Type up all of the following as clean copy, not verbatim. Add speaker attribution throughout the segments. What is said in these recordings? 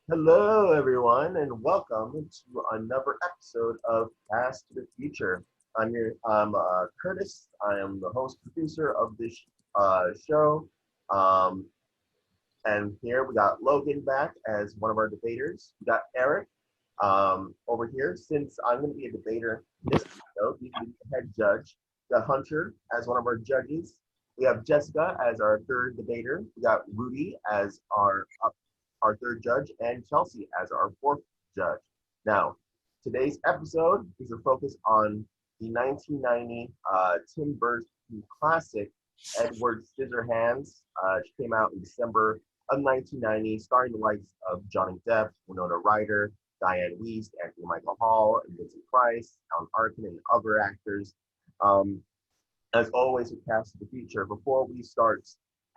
Speaker 1: Hello, everyone, and welcome to another episode of Past to the Future. I'm Curtis. I am the host producer of this show, um, and here we got Logan back as one of our debaters. We got Erik over here. Since I'm going to be a debater this episode, he's the head judge. We got Hunter as one of our judges. We have Jessica as our third debater. We got Rudy as our third judge, and Chelsea as our fourth judge. Now, today's episode is a focus on the 1990 Tim Burton classic, Edward Scissorhands. She came out in December of 1990, starring the likes of Johnny Depp, Winona Ryder, Diane Wiest, Anthony Michael Hall, and Vincent Price, Alan Arkin, and other actors. Um, as always, we cast the future. Before we start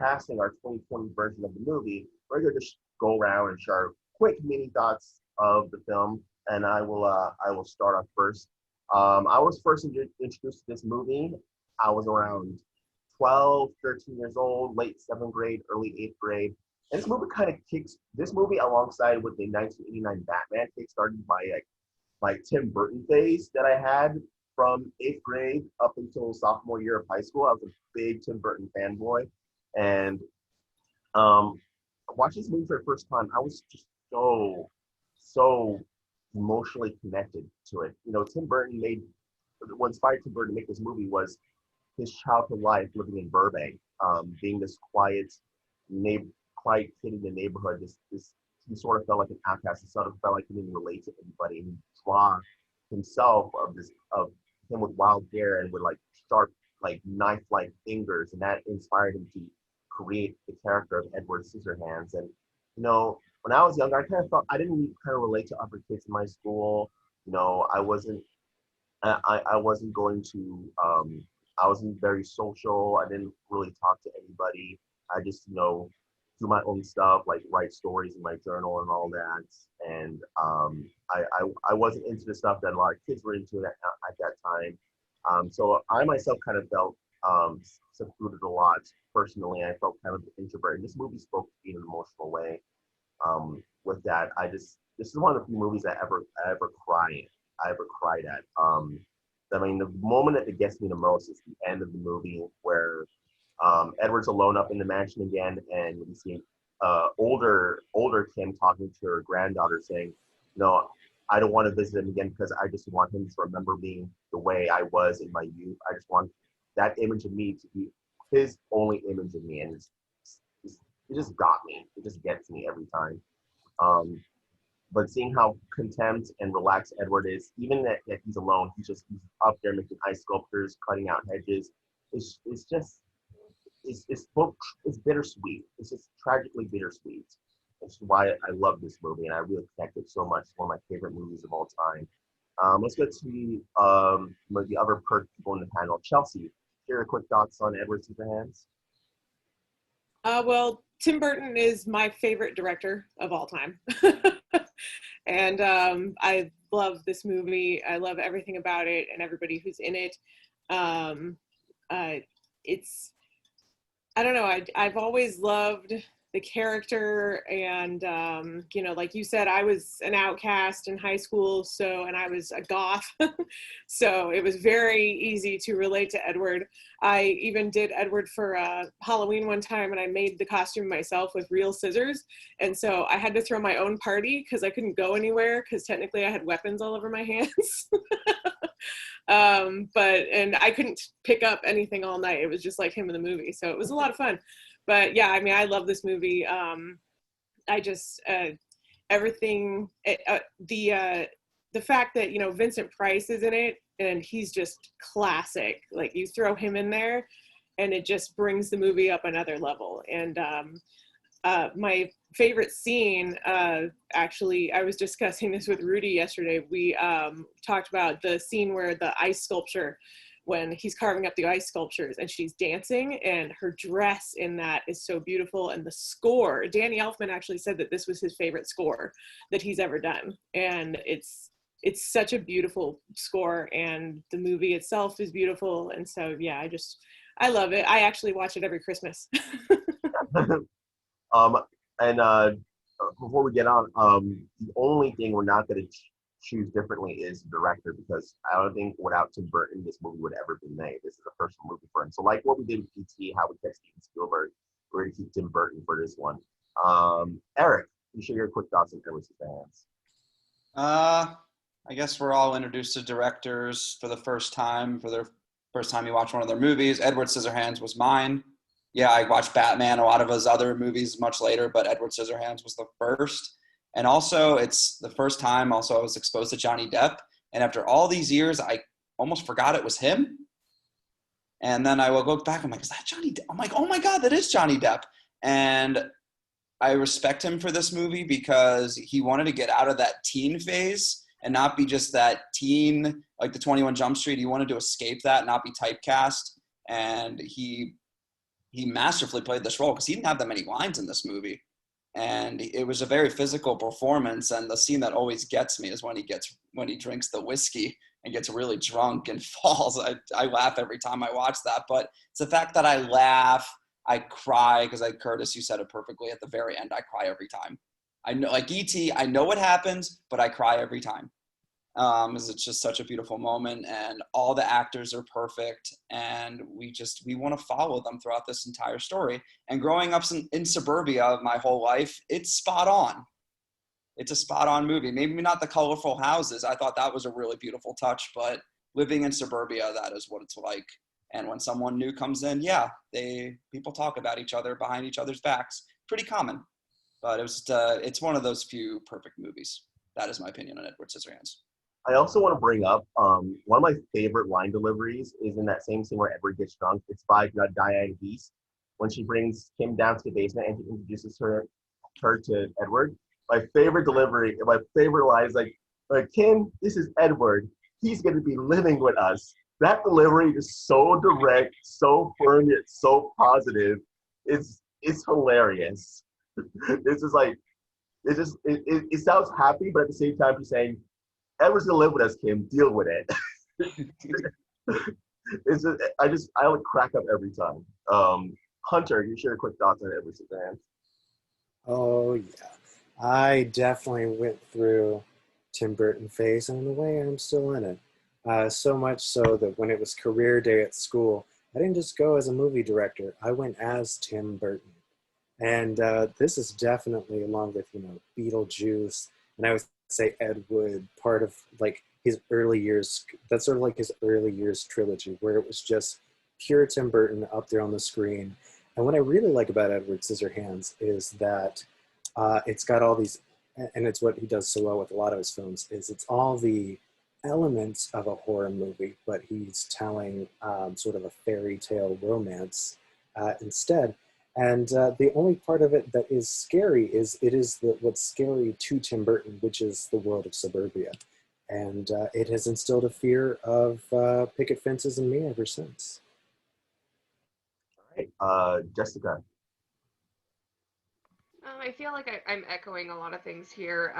Speaker 1: casting our 2020 version of the movie, we're going to just go around and share quick mini thoughts of the film, and I will start off first. I was first introduced to this movie. I was around 12, 13 years old, late seventh grade, early eighth grade. And this movie alongside with the 1989 Batman kickstarted my Tim Burton phase that I had from eighth grade up until sophomore year of high school. I was a big Tim Burton fanboy, and um, watching this movie for the first time, I was just so emotionally connected to it. You know, Tim Burton made what inspired Tim Burton to make this movie was his childhood life living in Burbank, being this quiet kid in the neighborhood. This he sort of felt like an outcast. He sort of felt like he didn't relate to anybody, and he draw himself of him with wild hair and with like sharp like knife-like fingers, and that inspired him to create the character of Edward Scissorhands. And you know, when I was younger, I kind of felt I didn't really kind of relate to other kids in my school. You know, I wasn't going to I wasn't very social. I didn't really talk to anybody. I just do my own stuff, like write stories in my journal and all that. And I wasn't into the stuff that a lot of kids were into at that time. So I myself kind of felt secluded a lot personally. I felt kind of introverted. This movie spoke to me in an emotional way. With that, this is one of the few movies I ever cried at. I mean, the moment that it gets me the most is the end of the movie where Edward's alone up in the mansion again, and we see older Kim talking to her granddaughter, saying, "No, I don't want to visit him again because I just want him to remember me the way I was in my youth. I just want that image of me to be his only image of me," and it just got me. It just gets me every time. Um, but seeing how content and relaxed Edward is, even that he's alone, he's up there making ice sculptures, cutting out hedges. It's just it's bittersweet. It's just tragically bittersweet. Which is why I love this movie, and I really connected so much. It's one of my favorite movies of all time. Let's get to the other people in the panel. Chelsea, share your quick thoughts on Edward Scissorhands.
Speaker 2: Well, Tim Burton is my favorite director of all time. And I love this movie. I love everything about it and everybody who's in it. Um, it's, I don't know, I've always loved the character, and like you said, I was an outcast in high school, and I was a goth. So it was very easy to relate to Edward. I even did Edward for Halloween one time, and I made the costume myself with real scissors, and so I had to throw my own party because I couldn't go anywhere because technically I had weapons all over my hands. And I couldn't pick up anything all night. It was just like him in the movie, so it was a lot of fun. But yeah, I mean, I love this movie. I just everything. The fact that Vincent Price is in it, and he's just classic. Like, you throw him in there, and it just brings the movie up another level. And my favorite scene, actually, I was discussing this with Rudy yesterday. We talked about the scene where the ice sculpture, when he's carving up the ice sculptures and she's dancing, and her dress in that is so beautiful. And the score, Danny Elfman actually said that this was his favorite score that he's ever done. And it's such a beautiful score, and the movie itself is beautiful. And so, yeah, I love it. I actually watch it every Christmas.
Speaker 1: um, and before we get on, the only thing we're not going to choose differently is director, because I don't think without Tim Burton this movie would ever be made. This is a personal movie for him. So like what we did with PT, how we kept Steven Spielberg, we're going to keep Tim Burton for this one. Erik, you share your quick thoughts on Edward Scissorhands.
Speaker 3: I guess we're all introduced to directors for the first time, for their first time you watch one of their movies. Edward Scissorhands was mine. Yeah, I watched Batman, a lot of his other movies much later, but Edward Scissorhands was the first. And also, it's the first time also I was exposed to Johnny Depp. And after all these years, I almost forgot it was him. And then I will go back, I'm like, is that Johnny Depp? I'm like, oh my God, that is Johnny Depp. And I respect him for this movie because he wanted to get out of that teen phase and not be just that teen, like the 21 Jump Street. He wanted to escape that, not be typecast. And he masterfully played this role because he didn't have that many lines in this movie. And it was a very physical performance. And the scene that always gets me is when he drinks the whiskey and gets really drunk and falls. I laugh every time I watch that. But it's the fact that I laugh, I cry, because like Curtis, you said it perfectly at the very end. I cry every time. I know, like E.T., I know what happens, but I cry every time. It's just such a beautiful moment, and all the actors are perfect, and we want to follow them throughout this entire story. And growing up in suburbia my whole life, it's spot on. It's a spot on movie. Maybe not the colorful houses. I thought that was a really beautiful touch, but living in suburbia, that is what it's like. And when someone new comes in, yeah, people talk about each other behind each other's backs. Pretty common, but it's one of those few perfect movies. That is my opinion on Edward Scissorhands.
Speaker 1: I also want to bring up one of my favorite line deliveries is in that same scene where Edward gets drunk. It's by Diane Weiss when she brings Kim down to the basement and he introduces her to Edward. My favorite delivery, my favorite line is like Kim, this is Edward. He's going to be living with us. That delivery is so direct, so firm, yet so positive. It's hilarious. It's just like it sounds happy, but at the same time, she's saying, Edward's gonna live with us, Kim. Deal with it. It's just I would crack up every time. Hunter, you share quick thoughts on Edward Scissorhands.
Speaker 4: Oh yeah, I definitely went through Tim Burton phase, and in a way, I'm still in it. So much so that when it was career day at school, I didn't just go as a movie director. I went as Tim Burton, and this is definitely along with Beetlejuice, and I would say Ed Wood, part of like his early years. That's sort of like his early years trilogy, where it was just pure Tim Burton up there on the screen. And what I really like about Edward Scissorhands is that it's got all these, and it's what he does so well with a lot of his films, is it's all the elements of a horror movie, but he's telling sort of a fairy tale romance instead. And the only part of it that is scary is what's scary to Tim Burton, which is the world of suburbia. And it has instilled a fear of picket fences in me ever since.
Speaker 1: All right, Jessica.
Speaker 5: I feel like I'm echoing a lot of things here.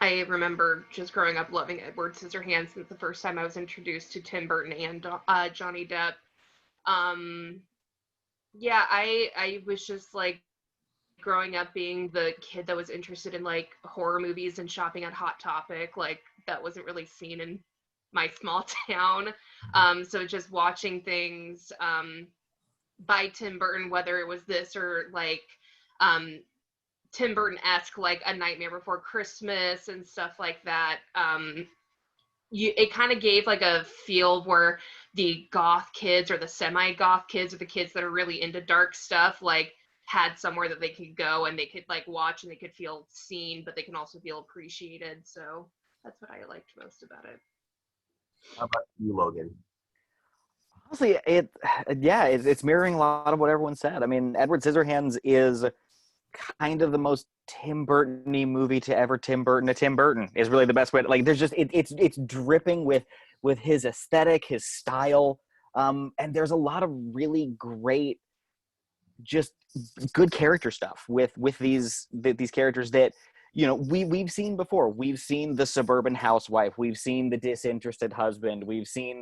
Speaker 5: I remember just growing up loving Edward Scissorhands since the first time I was introduced to Tim Burton and Johnny Depp. Yeah, I was just like growing up being the kid that was interested in like horror movies and shopping at Hot Topic. Like that wasn't really seen in my small town. So just watching things by Tim Burton, whether it was this or like Tim Burton-esque, like A Nightmare Before Christmas and stuff like that. It kind of gave like a feel where the goth kids or the semi-goth kids or the kids that are really into dark stuff like had somewhere that they could go and they could like watch and they could feel seen, but they can also feel appreciated. So that's what I liked most about it.
Speaker 1: How about you, Logan?
Speaker 6: Honestly, it's mirroring a lot of what everyone said. I mean, Edward Scissorhands is kind of the most Tim Burton-y movie to ever Tim Burton a Tim Burton is really the best way to, like, there's just it's dripping with his aesthetic, his style, and there's a lot of really great, just good character stuff with these characters that we've seen before. We've seen the suburban housewife, we've seen the disinterested husband, we've seen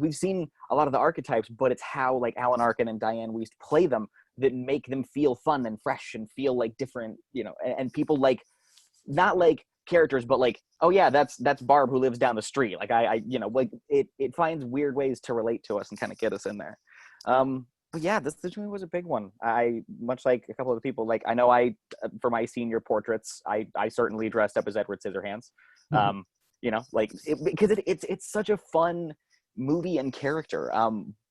Speaker 6: we've seen a lot of the archetypes, but it's how like Alan Arkin and Diane Wiest play them that make them feel fun and fresh and feel like different, and people like, not like characters, but like, oh yeah, that's Barb who lives down the street. Like like it finds weird ways to relate to us and kind of get us in there. But yeah, this movie was a big one. I, much like a couple of the people, like I know for my senior portraits, I certainly dressed up as Edward Scissorhands. Like because it's such a fun movie and character.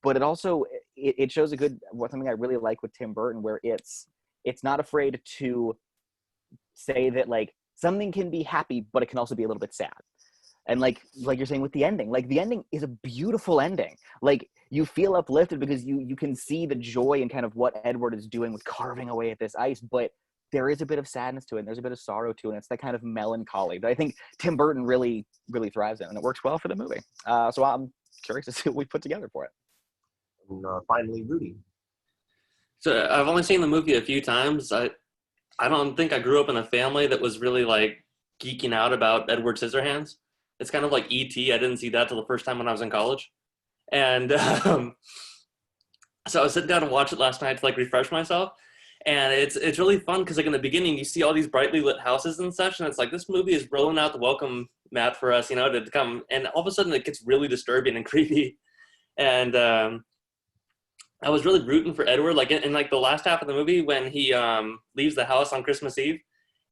Speaker 6: But it also it shows something I really like with Tim Burton, where it's not afraid to say that like something can be happy, but it can also be a little bit sad. And like you're saying with the ending, like the ending is a beautiful ending. Like you feel uplifted because you can see the joy and kind of what Edward is doing with carving away at this ice, but there is a bit of sadness to it, and there's a bit of sorrow to it, and it's that kind of melancholy that I think Tim Burton really, really thrives in, and it works well for the movie. So I'm curious to see what we put together for it.
Speaker 1: And finally, Rudy.
Speaker 7: So I've only seen the movie a few times. I don't think I grew up in a family that was really like geeking out about Edward Scissorhands. It's kind of like E.T. I didn't see that till the first time when I was in college. And so I was sitting down and watched it last night to like refresh myself. And it's really fun because like in the beginning you see all these brightly lit houses and such, and it's like this movie is rolling out the welcome mat for us, to come. And all of a sudden it gets really disturbing and creepy. And I was really rooting for Edward, like in like the last half of the movie when he leaves the house on Christmas Eve,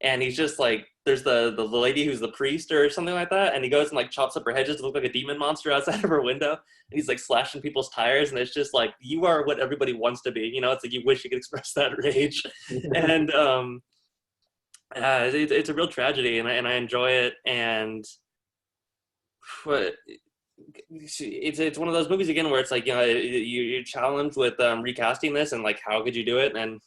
Speaker 7: and he's just like, there's the lady who's the priest or something like that, and he goes and like chops up her hedges to look like a demon monster outside of her window, and he's like slashing people's tires, and it's just like, you are what everybody wants to be, it's like you wish you could express that rage. And it's a real tragedy, and I enjoy it, and it's one of those movies again where it's like, you're challenged with recasting this, and like how could you do it, and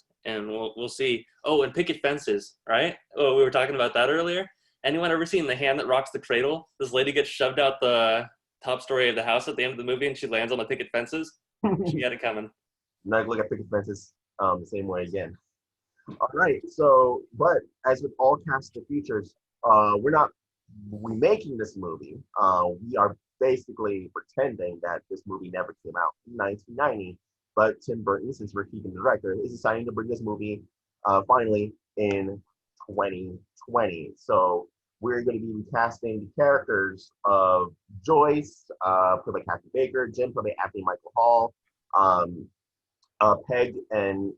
Speaker 7: we'll see. Oh, and picket fences, right? Oh, we were talking about that earlier. Anyone ever seen The Hand That Rocks the Cradle? This lady gets shoved out the top story of the house at the end of the movie, and she lands on the picket fences. She had it coming.
Speaker 1: Not look at picket fences the same way again. All right. So, but as with all cast of features, we're not remaking this movie. We are basically pretending that this movie never came out in 1990. But Tim Burton, since we're keeping the record, is deciding to bring this movie finally in 2020. So we're going to be recasting the characters of Joyce, played by Kathy Baker, Jim, played by Anthony Michael Hall, Peg and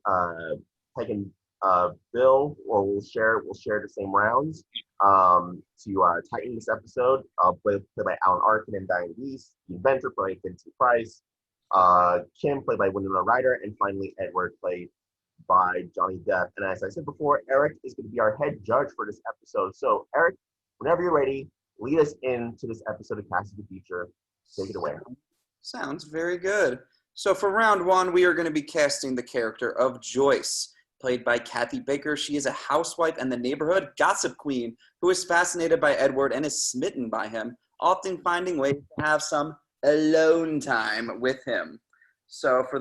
Speaker 1: Bill, or we'll share the same rounds to tighten this episode. Played by Alan Arkin and Diane Weiss, the Inventor, played by Vincent Price. Kim, played by Winona Ryder, and finally Edward, played by Johnny Depp. And as I said before, Erik is going to be our head judge for this episode. So Erik, whenever you're ready, lead us into this episode of Cast of the Future. Take it away.
Speaker 3: Sounds very good. So for round one, we are going to be casting the character of Joyce, played by Kathy Baker. She is a housewife and the neighborhood gossip queen who is fascinated by Edward and is smitten by him, often finding ways to have some alone time with him. So for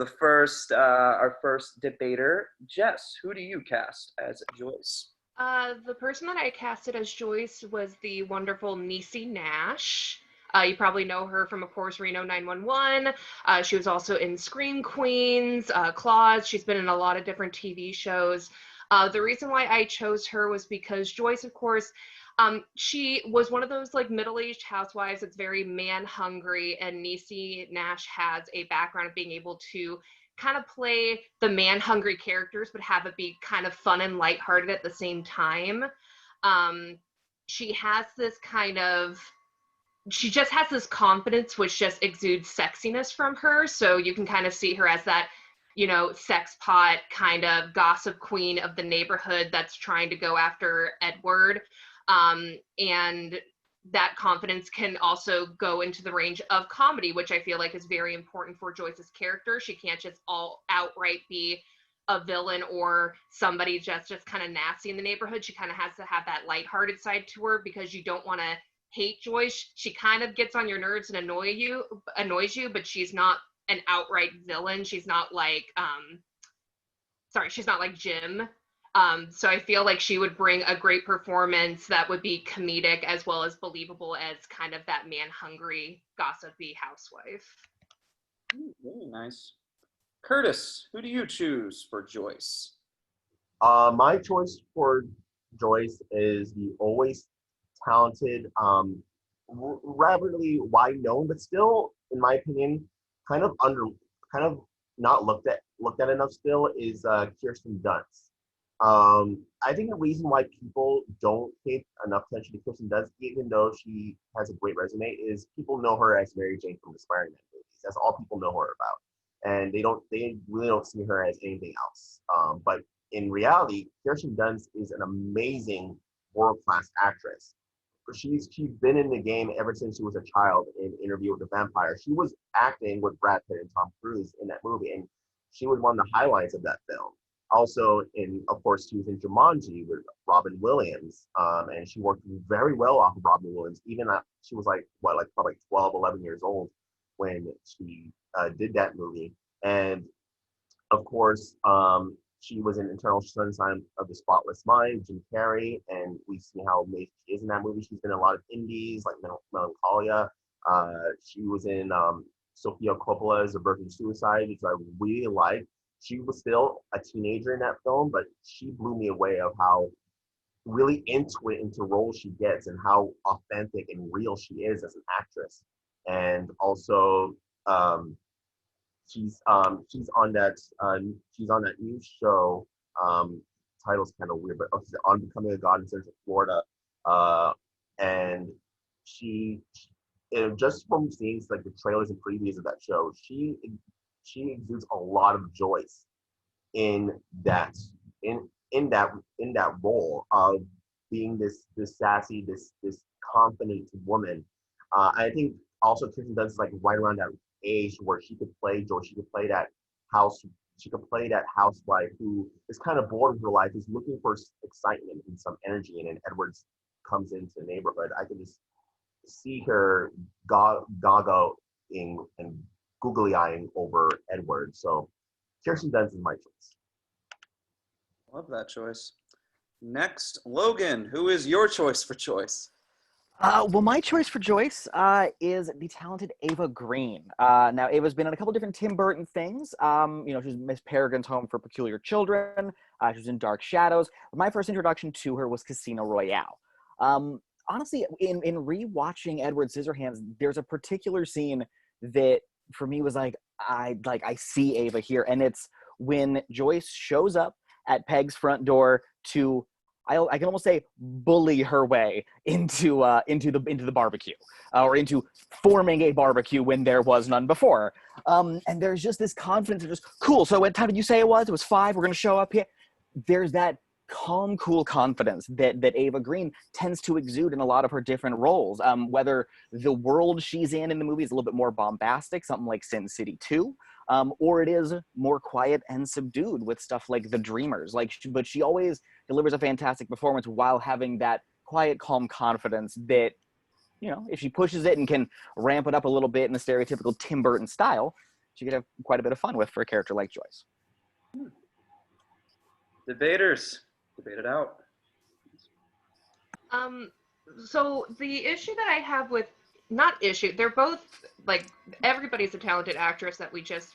Speaker 3: our first debater, Jess, who do you cast as Joyce?
Speaker 5: The person that I casted as Joyce was the wonderful Niecy Nash. You probably know her from, of course, Reno 911. She was also in Scream Queens, Claws. She's been in a lot of different TV shows. The reason why I chose her was because Joyce, of course, she was one of those like middle-aged housewives that's very man-hungry, and Niecy Nash has a background of being able to kind of play the man-hungry characters, but have it be kind of fun and lighthearted at the same time. She has this she just has this confidence which just exudes sexiness from her, so you can kind of see her as that, sex pot kind of gossip queen of the neighborhood that's trying to go after Edward. And that confidence can also go into the range of comedy, which I feel like is very important for Joyce's character. She can't just outright be a villain or somebody just kind of nasty in the neighborhood. She kind of has to have that lighthearted side to her, because you don't want to hate Joyce. She kind of gets on your nerves and annoys you, but she's not an outright villain. She's not like she's not like Jim. So I feel like she would bring a great performance that would be comedic as well as believable as kind of that man-hungry, gossipy housewife.
Speaker 3: Very nice. Curtis, who do you choose for Joyce?
Speaker 1: My choice for Joyce is the always talented, ratherly wide known, but still, in my opinion, kind of under, kind of not looked at enough still is Kirsten Dunst. I think the reason why people don't pay enough attention to Kirsten Dunst, even though she has a great resume, is people know her as Mary Jane from the Spider-Man movies. That's all people know her about, and they really don't see her as anything else. But in reality, Kirsten Dunst is an amazing world-class actress. She's been in the game ever since she was a child in Interview with the Vampire. She was acting with Brad Pitt and Tom Cruise in that movie, and she was one of the highlights of that film. Also, of course, she was in Jumanji with Robin Williams, and she worked very well off of Robin Williams. Even she was like probably 12, 11 years old when she did that movie. And of course, she was in Eternal Sunshine of the Spotless Mind, Jim Carrey, and we see how amazing she is in that movie. She's been in a lot of indies like Melancholia. She was in Sofia Coppola's A Virgin Suicide, which I really like. She was still a teenager in that film, but she blew me away of how really into roles she gets and how authentic and real she is as an actress. And also, she's on that new show. Title's kind of weird, but on Becoming a God in Central Florida, and she just from seeing like the trailers and previews of that show, she exudes a lot of Joyce in that role of being this sassy, this confident woman. I think also Kirsten Dunst is like right around that age where she could play Joyce. She could play that housewife who is kind of bored with her life, is looking for excitement and some energy, and then Edwards comes into the neighborhood. I can just see her goggling and googly eyeing over Edward. So Kirsten Dunst is my choice.
Speaker 3: Love that choice. Next, Logan, who is your choice for Joyce?
Speaker 6: Well, my choice for Joyce is the talented Ava Green. Now, Ava's been in a couple different Tim Burton things. She was Miss Peregrine's Home for Peculiar Children. She was in Dark Shadows. My first introduction to her was Casino Royale. Honestly, in rewatching Edward Scissorhands, there's a particular scene that for me was like I see Ava here, and it's when Joyce shows up at Peg's front door to, I can almost say, bully her way into the barbecue, or into forming a barbecue when there was none before. And there's just this confidence of just, cool, so what time did you say it was? It was 5, we're going to show up here. There's that calm, cool confidence that Ava Green tends to exude in a lot of her different roles. Whether the world she's in the movie is a little bit more bombastic, something like Sin City 2, or it is more quiet and subdued with stuff like The Dreamers. But she always delivers a fantastic performance while having that quiet, calm confidence that, if she pushes it and can ramp it up a little bit in the stereotypical Tim Burton style, she could have quite a bit of fun with for a character like Joyce.
Speaker 3: Debaters, debate it out.
Speaker 5: So the issue that I have with, not issue, they're both, like, everybody's a talented actress that we just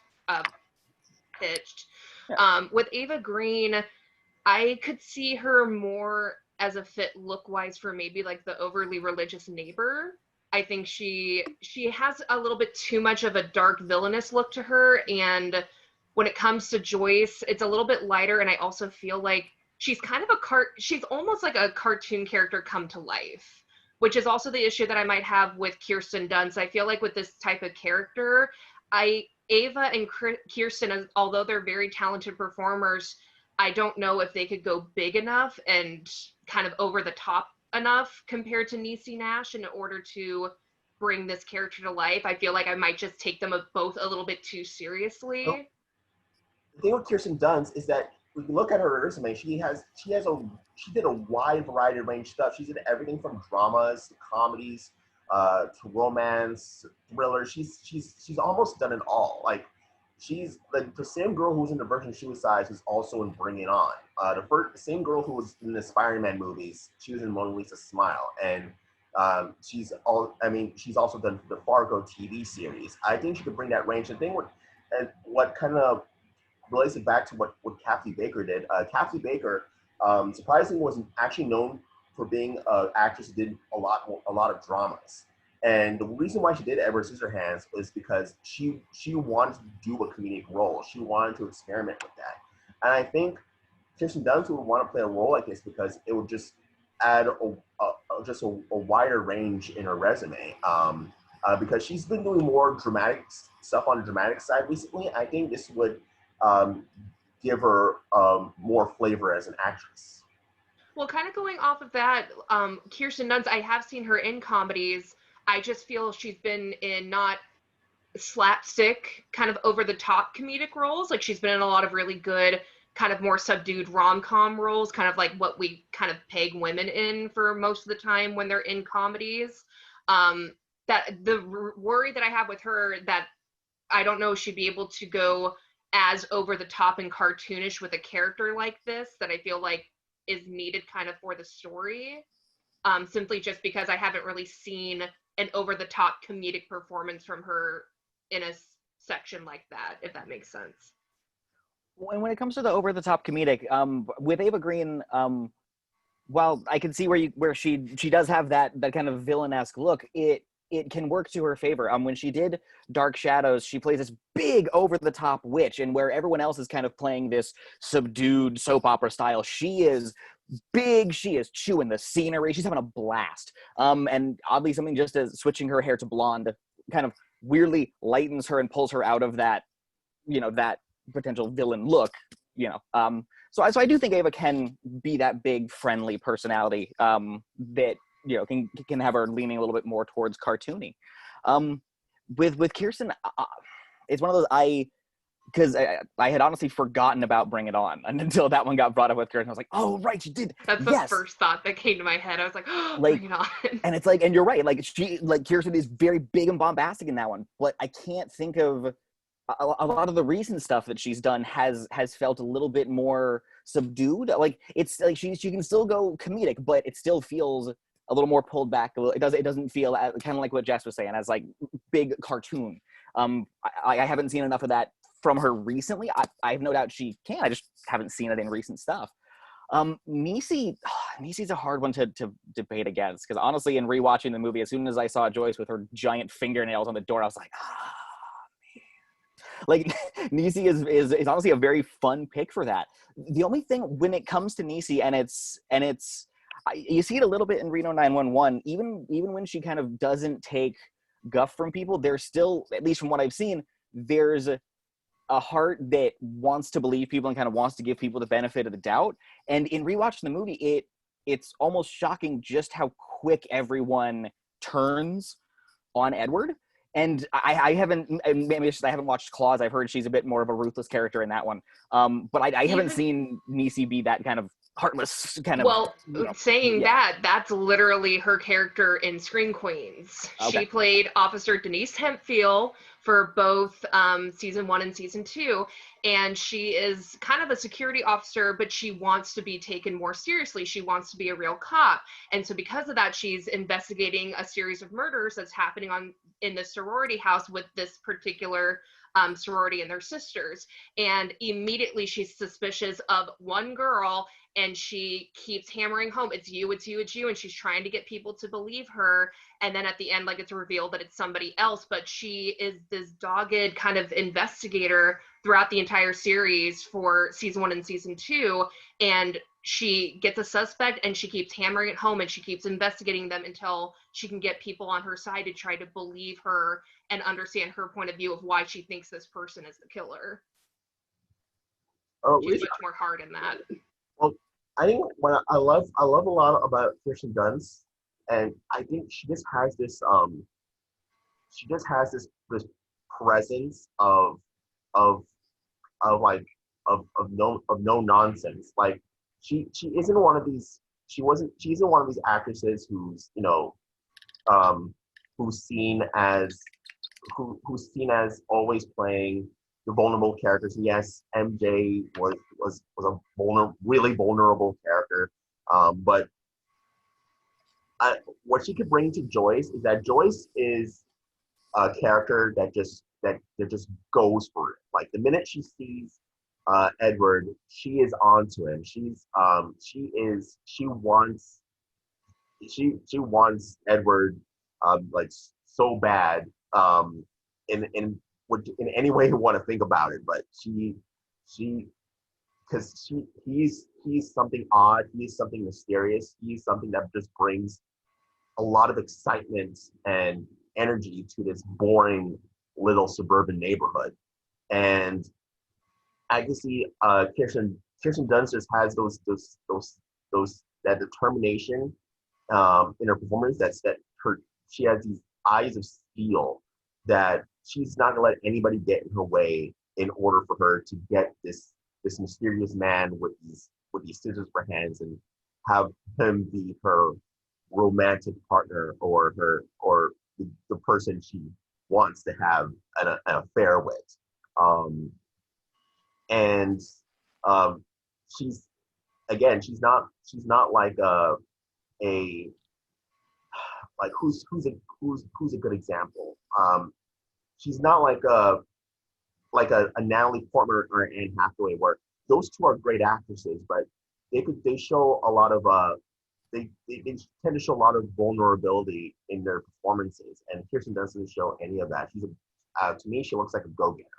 Speaker 5: pitched.
Speaker 6: Yeah.
Speaker 5: With Ava Green, I could see her more as a fit look-wise for maybe like the overly religious neighbor. I think she has a little bit too much of a dark villainous look to her, and when it comes to Joyce, it's a little bit lighter, and I also feel like she's kind of she's almost like a cartoon character come to life, which is also the issue that I might have with Kirsten Dunst. I feel like with this type of character, Ava and Kirsten, although they're very talented performers, I don't know if they could go big enough and kind of over the top enough compared to Niecy Nash in order to bring this character to life. I feel like I might just take them both a little bit too seriously.
Speaker 1: Oh. The thing with Kirsten Dunst is that when you look at her resume, she did a wide variety of range of stuff. She's did everything from dramas to comedies, to romance, thrillers. She's almost done it all. Like, she's like the same girl who was in The Virgin Suicides who's also in Bring It On. The same girl who was in the Spider-Man movies. She was in Mona Lisa Smile, and she's also done the Fargo TV series. I think she could bring that range. The thing with, and what kind of relates it back to what Kathy Baker did. Kathy Baker, surprisingly, was actually known for being an actress who did a lot of dramas. And the reason why she did Edward Scissorhands was because she wanted to do a comedic role. She wanted to experiment with that. And I think Kirsten Dunst would want to play a role like this because it would just add a wider range in her resume. Because she's been doing more dramatic stuff on the dramatic side recently. I think this would give her more flavor as an actress.
Speaker 5: Well, kind of going off of that, Kirsten Dunst, I have seen her in comedies. I just feel she's been in not slapstick, kind of over the top comedic roles. Like she's been in a lot of really good, kind of more subdued rom-com roles, kind of like what we kind of peg women in for most of the time when they're in comedies. That the worry that I have with her, that I don't know if she'd be able to go as over the top and cartoonish with a character like this, that I feel like is needed kind of for the story, simply just because I haven't really seen an over the top comedic performance from her in a section like that, if that makes sense.
Speaker 6: When it comes to the over the top comedic, with Ava Green, while I can see where she does have that kind of villain-esque look, it can work to her favor. When she did Dark Shadows, she plays this big over-the-top witch, and where everyone else is kind of playing this subdued soap opera style, she is big, she is chewing the scenery, she's having a blast. And oddly, something just as switching her hair to blonde kind of weirdly lightens her and pulls her out of that, that potential villain look, So I do think Ava can be that big, friendly personality that can have her leaning a little bit more towards cartoony. With Kirsten, it's one of those because I had honestly forgotten about Bring It On until that one got brought up with Kirsten. I was like, oh right, she did.
Speaker 5: That's the first thought that came to my head. I was like, oh, Bring It On.
Speaker 6: And it's like, and you're right, Kirsten is very big and bombastic in that one, but I can't think of a lot of the recent stuff that she's done has felt a little bit more subdued. Like it's like she can still go comedic, but it still feels a little more pulled back. It doesn't feel kind of like what Jess was saying, as like big cartoon. I haven't seen enough of that from her recently. I have no doubt she can. I just haven't seen it in recent stuff. Niecy's a hard one to debate against, because honestly, in rewatching the movie, as soon as I saw Joyce with her giant fingernails on the door, I was like, man. Like Niecy is honestly a very fun pick for that. The only thing when it comes to Niecy, and it's you see it a little bit in Reno 911, even when she kind of doesn't take guff from people, there's still, at least from what I've seen, there's a heart that wants to believe people and kind of wants to give people the benefit of the doubt. And in rewatching the movie, it's almost shocking just how quick everyone turns on Edward. And I haven't watched Claws. I've heard she's a bit more of a ruthless character in that one. But I haven't seen Niecy be that kind of heartless kind of.
Speaker 5: Well, that's literally her character in Scream Queens. Okay. She played Officer Denise Hempfield for both season 1 and season 2, and she is kind of a security officer, but she wants to be taken more seriously. She wants to be a real cop, and so because of that, she's investigating a series of murders that's happening in the sorority house with this particular sorority and their sisters. And immediately she's suspicious of one girl, and she keeps hammering home, it's you, it's you, it's you. And she's trying to get people to believe her. And then at the end, it's revealed that it's somebody else, but she is this dogged kind of investigator throughout the entire series for season 1 and season 2. And she gets a suspect and she keeps hammering it home, and she keeps investigating them until she can get people on her side to try to believe her and understand her point of view of why she thinks this person is the killer. She's much more hard in that.
Speaker 1: Well, I think what I love a lot about Kirsten Dunst, and I think she just has this this presence of no nonsense. Like she isn't one of these actresses who's who's seen as always playing the vulnerable characters. And yes, MJ was a really vulnerable character, but what she could bring to Joyce is that Joyce is a character that just goes for it. Like the minute she sees Edward, she is onto him. She wants Edward like so bad in any way you want to think about it, but she because he's something odd, he's something mysterious, he's something that just brings a lot of excitement and energy to this boring little suburban neighborhood. And I can see Kirsten Dunst just has those that determination in her performance. She has these eyes of steel that she's not gonna let anybody get in her way in order for her to get this mysterious man with these scissors for hands and have him be her romantic partner or the person she wants to have an affair with. And she's not like who's a good example. She's not like a Natalie Portman or Anne Hathaway, where those two are great actresses, but they show a lot of they tend to show a lot of vulnerability in their performances, and Kirsten doesn't show any of that. To me, she looks like a go-getter.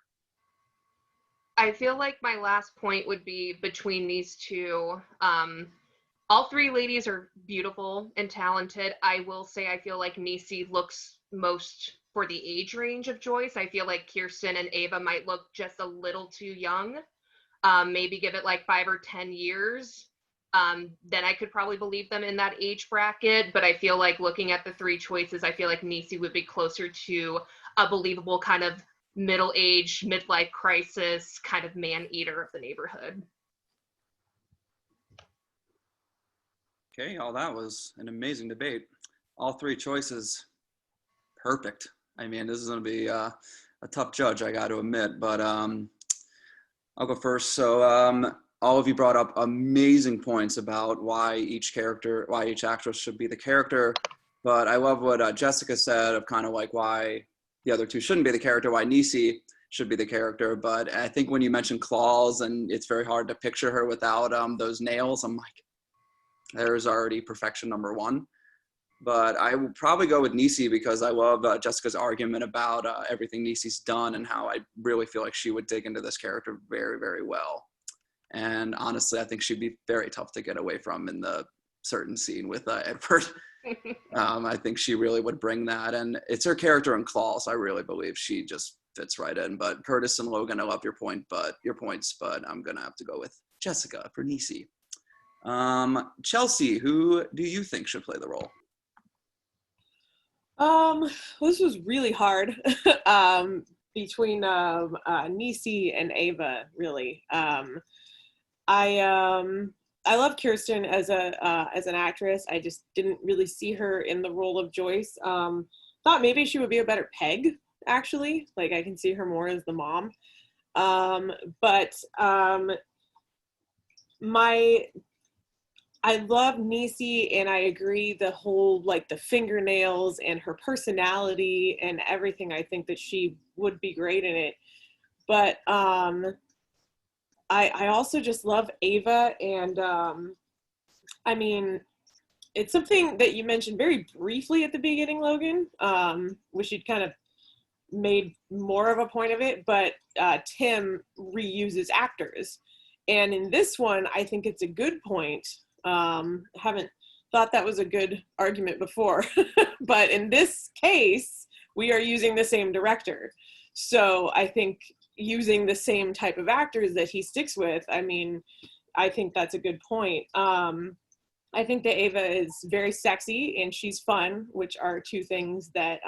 Speaker 5: I feel like my last point would be between these two. All three ladies are beautiful and talented. I will say I feel like Niecy looks most for the age range of Joyce. I feel like Kirsten and Ava might look just a little too young. Maybe give it like 5 or 10 years. Then I could probably believe them in that age bracket. But I feel like looking at the three choices, I feel like Niecy would be closer to a believable kind of middle-aged, midlife crisis kind of man-eater of the neighborhood.
Speaker 3: Okay, all that was an amazing debate. All three choices, perfect. I mean, this is going to be a tough judge, I got to admit, but I'll go first. So all of you brought up amazing points about why each actress should be the character, but I love what Jessica said of kind of like why the other two shouldn't be the character, why Niecy should be the character. But I think when you mentioned claws and it's very hard to picture her without those nails, I'm like, there's already perfection number one. But I will probably go with Niecy because I love Jessica's argument about everything Niecy's done and how I really feel like she would dig into this character very, very well. And honestly, I think she'd be very tough to get away from in the certain scene with Edward. I think she really would bring that. And it's her character in Claws. I really believe she just fits right in. But Curtis and Logan, I love your points, but I'm going to have to go with Jessica for Niecy. Chelsea, who do you think should play the role?
Speaker 2: This was really hard between Niecy and Ava, really. I love Kirsten as an actress. I just didn't really see her in the role of Joyce. Thought maybe she would be a better Peg, actually. Like, I can see her more as the mom. I love Niecy, and I agree the whole, like, the fingernails and her personality and everything. I think that she would be great in it. But I also just love Ava, and I mean, it's something that you mentioned very briefly at the beginning, Logan, which you'd kind of made more of a point of it, but Tim reuses actors. And in this one, I think it's a good point. Haven't thought that was a good argument before, but in this case, we are using the same director. So I think using the same type of actors that he sticks with, I mean, I think that's a good point. I think that Ava is very sexy and she's fun, which are two things that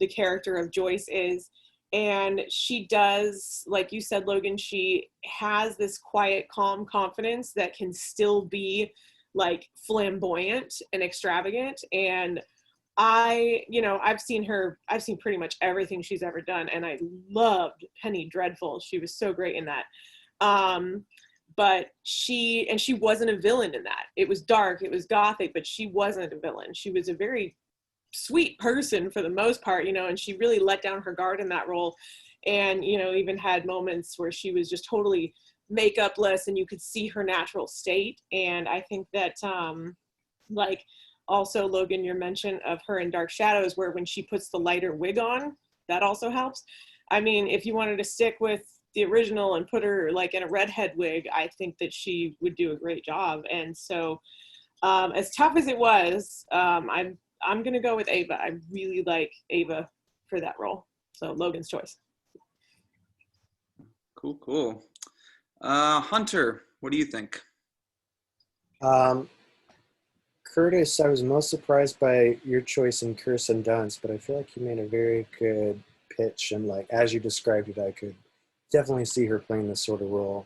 Speaker 2: the character of Joyce is. And she does, like you said, Logan, she has this quiet, calm confidence that can still be like flamboyant and extravagant. And I've seen pretty much everything she's ever done. And I loved Penny Dreadful. She was so great in that. But she wasn't a villain in that. It was dark, it was gothic, but she wasn't a villain. She was a very sweet person for the most part, and she really let down her guard in that role. and even had moments where she was just totally makeupless and you could see her natural state. And I think that like also Logan, your mention of her in Dark Shadows, where when she puts the lighter wig on, that also helps. I mean, if you wanted to stick with the original and put her like in a redhead wig, I think that she would do a great job. And so as tough as it was, I'm gonna go with Ava. I really like Ava for that role. So Logan's choice.
Speaker 3: Cool. Hunter, what do you think?
Speaker 4: Curtis, I was most surprised by your choice in Kirsten Dunst, but I feel like you made a very good pitch, and like as you described it, I could definitely see her playing this sort of role.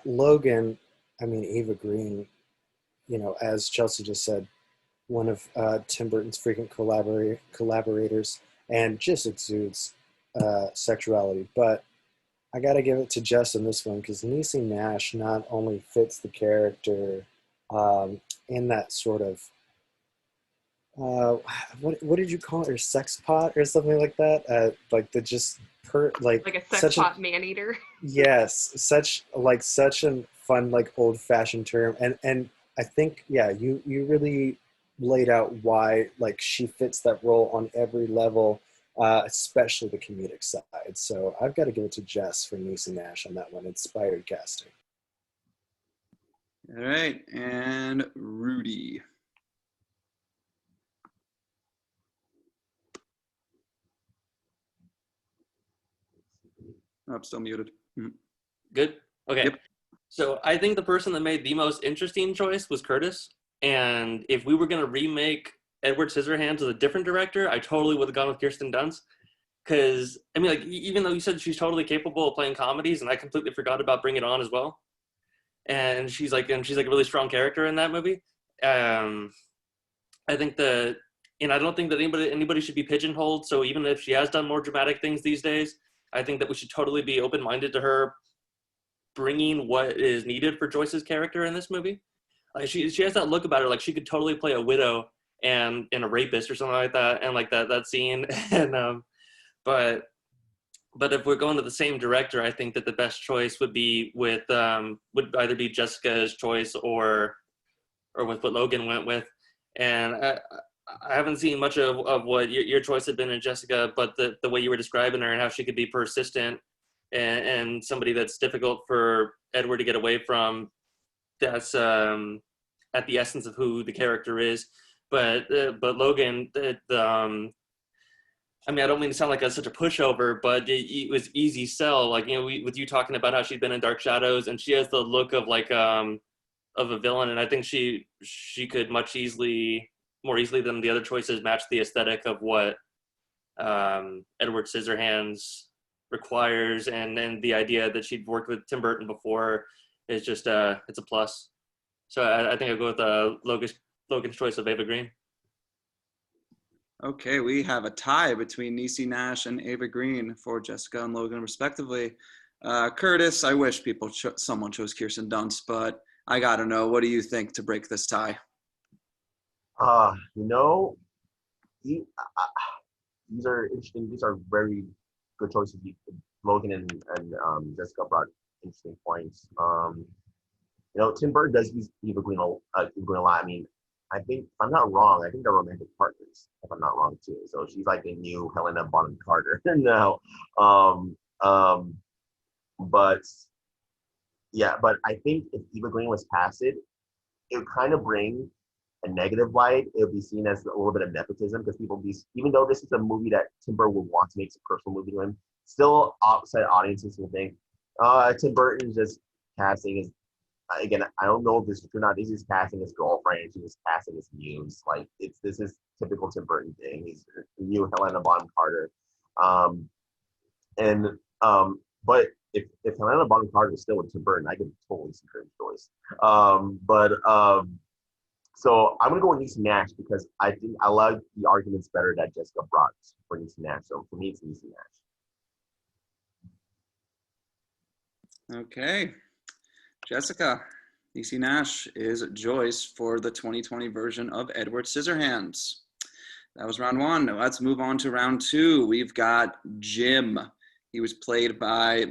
Speaker 4: Logan, I mean Eva Green, as Chelsea just said, one of Tim Burton's frequent collaborators, and just exudes sexuality. But I got to give it to Jess in this one because Niecy Nash not only fits the character in that sort of what did you call her, sex pot or something like that? Like the just
Speaker 5: like a sex pot man eater.
Speaker 4: Yes, such a fun old fashioned term, and I think you really laid out why she fits that role on every level, especially the comedic side. So I've got to give it to Jess for Niecy Nash on that one. Inspired casting.
Speaker 3: All right, and Rudy. Oh, I'm still muted.
Speaker 7: Good? Okay.
Speaker 3: Yep.
Speaker 7: So I think the person that made the most interesting choice was Curtis. And if we were going to remake Edward Scissorhands with a different director, I totally would have gone with Kirsten Dunst. Because, I mean, even though you said she's totally capable of playing comedies, and I completely forgot about Bring It On as well. And she's a really strong character in that movie. I think and I don't think that anybody should be pigeonholed. So even if she has done more dramatic things these days, I think that we should totally be open-minded to her bringing what is needed for Joyce's character in this movie. She has that look about her, like she could totally play a widow and a rapist or something like that, and like that scene. And but if we're going to the same director, I think that the best choice would be would either be Jessica's choice or with what Logan went with. And I haven't seen much of what your choice had been in Jessica, but the way you were describing her and how she could be persistent and somebody that's difficult for Edward to get away from, that's at the essence of who the character is. But Logan, I mean, I don't mean to sound like such a pushover, but it was easy sell. With you talking about how she'd been in Dark Shadows, and she has the look of of a villain, and I think she could more easily than the other choices match the aesthetic of what Edward Scissorhands requires, and then the idea that she'd worked with Tim Burton before is just it's a plus. So I think I'll go with Logan's choice of Ava Green.
Speaker 3: Okay, we have a tie between Niecy Nash and Ava Green for Jessica and Logan, respectively. Curtis, I wish someone chose Kirsten Dunst, but I gotta know, what do you think to break this tie?
Speaker 1: These are interesting. These are very good choices. Logan and Jessica brought interesting points. Tim Burton does use Eva Green a lot. I mean, I think, if I'm not wrong, I think they're romantic partners, if I'm not wrong too. So she's like a new Helena Bonham Carter now. But I think if Eva Green was casted, it would kind of bring a negative light. It would be seen as a little bit of nepotism, because even though this is a movie that Tim Burton would want to make a personal movie to him, still outside audiences will think, Tim Burton just casting his, again, I don't know if this is true or not, he's just casting his girlfriend, she's just casting his muse. This is typical Tim Burton thing. He's the new Helena Bonham Carter. But if Helena Bonham Carter is still with Tim Burton, I could totally see her choice. So I'm gonna go with Niecy Nash, because I think I love the arguments better that Jessica brought for Niecy Nash. So for me, it's Niecy Nash.
Speaker 3: Okay, Jessica, Niecy Nash is Joyce for the 2020 version of Edward Scissorhands. That was round one. Now let's move on to round two. We've got Jim. He's played by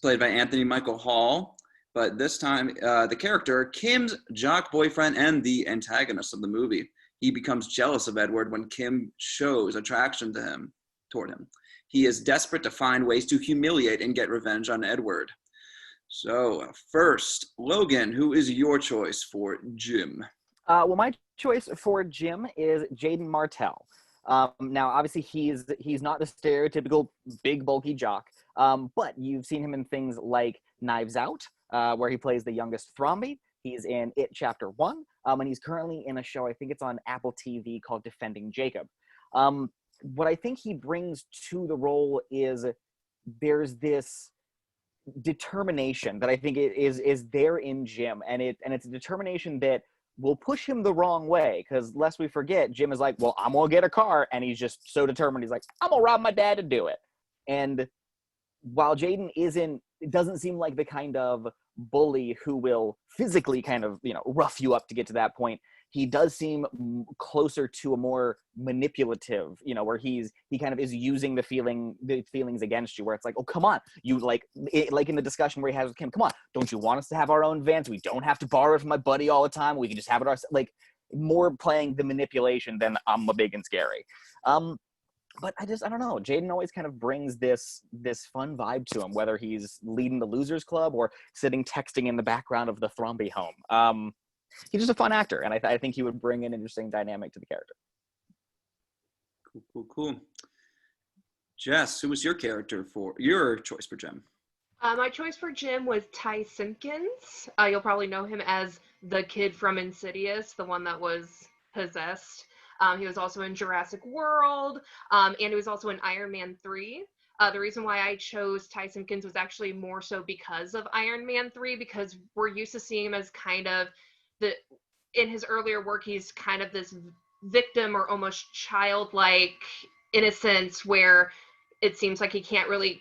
Speaker 3: Anthony Michael Hall, but this time the character Kim's jock boyfriend and the antagonist of the movie. He becomes jealous of Edward when Kim shows attraction toward him. He is desperate to find ways to humiliate and get revenge on Edward. So first, Logan, who is your choice for Jim?
Speaker 6: Well, my choice for Jim is Jaden Martell. Now, obviously, he's not the stereotypical big, bulky jock, but you've seen him in things like Knives Out, where he plays the youngest Thrombey. He's in It Chapter 1, and he's currently in a show, I think it's on Apple TV, called Defending Jacob. What I think he brings to the role is there's this determination that I think is there in Jim, and it's a determination that will push him the wrong way, because lest we forget, Jim is like, well, I'm gonna get a car, and he's just so determined. He's like, I'm gonna rob my dad to do it. And while Jaden it doesn't seem like the kind of bully who will physically kind of, rough you up to get to that point, he does seem closer to a more manipulative, where he kind of is using the feelings against you, where it's like, oh, come on, you like in the discussion where he has with Kim, come on, don't you want us to have our own vans? We don't have to borrow it from my buddy all the time. We can just have it ourselves. Like, more playing the manipulation than I'm a big and scary. But I don't know. Jaden always kind of brings this fun vibe to him, whether he's leading the Losers Club or sitting texting in the background of the Thrombey home. He's just a fun actor, and I think he would bring an interesting dynamic to the character.
Speaker 3: Cool. Jess, who was your choice for Jim?
Speaker 5: My choice for Jim was Ty Simpkins. You'll probably know him as the kid from Insidious, the one that was possessed. He was also in Jurassic World, and he was also in Iron Man 3. The reason why I chose Ty Simpkins was actually more so because of Iron Man 3, because we're used to seeing him as kind of in his earlier work, he's kind of this victim or almost childlike innocence, where it seems like he can't really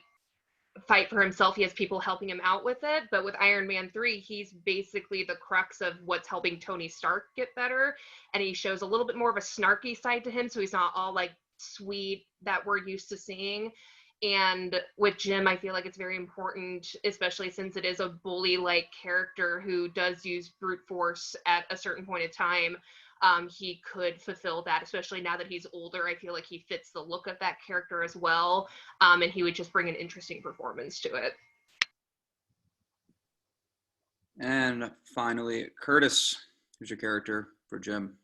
Speaker 5: fight for himself. He has people helping him out with it. But with Iron Man 3, he's basically the crux of what's helping Tony Stark get better. And he shows a little bit more of a snarky side to him. So he's not all like sweet that we're used to seeing. And with Jim, I feel like it's very important, especially since it is a bully-like character who does use brute force at a certain point in time. He could fulfill that, especially now that he's older. I feel like he fits the look of that character as well, and he would just bring an interesting performance to it.
Speaker 3: And finally, Curtis, who's your character for Jim?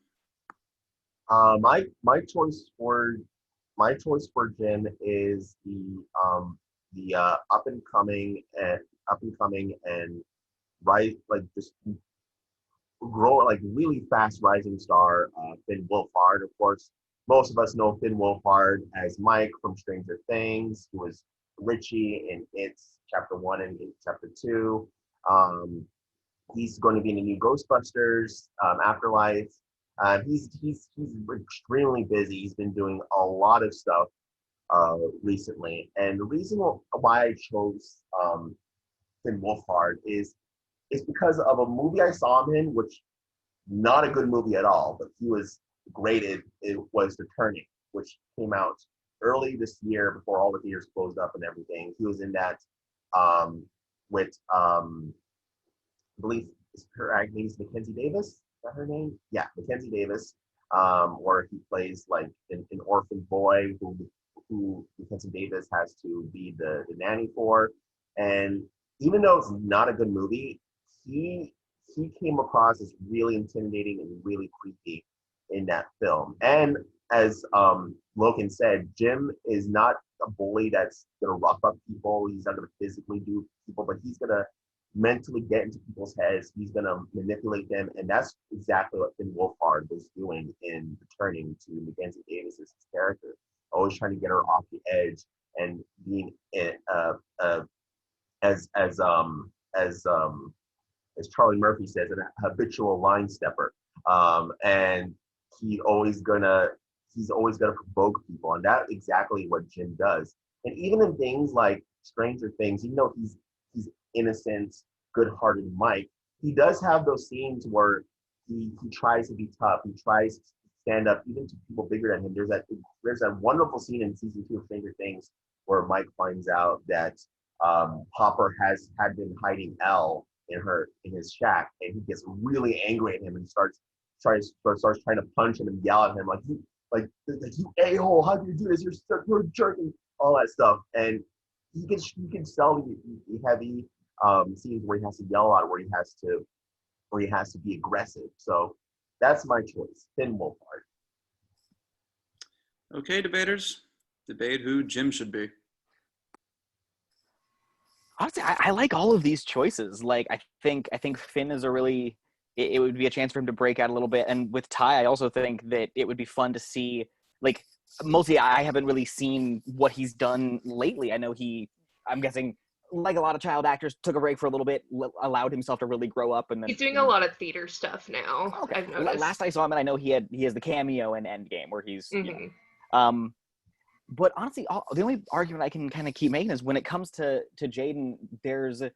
Speaker 1: My choice for Jim is the up and coming and just grow really fast rising star, Finn Wolfhard. Of course, most of us know Finn Wolfhard as Mike from Stranger Things, who was Richie in It's Chapter 1 and It's Chapter 2. He's going to be in the new Ghostbusters Afterlife. He's extremely busy. He's been doing a lot of stuff recently, and the reason why I chose Finn Wolfhard is because of a movie I saw him in, which not a good movie at all, but he was great. It was The Turning, which came out early this year before all the theaters closed up and everything. He was in that with I believe her name's Mackenzie Davis. Is that her name? Yeah, Mackenzie Davis. Or he plays like an orphan boy who Mackenzie Davis has to be the nanny for. And even though it's not a good movie, he came across as really intimidating and really creepy in that film. And as Logan said, Jim is not a bully that's gonna rough up people. He's not gonna physically do people, but he's gonna mentally get into people's heads. He's gonna manipulate them, and that's exactly what Finn Wolfhard was doing in Returning to Mackenzie Davis's character, always trying to get her off the edge and being as Charlie Murphy says, an habitual line stepper. And he's always gonna provoke people, and that's exactly what Jim does. And even in things like Stranger Things, even though he's innocent, good-hearted Mike, he does have those scenes where he tries to be tough. He tries to stand up even to people bigger than him. There's that wonderful scene in season 2 of Stranger Things where Mike finds out that Hopper had been hiding Elle in his shack, and he gets really angry at him and starts trying to punch him and yell at him like you a-hole, how can you do this? You're a jerk and all that stuff. And you can sell the heavy scenes where he has to yell a lot, where he has to be aggressive. So that's my choice, Finn Wolfhard.
Speaker 8: Okay, debaters, debate who Jim should be.
Speaker 6: Honestly, I like all of these choices. Like, I think Finn is a really, it would be a chance for him to break out a little bit. And with Ty, I also think that it would be fun to see, like, mostly I haven't really seen what he's done lately. I know I'm guessing, like a lot of child actors, took a break for a little bit, allowed himself to really grow up. And then
Speaker 5: he's doing a lot of theater stuff now.
Speaker 6: Okay.
Speaker 5: I've noticed.
Speaker 6: Last I saw him, and I know he has the cameo in Endgame where he's,
Speaker 5: Mm-hmm.
Speaker 6: But honestly, the only argument I can kind of keep making is when it comes to Jaden, there's a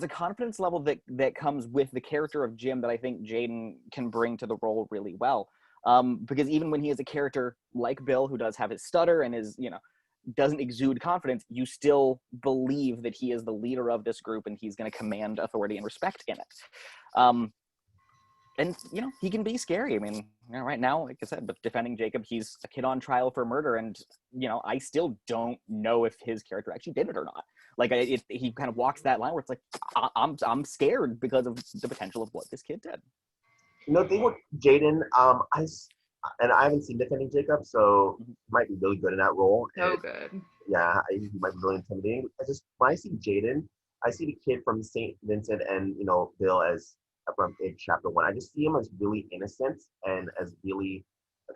Speaker 6: confidence level that comes with the character of Jim that I think Jaden can bring to the role really well. Because even when he is a character like Bill, who does have his stutter and doesn't exude confidence, you still believe that he is the leader of this group and he's going to command authority and respect in it. And, he can be scary. I mean, right now, like I said, with defending Jacob, he's a kid on trial for murder. And, I still don't know if his character actually did it or not. Like, he kind of walks that line where it's like, I'm scared because of the potential of what this kid did.
Speaker 1: The thing with Jaden, I haven't seen Defending Jacob, so he might be really good in that role.
Speaker 5: So good.
Speaker 1: Yeah, he might be really intimidating. When I see Jaden, I see the kid from St. Vincent and, Bill as from It Chapter 1. I just see him as really innocent and as really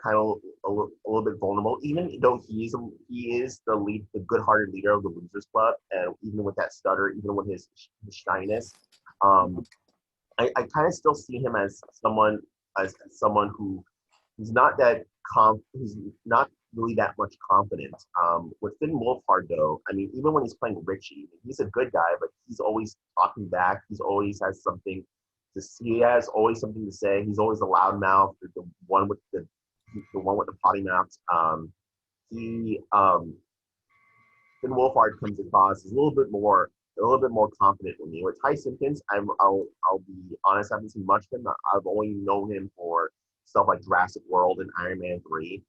Speaker 1: kind of a little bit vulnerable, even though he is the good-hearted leader of the Losers Club, and even with that stutter, even with his shyness, I kind of still see him as someone who's not who's not really that much confident. With Finn Wolfhard, though, I mean, even when he's playing Richie, he's a good guy, but he's always talking back. He always has something to say. He's always the loudmouth, the one with the potty mouth. Finn Wolfhard comes across as a little bit more confident than me. With Ty Simpkins, I'll be honest, I haven't seen much of him. I've only known him for stuff like Jurassic World and Iron Man 3.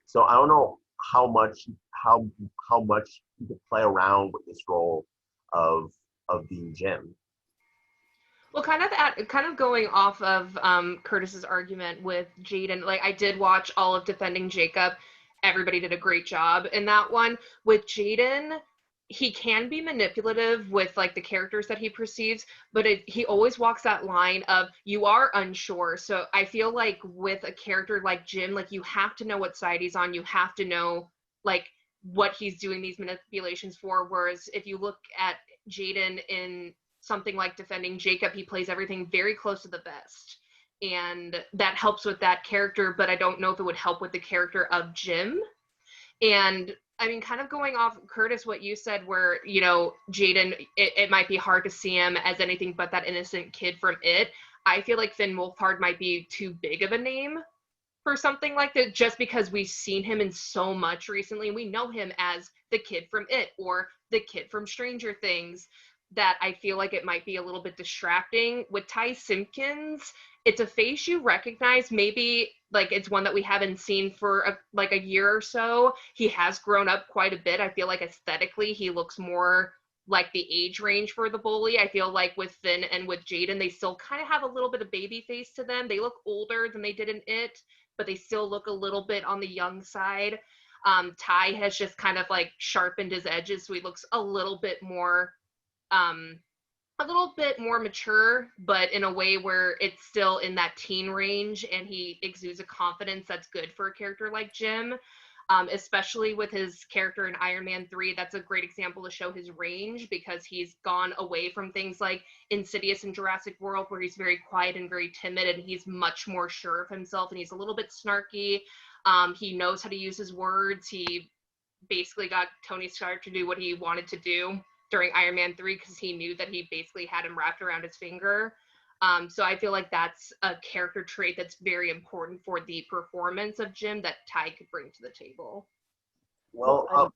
Speaker 1: So I don't know how much he could play around with this role of being Jim.
Speaker 5: Well, kind of going off of Curtis's argument with Jaden, like I did watch all of Defending Jacob. Everybody did a great job in that one. With Jaden, he can be manipulative with like the characters that he perceives, but he always walks that line of you are unsure. So I feel like with a character like Jim, like you have to know what side he's on. You have to know like what he's doing these manipulations for. Whereas if you look at Jaden in something like Defending Jacob, he plays everything very close to the vest. And that helps with that character, but I don't know if it would help with the character of Jim. And I mean, kind of going off, Curtis, what you said where, Jaden, it might be hard to see him as anything but that innocent kid from It. I feel like Finn Wolfhard might be too big of a name for something like that, just because we've seen him in so much recently. We know him as the kid from It or the kid from Stranger Things, that I feel like it might be a little bit distracting. With Ty Simpkins, it's a face you recognize. Maybe like it's one that we haven't seen for a year or so. He has grown up quite a bit. I feel like aesthetically he looks more like the age range for the bully. I feel like with Finn and with Jaden, they still kind of have a little bit of baby face to them. They look older than they did in It, but they still look a little bit on the young side. Ty has just kind of like sharpened his edges, so he looks a little bit more mature, but in a way where it's still in that teen range, and he exudes a confidence that's good for a character like Jim, especially with his character in Iron Man 3. That's a great example to show his range, because he's gone away from things like Insidious and Jurassic World, where he's very quiet and very timid, and he's much more sure of himself, and he's a little bit snarky. He knows how to use his words. He basically got Tony Stark to do what he wanted to do during Iron Man 3 because he knew that he basically had him wrapped around his finger. So I feel like that's a character trait that's very important for the performance of Jim that Ty could bring to the table.
Speaker 1: Well,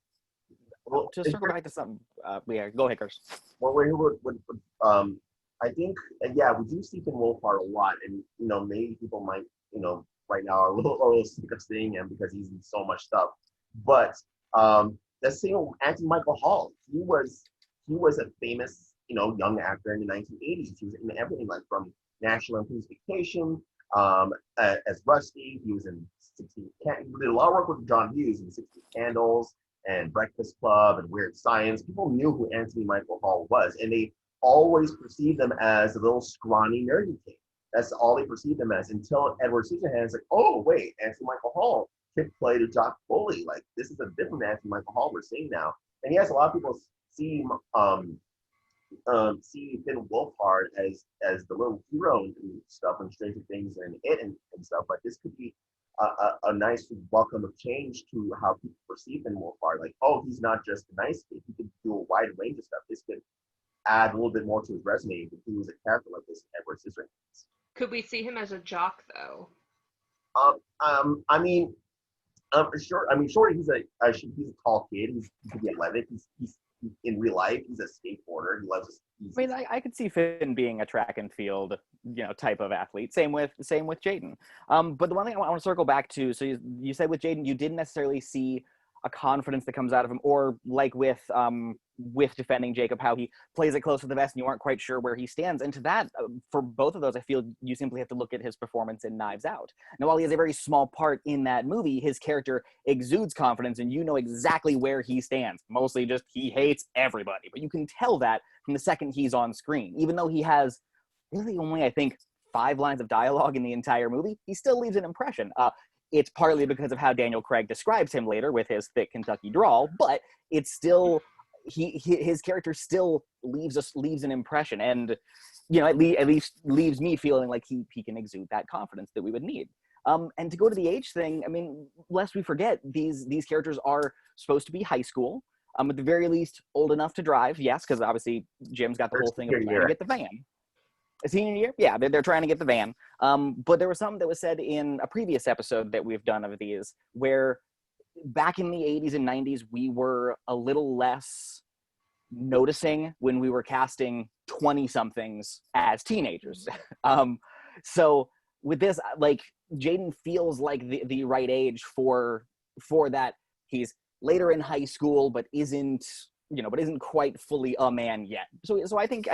Speaker 6: To circle back to something, yeah, go ahead, Chris.
Speaker 1: well, I think, yeah, we do see Finn Wolfhard a lot, and maybe people might, right now are a little sick of seeing him because he's in so much stuff. But the same Anthony Michael Hall, he was a famous, young actor in the 1980s. He was in everything, like from National Lampoon's Vacation, as Rusty. He was in 16. He did a lot of work with John Hughes in 16 Candles and Breakfast Club and Weird Science. People knew who Anthony Michael Hall was, and they always perceived him as a little scrawny nerdy kid. That's all they perceived him as, until Edward Scissorhands, like, oh wait, Anthony Michael Hall could play the jock bully. Like, this is a different Anthony Michael Hall we're seeing now. And yes, a lot of people see Finn Wolfhard as the little hero and stuff and Stranger Things and It and stuff, but this could be a nice welcome of change to how people perceive Finn Wolfhard. Like, oh, he's not just a nice kid, he can do a wide range of stuff. This could add a little bit more to his resume if he was a character like this in Edward Scissorhands.
Speaker 5: Could we see him as a jock though?
Speaker 1: Sure. I mean, sure. He's a tall kid. He could be athletic. He's in real life. He's a skateboarder. He loves.
Speaker 6: I mean, I could see Finn being a track and field, type of athlete. Same with Jaden. But the one thing I want to circle back to. So you said with Jaden, you didn't necessarily see a confidence that comes out of him, or like with defending Jacob, how he plays it close to the vest and you aren't quite sure where he stands. And to that, for both of those, I feel you simply have to look at his performance in Knives Out. Now, while he has a very small part in that movie, his character exudes confidence and you know exactly where he stands. Mostly just he hates everybody, but you can tell that from the second he's on screen. Even though he has really only, I think, 5 lines of dialogue in the entire movie, he still leaves an impression. It's partly because of how Daniel Craig describes him later with his thick Kentucky drawl, but it's still his character still leaves an impression, and at least leaves me feeling like he can exude that confidence that we would need. And to go to the age thing, I mean, lest we forget, these characters are supposed to be high school, at the very least old enough to drive. Yes, because obviously Jim's got the whole thing of trying to get the van. A senior year? Yeah, they're trying to get the van. But there was something that was said in a previous episode that we've done of these, where back in the 80s and 90s, we were a little less noticing when we were casting 20-somethings as teenagers. So with this, like, Jaden feels like the right age for that. He's later in high school, but isn't quite fully a man yet. So I think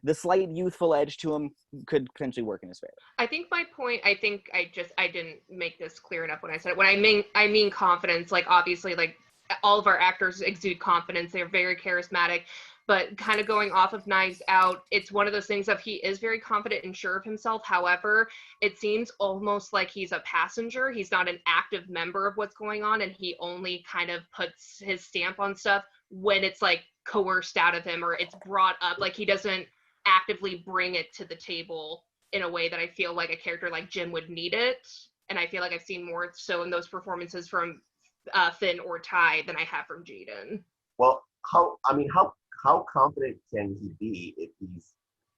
Speaker 6: the slight youthful edge to him could potentially work in his favor.
Speaker 5: I think my point, I didn't make this clear enough when I said it. When I mean confidence, like, obviously, like, all of our actors exude confidence. They're very charismatic, but kind of going off of Knives Out, it's one of those things of he is very confident and sure of himself. However, it seems almost like he's a passenger. He's not an active member of what's going on, and he only kind of puts his stamp on stuff when it's, like, coerced out of him or it's brought up. Like, he doesn't actively bring it to the table in a way that I feel like a character like Jim would need it. And I feel like I've seen more so in those performances from Finn or Ty than I have from Jaden.
Speaker 1: Well, how confident can he be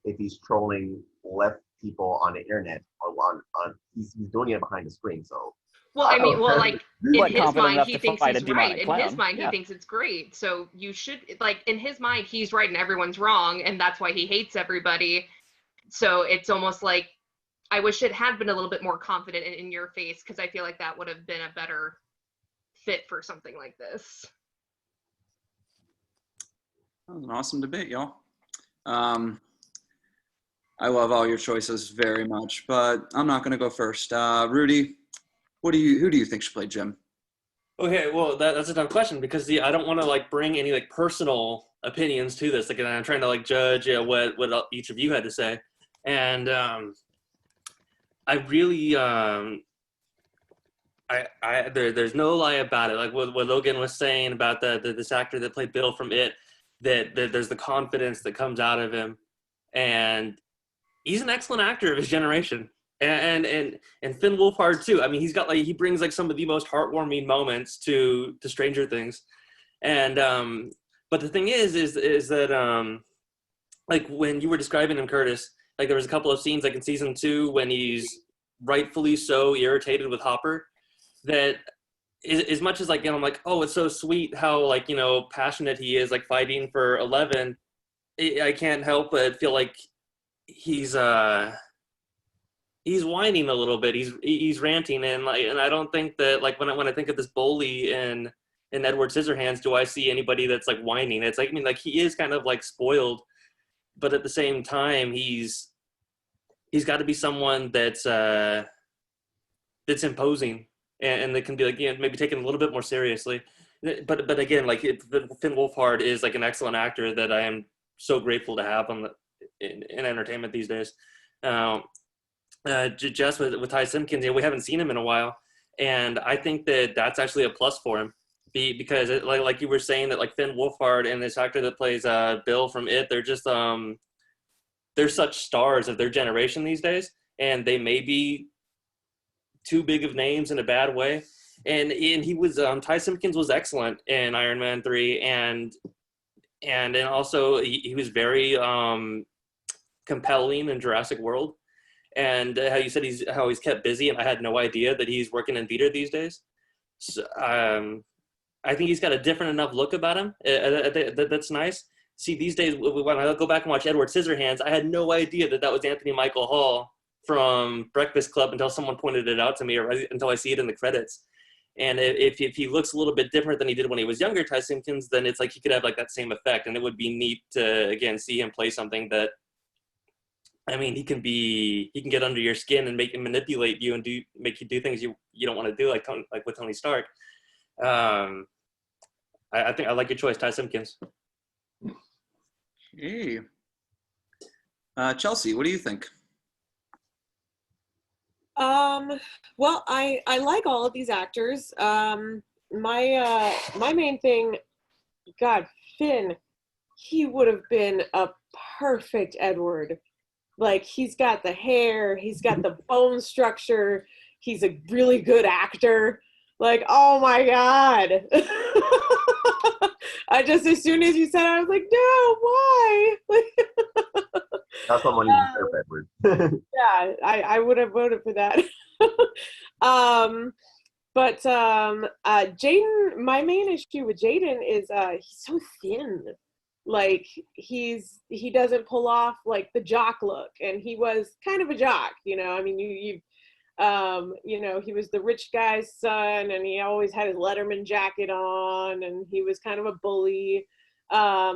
Speaker 1: if he's trolling left people on the internet or he's doing it behind the screen? So
Speaker 5: well, I mean, well, like, in his mind, he thinks he's right. In his mind, he thinks it's great. So you should, like, in his mind, he's right and everyone's wrong, and that's why he hates everybody. So it's almost like, I wish it had been a little bit more confident in your face, because I feel like that would have been a better fit for something like this.
Speaker 8: That was an awesome debate, y'all. I love all your choices very much, but I'm not going to go first. Rudy, who do you think should play Jim?
Speaker 7: Okay, well, that's a tough question because I don't want to, like, bring any, like, personal opinions to this. Like, and I'm trying to, like, judge what each of you had to say, and I really there's no lie about it. Like what Logan was saying about this actor that played Bill from It, that there's the confidence that comes out of him, and he's an excellent actor of his generation. And Finn Wolfhard too. I mean, he brings, like, some of the most heartwarming moments to Stranger Things, and but the thing is that like, when you were describing him, Curtis, like, there was a couple of scenes, like, in season 2 when he's rightfully so irritated with Hopper, that as much as like, you know, I'm like, oh, it's so sweet how like, you know, passionate he is, like fighting for 11. I can't help but feel like he's whining a little bit. He's ranting, and like, and I don't think that like when I think of this bully in Edward Scissorhands, do I see anybody that's like whining? It's like, I mean, like he is kind of like spoiled, but at the same time, he's got to be someone that's imposing and that can be like, you know, maybe taken a little bit more seriously. But again, like Finn Wolfhard is like an excellent actor that I am so grateful to have in entertainment these days. Just with Ty Simpkins, you know, we haven't seen him in a while, and I think that that's actually a plus for him, because like you were saying that like Finn Wolfhard and this actor that plays Bill from It, they're just they're such stars of their generation these days, and they may be too big of names in a bad way. And he was Ty Simpkins was excellent in Iron Man 3, and also he was very compelling in Jurassic World. And how you said he's kept busy, and I had no idea that he's working in theater these days. So, I think he's got a different enough look about him. That's nice. See, these days when I go back and watch Edward Scissorhands, I had no idea that was Anthony Michael Hall from Breakfast Club until someone pointed it out to me, or until I see it in the credits. And if he looks a little bit different than he did when he was younger, Ty Simpkins, then it's like he could have like that same effect, and it would be neat to again see him play something that. I mean, he can get under your skin and manipulate you and make you do things you don't want to do, like with Tony Stark. I think I like your choice, Ty Simpkins.
Speaker 8: Hey, Chelsea, what do you think?
Speaker 2: Well, I like all of these actors. My main thing, God, Finn, he would have been a perfect Edward. Like, he's got the hair, he's got the bone structure, he's a really good actor. Like, oh my God. I just, as soon as you said it, I was like, no, why?
Speaker 1: That's someone you deserve, Edward.
Speaker 2: Yeah, I would have voted for that. But Jaden, my main issue with Jaden is he's so thin. Like, he doesn't pull off like the jock look, and he was kind of a jock, you know. I mean, you know, he was the rich guy's son, and he always had his Letterman jacket on, and he was kind of a bully. I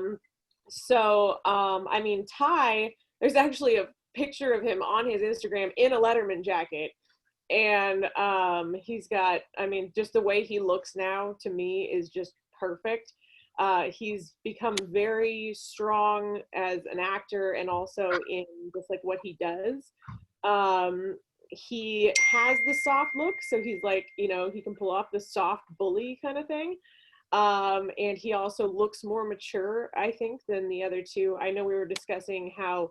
Speaker 2: mean, Ty, there's actually a picture of him on his Instagram in a Letterman jacket, and he's got, I mean, just the way he looks now to me is just perfect. He's become very strong as an actor, and also in just like what he does. He has the soft look, so he's like, you know, he can pull off the soft bully kind of thing. And he also looks more mature, I think, than the other two. I know we were discussing how,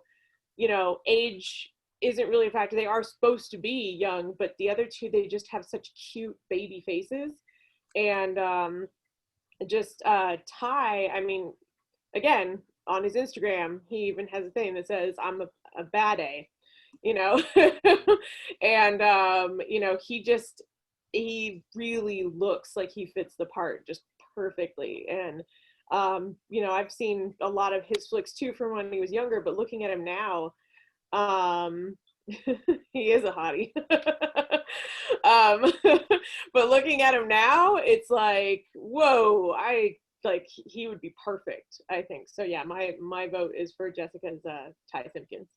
Speaker 2: you know, age isn't really a factor. They are supposed to be young, but the other two, they just have such cute baby faces. And Ty, I mean, again, on his Instagram, he even has a thing that says, I'm a bad A, you know. And you know, he really looks like he fits the part just perfectly. And you know, I've seen a lot of his flicks too from when he was younger, but looking at him now, he is a hottie. But looking at him now, it's like, whoa, he would be perfect, I think. So yeah, my vote is for Jessica's Ty Simpkins.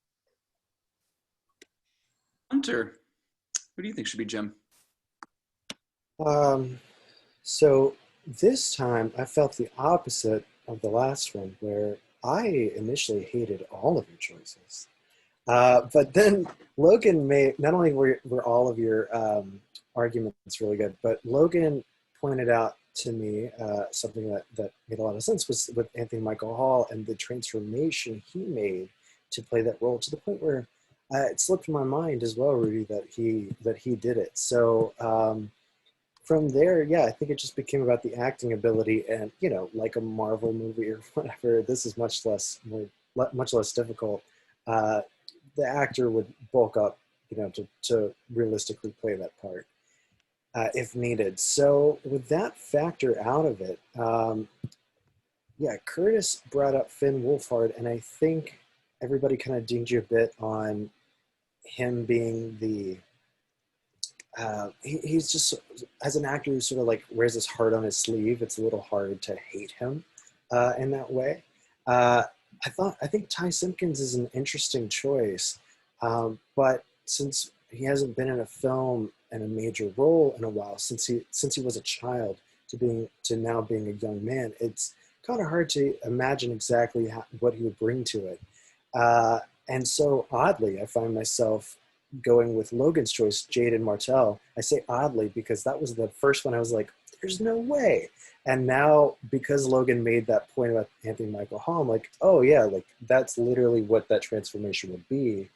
Speaker 8: Hunter, who do you think should be Jim?
Speaker 4: So this time I felt the opposite of the last one, where I initially hated all of your choices. But then Logan not only were all of your arguments really good, but Logan pointed out to me something that made a lot of sense was with Anthony Michael Hall and the transformation he made to play that role, to the point where it slipped my mind as well, Rudy, that he did it. So from there, yeah, I think it just became about the acting ability, and, you know, like a Marvel movie or whatever, this is much less difficult. The actor would bulk up, you know, to realistically play that part. if needed. So with that factor out of it, yeah, Curtis brought up Finn Wolfhard, and I think everybody kind of dinged you a bit on him being the he's just, as an actor who sort of like wears his heart on his sleeve, it's a little hard to hate him in that way. I think Ty Simpkins is an interesting choice, but since he hasn't been in a film and a major role in a while, since he was a child to now being a young man, it's kind of hard to imagine exactly what he would bring to it. And so oddly, I find myself going with Logan's choice, Jaden Martell. I say oddly because that was the first one I was like, there's no way. And now, because Logan made that point about Anthony Michael Hall, I'm like, oh yeah, like that's literally what that transformation would be,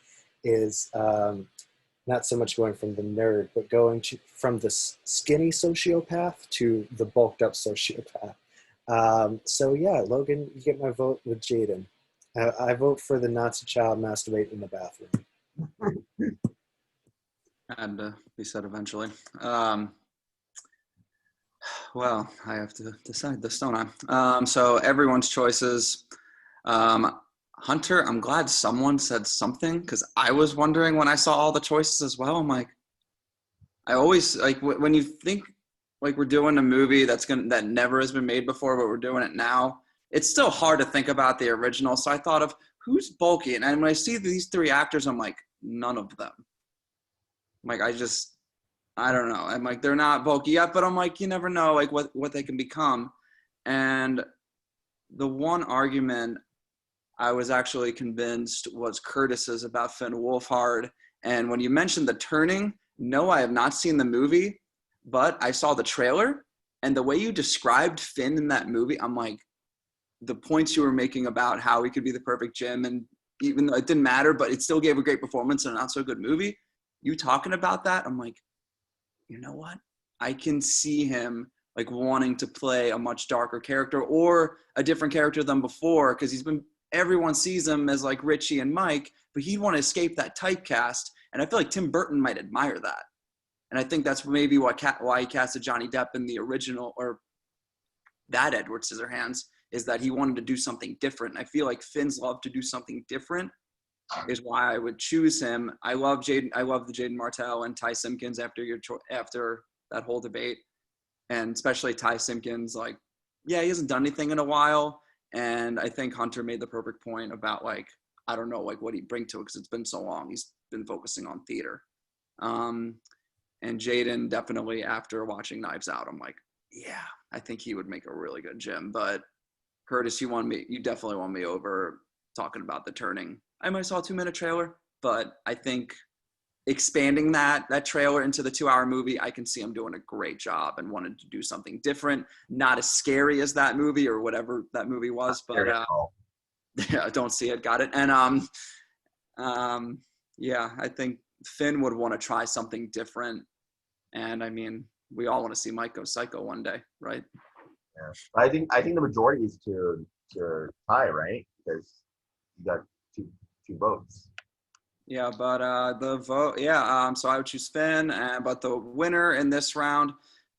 Speaker 4: is not so much going from the nerd, but going from the skinny sociopath to the bulked up sociopath. So yeah, Logan, you get my vote with Jaden. I vote for the Nazi child masturbating in the bathroom.
Speaker 8: Had to be said eventually. Well, I have to decide this, don't I? So everyone's choices. Hunter, I'm glad someone said something, because I was wondering when I saw all the choices as well. I'm like, I always like when you think like we're doing a movie that never has been made before, but we're doing it now. It's still hard to think about the original. So I thought of who's bulky, and when I see these three actors, I'm like, none of them. I'm like, I don't know. I'm like, they're not bulky yet, but I'm like, you never know, like what they can become. And the one argument I was actually convinced was Curtis's about Finn Wolfhard. And when you mentioned The Turning, no, I have not seen the movie, but I saw the trailer. And the way you described Finn in that movie, I'm like, the points you were making about how he could be the perfect Jim, and even though it didn't matter, but it still gave a great performance in a not so good movie. You talking about that, I'm like, you know what? I can see him like wanting to play a much darker character or a different character than before, because everyone sees him as like Richie and Mike, but he'd want to escape that typecast. And I feel like Tim Burton might admire that. And I think that's maybe why he casted Johnny Depp in the original, or that Edward Scissorhands, is that he wanted to do something different. I feel like Finn's love to do something different is why I would choose him. I love the Jaden Martell and Ty Simpkins after that whole debate, and especially Ty Simpkins. Like, yeah, he hasn't done anything in a while, and I think Hunter made the perfect point about like, I don't know, like what he'd bring to it, because it's been so long. He's been focusing on theater. And Jaden, definitely after watching Knives Out, I'm like, yeah, I think he would make a really good Jim. But Curtis, you definitely won me over talking about The Turning. I might saw a 2-minute trailer, but I think expanding that trailer into the 2-hour movie, I can see him doing a great job and wanted to do something different, not as scary as that movie or whatever that movie was, but yeah, don't see it, got it. And yeah, I think Finn would want to try something different, and I mean, we all want to see Mike go psycho one day, right?
Speaker 1: Yeah. I think the majority is to Ty, right? Because you got two votes.
Speaker 8: Yeah, but the vote, yeah. So I would choose Finn, but the winner in this round,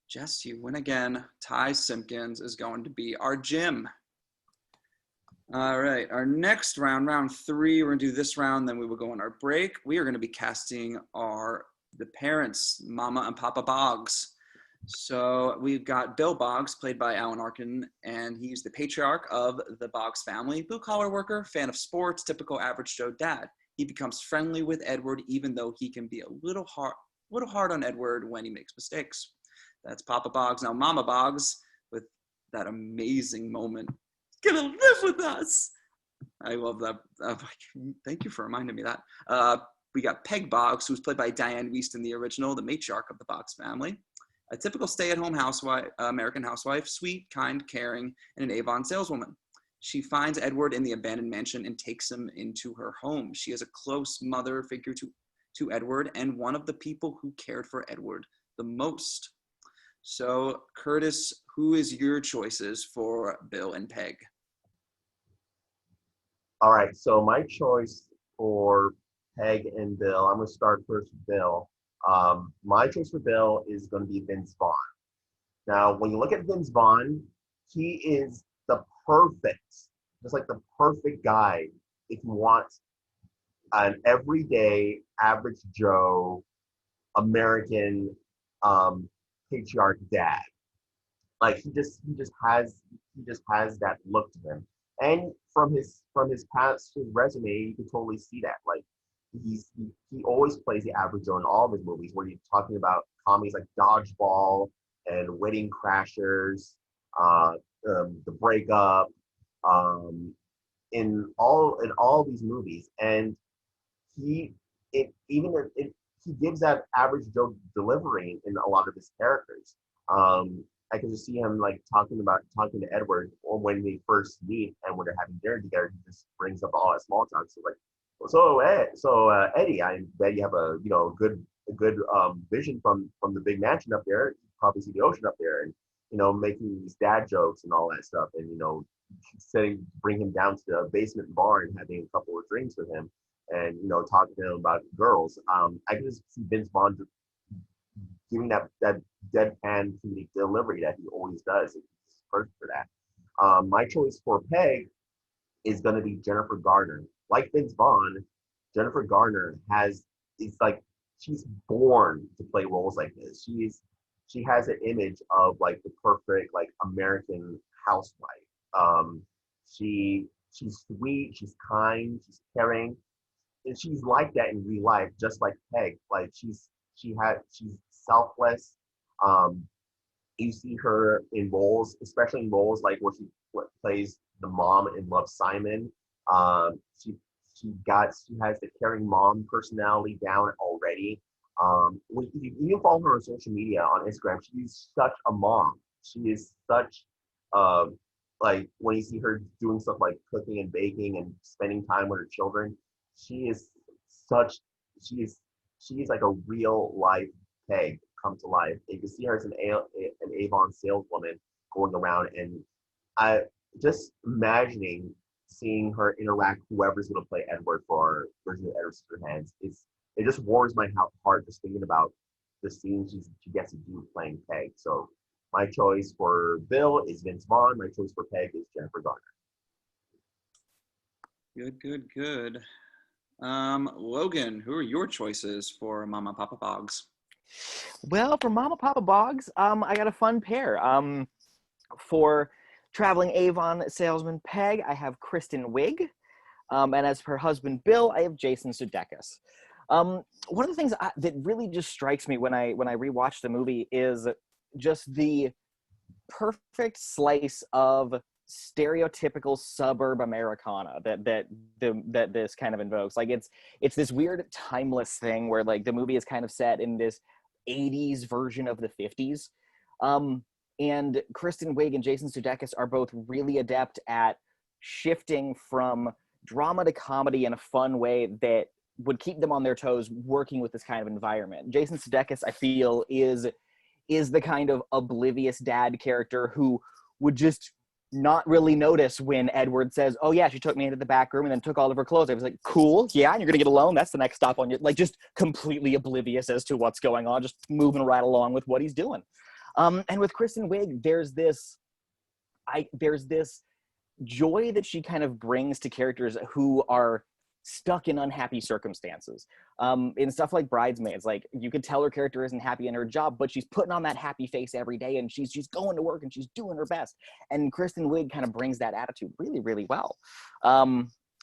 Speaker 8: Jess, you win again. Ty Simpkins is going to be our Jim. All right, our next round, round 3, we're gonna do this round, then we will go on our break. We are gonna be casting the parents, Mama and Papa Boggs. So we've got Bill Boggs, played by Alan Arkin, and he's the patriarch of the Boggs family, blue-collar worker, fan of sports, typical average Joe dad. He becomes friendly with Edward, even though he can be a little hard on Edward when he makes mistakes. That's Papa Boggs. Now Mama Boggs, with that amazing moment, gonna live with us. I love that. Thank you for reminding me that. We got Peg Boggs, who's played by Diane Wiest in the original, the matriarch of the Boggs family. A typical stay-at-home housewife, American housewife, sweet, kind, caring, and an Avon saleswoman. She finds Edward in the abandoned mansion and takes him into her home. She is a close mother figure to Edward, and one of the people who cared for Edward the most. So, Curtis, who is your choices for Bill and Peg?
Speaker 1: All right, so my choice for Peg and Bill, I'm going to start first with Bill. My choice for Bill is going to be Vince Vaughn. Now, when you look at Vince Vaughn, he is just like the perfect guy if you want an everyday, average Joe, American patriarch dad. Like he just has that look to him. And from his past his resume, you can totally see that. Like he always plays the average Joe in all of his movies. Where you're talking about comedies like Dodgeball and Wedding Crashers, The Breakup, in all these movies, and he gives that average Joe delivery in a lot of his characters. I can just see him like talking to Edward, or when they first meet and when they're having dinner together, he just brings up all that small talk. So like, Eddie, I bet you have a good vision from the big mansion up there. You probably see the ocean up there, and making these dad jokes and all that stuff, and bring him down to the basement bar and having a couple of drinks with him, and talking to him about girls. I can just see Vince Vaughn giving that deadpan comedic delivery that he always does. He's perfect for that. My choice for Peg is going to be Jennifer Garner. Like Vince Vaughn, Jennifer Garner she's born to play roles like this. She has an image of like the perfect like American housewife. She's sweet, she's kind, she's caring, and she's like that in real life, just like Peg. Like she's selfless. You see her in roles, especially in roles like where she plays the mom in Love, Simon. She has the caring mom personality down already. When you follow her on social media, on Instagram, she's such a mom. She is such like when you see her doing stuff like cooking and baking and spending time with her children, she is like a real life Peg come to life. You can see her as an Avon saleswoman going around, and I just imagining seeing her interact whoever's going to play Edward for version of Edward Scissorhands. It just warms my heart just thinking about the scenes she gets to do playing Peg. So my choice for Bill is Vince Vaughn. My choice for Peg is Jennifer Garner.
Speaker 8: Good. Logan, who are your choices for Mama Papa Boggs?
Speaker 6: Well, for Mama Papa Boggs, I got a fun pair. For traveling Avon salesman Peg, I have Kristen Wiig. And as for her husband Bill, I have Jason Sudeikis. One of the things that really just strikes me when I rewatch the movie is just the perfect slice of stereotypical suburb Americana that this kind of invokes. Like it's this weird timeless thing where like the movie is kind of set in this 80s version of the 50s. And Kristen Wiig and Jason Sudeikis are both really adept at shifting from drama to comedy in a fun way that would keep them on their toes working with this kind of environment. Jason Sudeikis, I feel, is the kind of oblivious dad character who would just not really notice when Edward says, oh yeah, she took me into the back room and then took all of her clothes. I was like, cool, yeah, and you're gonna get a loan, that's the next stop on your, like, just completely oblivious as to what's going on, just moving right along with what he's doing. And with Kristen Wiig, there's this joy that she kind of brings to characters who are stuck in unhappy circumstances. In stuff like Bridesmaids, like you could tell her character isn't happy in her job, but she's putting on that happy face every day, and she's going to work and she's doing her best. And Kristen Wiig kind of brings that attitude really, really well.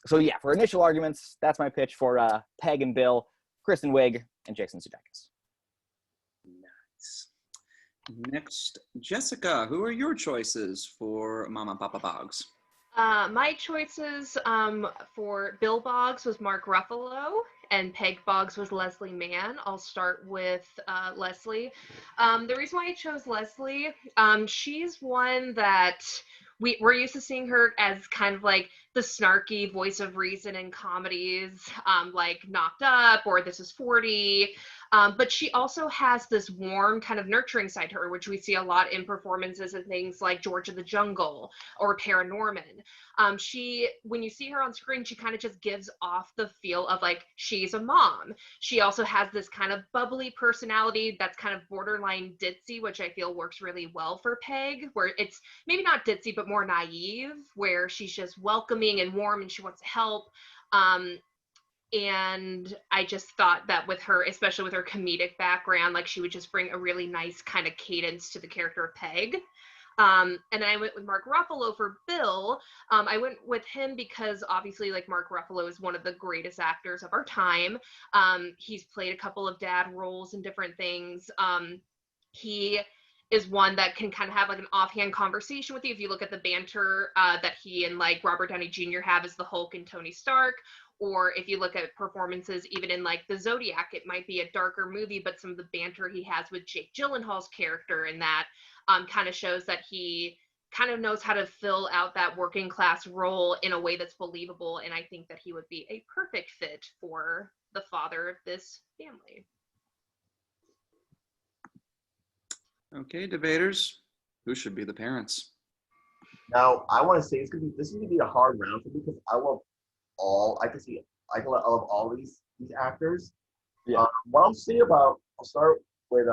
Speaker 6: So yeah, for initial arguments, that's my pitch for Peg and Bill, Kristen Wiig, and Jason Sudeikis.
Speaker 8: Nice. Next, Jessica, who are your choices for Mama Papa Boggs?
Speaker 5: My choices for Bill Boggs was Mark Ruffalo, and Peg Boggs was Leslie Mann. I'll start with Leslie. The reason why I chose Leslie, she's one that we're used to seeing her as kind of like the snarky voice of reason in comedies, like Knocked Up or This Is 40. But she also has this warm kind of nurturing side to her, which we see a lot in performances of things like George of the Jungle or Paranorman. When you see her on screen, she kind of just gives off the feel of like she's a mom. She also has this kind of bubbly personality that's kind of borderline ditzy, which I feel works really well for Peg, where it's maybe not ditzy, but more naive, where she's just welcoming and warm and she wants to help. And I just thought that with her, especially with her comedic background, like she would just bring a really nice kind of cadence to the character of Peg. And then I went with Mark Ruffalo for Bill. I went with him because obviously like Mark Ruffalo is one of the greatest actors of our time. He's played a couple of dad roles in different things. He is one that can kind of have like an offhand conversation with you. If you look at the banter that he and like Robert Downey Jr. have as the Hulk and Tony Stark, or if you look at performances even in like the Zodiac, it might be a darker movie, but some of the banter he has with Jake Gyllenhaal's character and that kind of shows that he kind of knows how to fill out that working class role in a way that's believable. And I think that he would be a perfect fit for the father of this family.
Speaker 8: Okay, debaters, who should be the parents?
Speaker 1: Now, I want to say this is gonna be a hard round for me because I love all these actors.
Speaker 6: Yeah.
Speaker 1: What I'll start with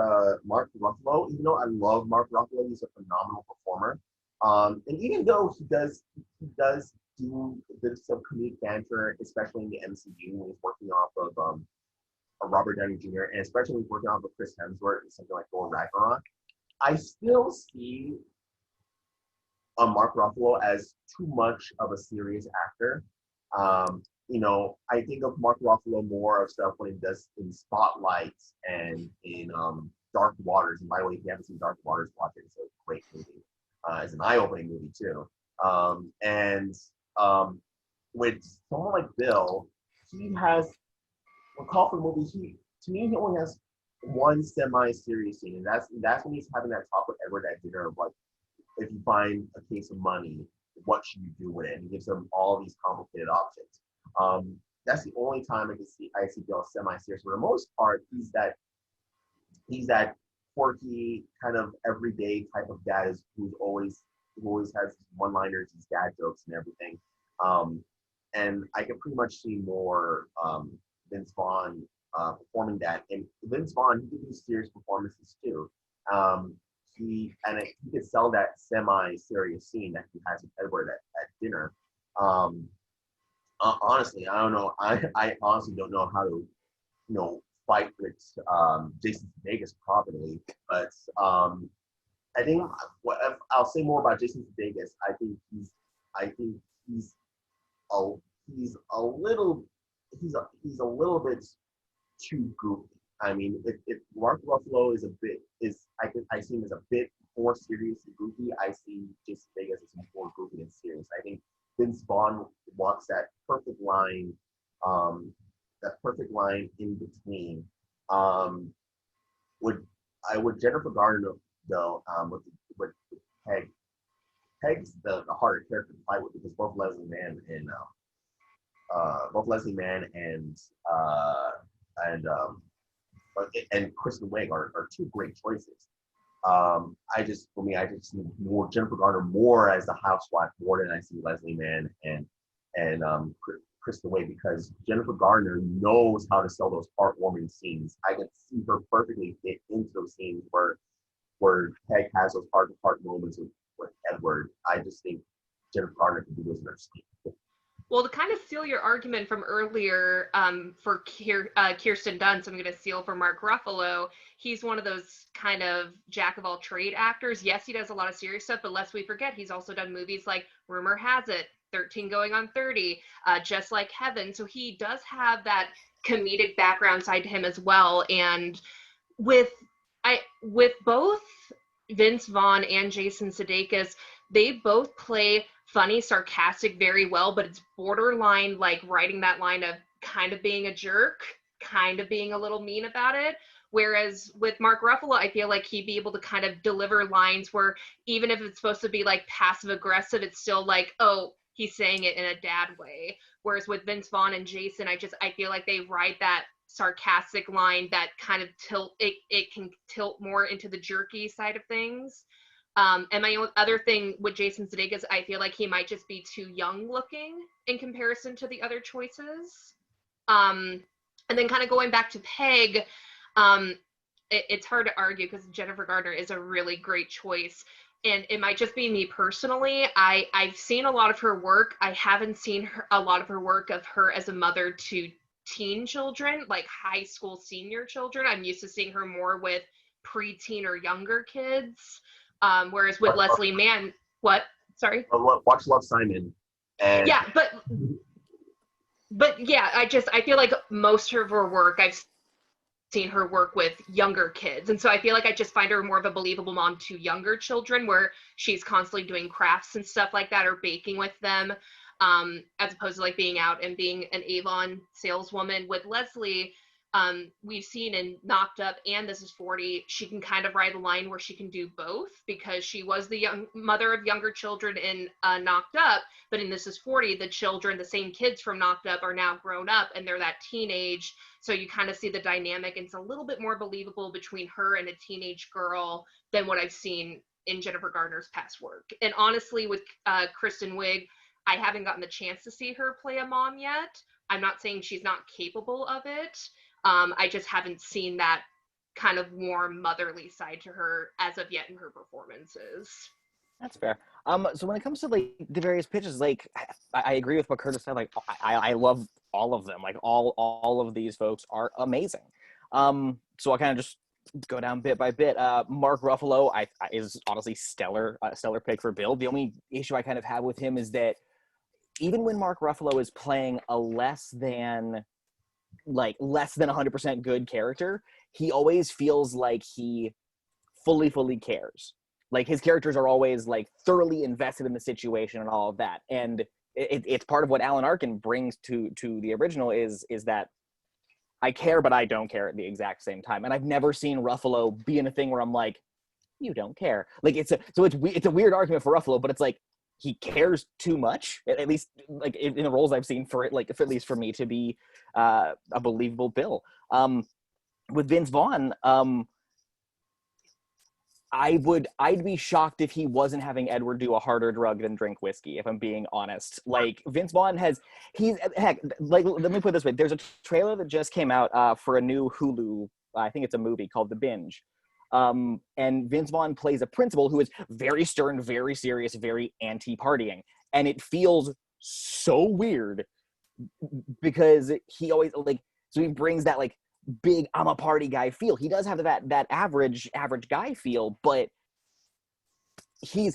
Speaker 1: Mark Ruffalo. Even though I love Mark Ruffalo, he's a phenomenal performer. And even though he does do a bit of comedic banter, especially in the MCU when he's working off of Robert Downey Jr. and especially when he's working off of Chris Hemsworth and something like Thor Ragnarok, I still see Mark Ruffalo as too much of a serious actor. I think of Mark Ruffalo more of stuff when he does in Spotlight and in Dark Waters. And by the way, if you haven't seen Dark Waters, watch it. It's a great movie. It's an eye-opening movie too. With someone like Bill, he has recall from movies. To me, he only has one semi-serious scene, and that's when he's having that talk with Edward at dinner of like, if you find a case of money, what should you do with it? And he gives them all these complicated options. That's the only time I see Bill semi-serious. For the most part, he's that quirky kind of everyday type of dad who always has one-liners, his dad jokes and everything. And I can pretty much see more Vince Vaughn performing that. And Vince Vaughn, he can do serious performances too. He could sell that semi-serious scene that he has with Edward at dinner. Honestly, I don't know. I honestly don't know how to, fight with Jason Sudeikis properly. But I think I'll say more about Jason Sudeikis. I think he's a little bit too goofy. I mean, if Mark Ruffalo I see him as a bit more serious and goofy, I see Jason Sudeikis as more goofy and serious. I think Vince Vaughn wants that perfect line in between. With Jennifer Garner though, with Peg. Peg's the harder character to fight with because both Leslie Mann and Kristen Wiig are two great choices. I just see more Jennifer Garner more as the housewife more than I see Leslie Mann and Kristen Wiig, because Jennifer Garner knows how to sell those heartwarming scenes. I can see her perfectly fit into those scenes where Peg has those heart-to-heart moments with Edward. I just think Jennifer Garner can do those in her scene.
Speaker 5: Well, to kind of steal your argument from earlier for Kirsten Dunst, I'm going to steal for Mark Ruffalo. He's one of those kind of jack-of-all-trade actors. Yes, he does a lot of serious stuff, but lest we forget, he's also done movies like Rumor Has It, 13 Going on 30, Just Like Heaven. So he does have that comedic background side to him as well. And with both Vince Vaughn and Jason Sudeikis, they both play funny, sarcastic very well, but it's borderline like writing that line of kind of being a jerk, kind of being a little mean about it. Whereas with Mark Ruffalo, I feel like he'd be able to kind of deliver lines where even if it's supposed to be like passive aggressive, it's still like, oh, he's saying it in a dad way. Whereas with Vince Vaughn and Jason, I feel like they ride that sarcastic line that kind of it can tilt more into the jerky side of things. And my other thing with Jason Sudeikis, I feel like he might just be too young looking in comparison to the other choices. And then kind of going back to Peg, it's hard to argue because Jennifer Garner is a really great choice. And it might just be me personally. I've seen a lot of her work. I haven't seen a lot of her work of her as a mother to teen children, like high school senior children. I'm used to seeing her more with preteen or younger kids. Whereas with Leslie Mann, what? Sorry?
Speaker 1: Watch Love, Simon. And
Speaker 5: yeah, but yeah, I feel like most of her work, I've seen her work with younger kids. And so I feel like I just find her more of a believable mom to younger children, where she's constantly doing crafts and stuff like that, or baking with them, as opposed to like being out and being an Avon saleswoman. With Leslie, we've seen in Knocked Up and This Is 40, she can kind of ride a line where she can do both, because she was the young mother of younger children in Knocked Up, but in This Is 40, the children, the same kids from Knocked Up, are now grown up and they're that teenage. So you kind of see the dynamic, and it's a little bit more believable between her and a teenage girl than what I've seen in Jennifer Garner's past work. And honestly, with Kristen Wiig, I haven't gotten the chance to see her play a mom yet. I'm not saying she's not capable of it. I just haven't seen that kind of warm motherly side to her as of yet in her performances.
Speaker 6: That's fair. So when it comes to like the various pitches, like I agree with what Curtis said. Like I love all of them. Like all of these folks are amazing. So I kind of just go down bit by bit. Mark Ruffalo is honestly stellar pick for Bill. The only issue I kind of have with him is that even when Mark Ruffalo is playing a less than 100% good character, he always feels like he fully cares. Like his characters are always like thoroughly invested in the situation and all of that. And it's part of what Alan Arkin brings to the original is that I care, but I don't care at the exact same time. And I've never seen Ruffalo be in a thing where I'm like, you don't care. Like it's a weird argument for Ruffalo, but it's like, he cares too much, at least like in the roles I've seen for it, like at least for me to be a believable Bill. With Vince Vaughn, I'd be shocked if he wasn't having Edward do a harder drug than drink whiskey, if I'm being honest. Like Vince Vaughn let me put it this way. There's a trailer that just came out for a new Hulu, I think it's a movie called The Binge. And Vince Vaughn plays a principal who is very stern, very serious, very anti-partying. And it feels so weird because he always so he brings that like big, I'm a party guy feel. He does have that average guy feel, but he's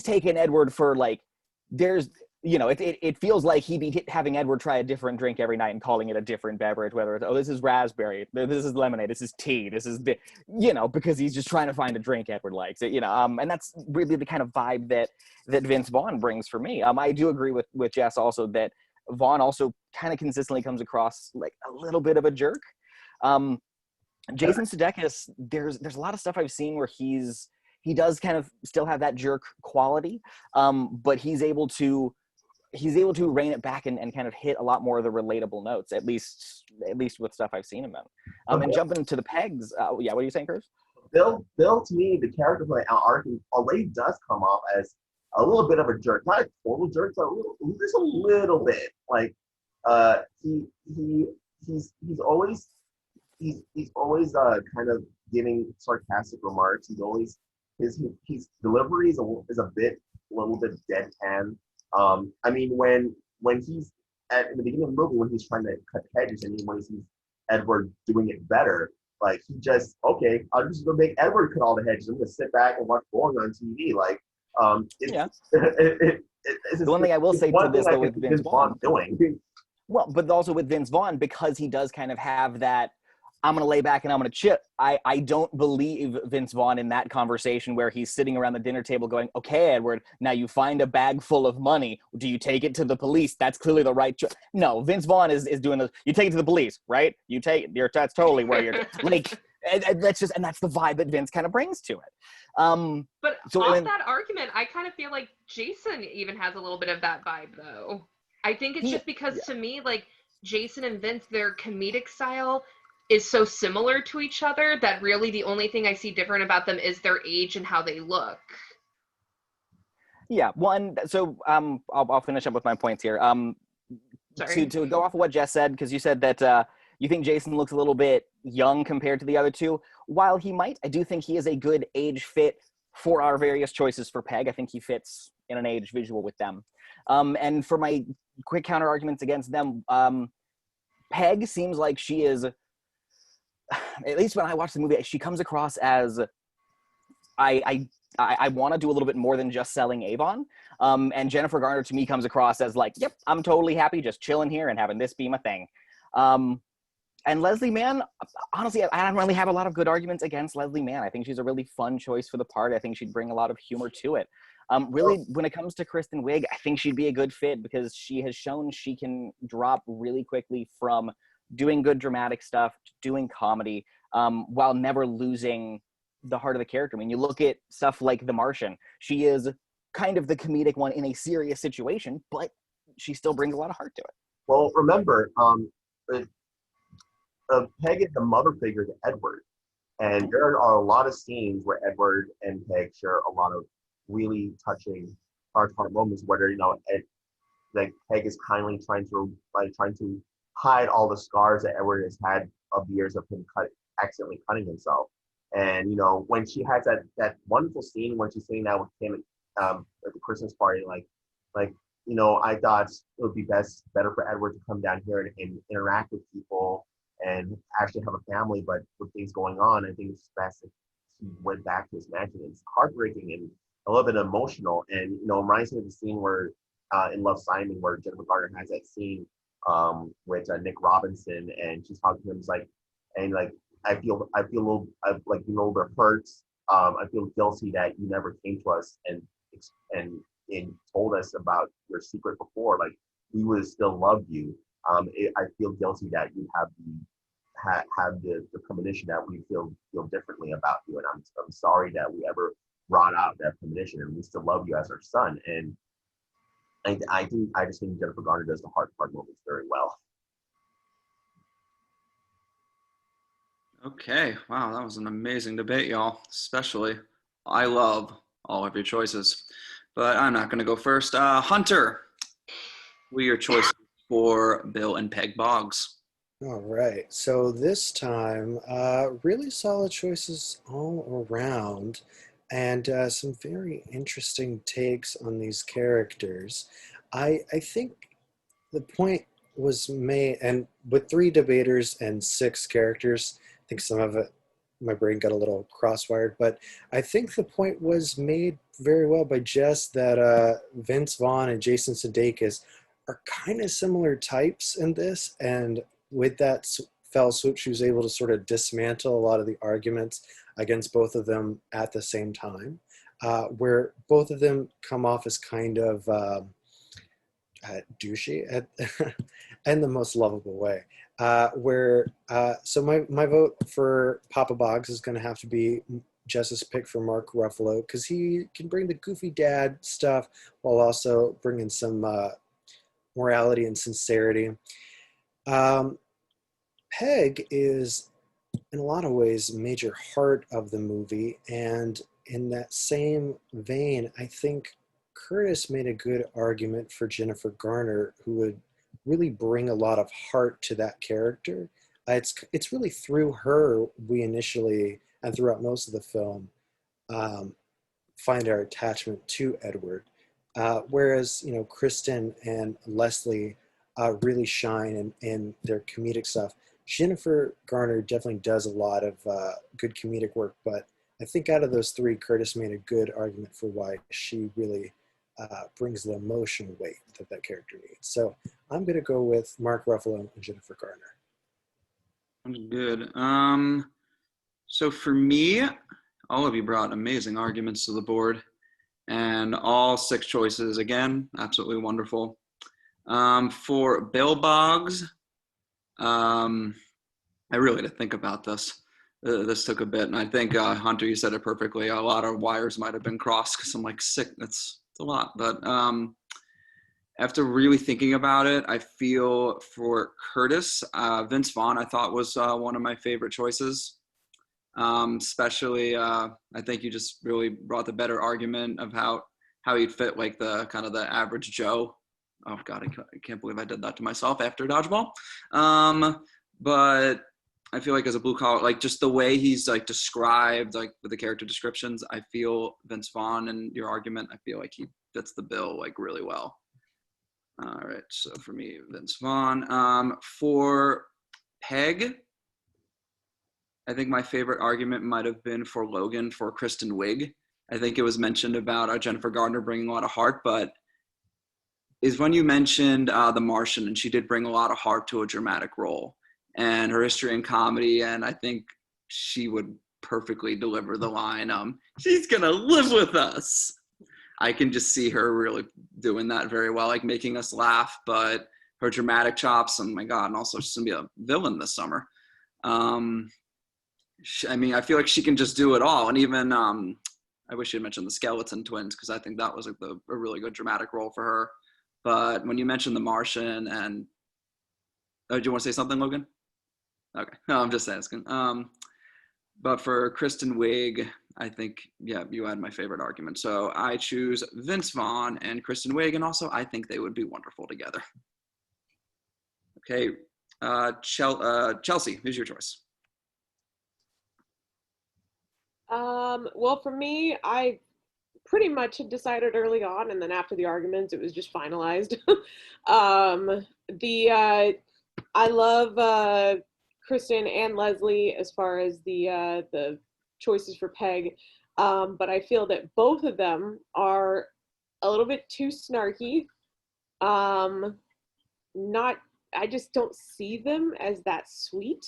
Speaker 6: taken Edward for like, there's, it feels like he'd be having Edward try a different drink every night and calling it a different beverage, whether it's, this is raspberry, this is lemonade, this is tea, this is, because he's just trying to find a drink Edward likes, and that's really the kind of vibe that Vince Vaughn brings for me. I do agree with Jess also that Vaughn also kind of consistently comes across like a little bit of a jerk. Jason Sudeikis, there's a lot of stuff I've seen where he does kind of still have that jerk quality, but he's able to rein it back and kind of hit a lot more of the relatable notes, at least with stuff I've seen him in. And jumping into the pegs, what are you saying, Chris?
Speaker 1: Bill, to me, the character play Arkin already does come off as a little bit of a jerk, not a total jerk, but just a little bit. Like he's always kind of giving sarcastic remarks. He's always his delivery is a little bit deadpan. I mean, when he's in the beginning of the movie, when he's trying to cut hedges, and when he sees Edward doing it better, like he just, okay, I'm just gonna make Edward cut all the hedges. I'm gonna sit back and watch bowling on TV. Like, it's
Speaker 6: the one thing I will say to this though with Vince Vaughn
Speaker 1: doing.
Speaker 6: Well, but also with Vince Vaughn, because he does kind of have that, I'm going to lay back and I'm going to chip. I don't believe Vince Vaughn in that conversation where he's sitting around the dinner table going, okay, Edward, now you find a bag full of money. Do you take it to the police? That's clearly the right choice. No, Vince Vaughn is doing the, you take it to the police, right? You take it. That's totally where you're like, that's the vibe that Vince kind of brings to it.
Speaker 5: But off that argument, I kind of feel like Jason even has a little bit of that vibe though. I think it's just because to me, like Jason and Vince, their comedic style is so similar to each other that really the only thing I see different about them is their age and how they look.
Speaker 6: Yeah, one. So I'll finish up with my points here.
Speaker 5: Sorry.
Speaker 6: To go off of what Jess said, because you said that you think Jason looks a little bit young compared to the other two. While he might, I do think he is a good age fit for our various choices for Peg. I think he fits in an age visual with them. And for my quick counter arguments against them, Peg seems like she is, at least when I watch the movie, she comes across as I want to do a little bit more than just selling Avon. And Jennifer Garner to me comes across as like, yep, I'm totally happy just chilling here and having this be my thing. And Leslie Mann, honestly, I don't really have a lot of good arguments against Leslie Mann. I think she's a really fun choice for the part. I think she'd bring a lot of humor to it. Really, when it comes to Kristen Wiig, I think she'd be a good fit because she has shown she can drop really quickly from doing good dramatic stuff to doing comedy while never losing the heart of the character. I mean, you look at stuff like The Martian. She is kind of the comedic one in a serious situation, but she still brings a lot of heart to it.
Speaker 1: Well, remember, Peg is the mother figure to Edward, and there are a lot of scenes where Edward and Peg share a lot of really touching heart moments. Whether like Peg is kindly trying to hide all the scars that Edward has had of years of him accidentally cutting himself, and when she has that wonderful scene when she's sitting down with him at the Christmas party, I thought it would be better for Edward to come down here and interact with people and actually have a family, but with things going on, I think it's best if he went back to his mansion. It's heartbreaking and a little bit emotional, and reminds me of the scene where in Love, Simon, where Jennifer Garner has that scene with Nick Robinson, and she's talking to him, I feel a little bit hurt. I feel guilty that you never came to us and told us about your secret before. Like, we would have still loved you. I feel guilty that you have the premonition that we feel differently about you, and I'm sorry that we ever brought out that premonition, and we still love you as our son. And I just think Jennifer Garner does the heart moments very well.
Speaker 8: Okay, wow, that was an amazing debate, y'all. Especially, I love all of your choices, but I'm not going to go first. Hunter, what are your choices for Bill and Peg Boggs?
Speaker 4: All right, so this time, really solid choices all around, and some very interesting takes on these characters. I think the point was made, and with 3 debaters and 6 characters, I think some of it, my brain got a little crosswired, but I think the point was made very well by Jess that Vince Vaughn and Jason Sudeikis are kind of similar types in this, and with that fell swoop, she was able to sort of dismantle a lot of the arguments against both of them at the same time, where both of them come off as kind of douchey in the most lovable way. So my vote for Papa Boggs is going to have to be Jess's pick for Mark Ruffalo, because he can bring the goofy dad stuff while also bringing some morality and sincerity. Peg is, in a lot of ways, a major heart of the movie, and in that same vein, I think Curtis made a good argument for Jennifer Garner, who would really bring a lot of heart to that character. It's really through her we initially, and throughout most of the film, find our attachment to Edward. Whereas, Kristen and Leslie really shine in their comedic stuff. Jennifer Garner definitely does a lot of good comedic work, but I think out of those 3, Curtis made a good argument for why she really brings the emotional weight that character needs. So I'm going to go with Mark Ruffalo and Jennifer Garner.
Speaker 8: Good. So for me, all of you brought amazing arguments to the board, and all 6 choices, again, absolutely wonderful. For Bill Boggs, I really had to think about this. This took a bit, and I think Hunter, you said it perfectly. A lot of wires might have been crossed because I'm like, sick. That's a lot, but after really thinking about it, I feel for Curtis, Vince Vaughn, I thought was one of my favorite choices. Especially, I think you just really brought the better argument of how he'd fit like the kind of the average Joe. Oh God, I can't believe I did that to myself after Dodgeball. But I feel like as a blue collar, like just the way he's like described, like with the character descriptions, I feel Vince Vaughn and your argument, I feel like he fits the bill like really well. All right, so for me, Vince Vaughn. For Peg, I think my favorite argument might have been for Logan for Kristen Wiig. I think it was mentioned about Jennifer Gardner bringing a lot of heart, but is when you mentioned The Martian, and she did bring a lot of heart to a dramatic role and her history in comedy, and I think she would perfectly deliver the line, she's gonna live with us. I can just see her really doing that very well, like making us laugh, but her dramatic chops, oh my God, and also she's gonna be a villain this summer. I mean, I feel like she can just do it all. And even, I wish you had mentioned the Skeleton Twins, because I think that was like a really good dramatic role for her. But when you mentioned The Martian and, do you want to say something, Logan? Okay, no, I'm just asking. But for Kristen Wiig, I think, yeah, you had my favorite argument. So I choose Vince Vaughn and Kristen Wiig, and also I think they would be wonderful together. Okay, Chelsea, who's your choice?
Speaker 2: Well, for me, I pretty much had decided early on, and then after the arguments, it was just finalized. I love Kristen and Leslie as far as the choices for Peg, but I feel that both of them are a little bit too snarky. I just don't see them as that sweet.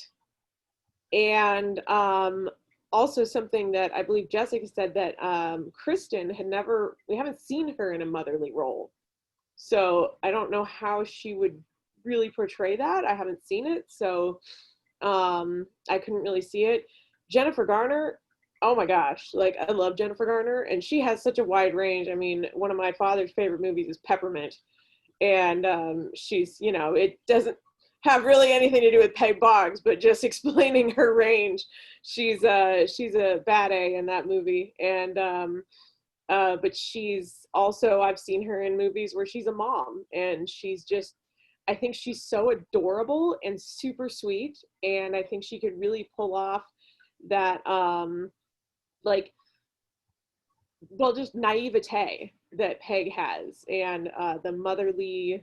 Speaker 2: And also something that I believe Jessica said, that Kristen we haven't seen her in a motherly role. So I don't know how she would really portray that. I haven't seen it, so I couldn't really see it. Jennifer Garner, oh my gosh, like I love Jennifer Garner, and she has such a wide range. I mean, one of my father's favorite movies is Peppermint, and she's, it doesn't have really anything to do with Peg Boggs, but just explaining her range, she's a bad A in that movie. And but she's also, I've seen her in movies where she's a mom, and I think she's so adorable and super sweet, and I think she could really pull off that just naivete that Peg has, and the motherly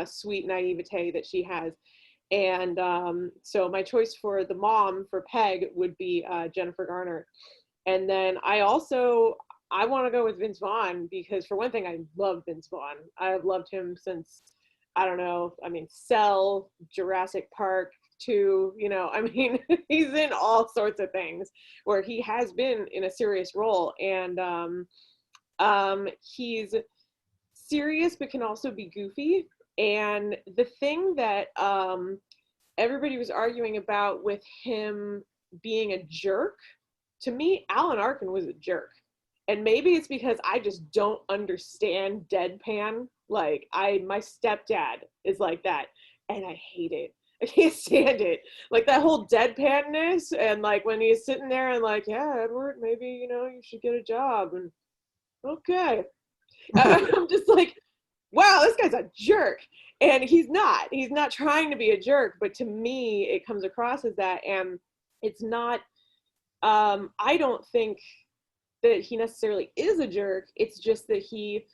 Speaker 2: sweet naivete that she has. And so my choice for the mom for Peg would be Jennifer Garner. And then I want to go with Vince Vaughn, because for one thing, I love Vince Vaughn. I've loved him since, I don't know, I mean, Cell, Jurassic Park 2, he's in all sorts of things where he has been in a serious role. And he's serious, but can also be goofy. And the thing that everybody was arguing about with him being a jerk, to me, Alan Arkin was a jerk. And maybe it's because I just don't understand deadpan. Like, my stepdad is like that, and I hate it. I can't stand it. Like, that whole deadpanness, and like when he's sitting there and like, yeah, Edward, maybe, you should get a job. And okay. I'm just like, wow, this guy's a jerk. And he's not trying to be a jerk, but to me, it comes across as that. And it's not, I don't think that he necessarily is a jerk. It's just that he,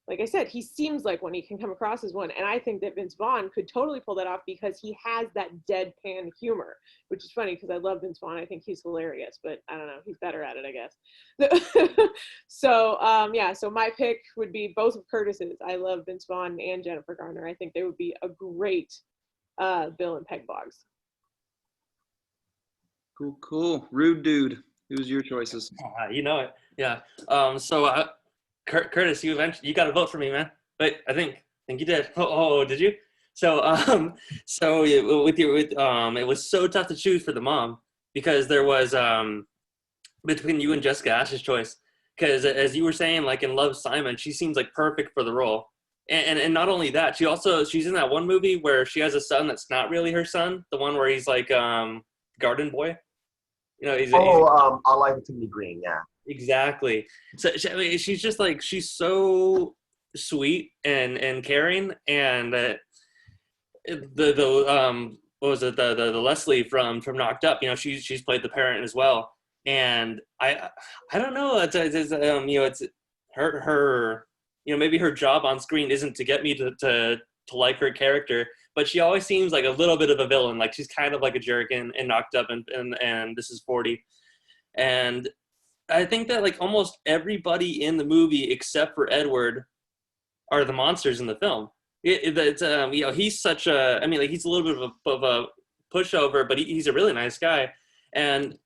Speaker 2: like I said, he seems like one. He can come across as one. And I think that Vince Vaughn could totally pull that off, because he has that deadpan humor, which is funny because I love Vince Vaughn. I think he's hilarious, but I don't know, he's better at it, I guess. So so my pick would be both of Curtis's. I love Vince Vaughn and Jennifer Garner. I think they would be a great Bill and Peg Boggs.
Speaker 8: Cool. Rude dude. Who's your choices?
Speaker 7: You know it. Yeah. Curtis, you got to vote for me, man. Wait, I think you did. Oh, did you? So it was so tough to choose for the mom, because there was between you and Jessica Ash's choice. Because as you were saying, like in Love, Simon, she seems like perfect for the role, And not only that, she's in that one movie where she has a son that's not really her son, the one where he's like garden boy. You know, he's
Speaker 1: I like Timothy Green, yeah.
Speaker 7: exactly. So I mean, she's just like, she's so sweet and caring, and what was it, the Leslie from Knocked Up, you know, she's played the parent as well. And I don't know, it's you know, it's her you know, maybe her job on screen isn't to get me to like her character, but she always seems like a little bit of a villain. Like she's kind of like a jerk in Knocked Up and This Is 40. And I think that like almost everybody in the movie except for Edward are the monsters in the film. It's you know, he's such a, I mean, like he's a little bit of a pushover, but he's a really nice guy. And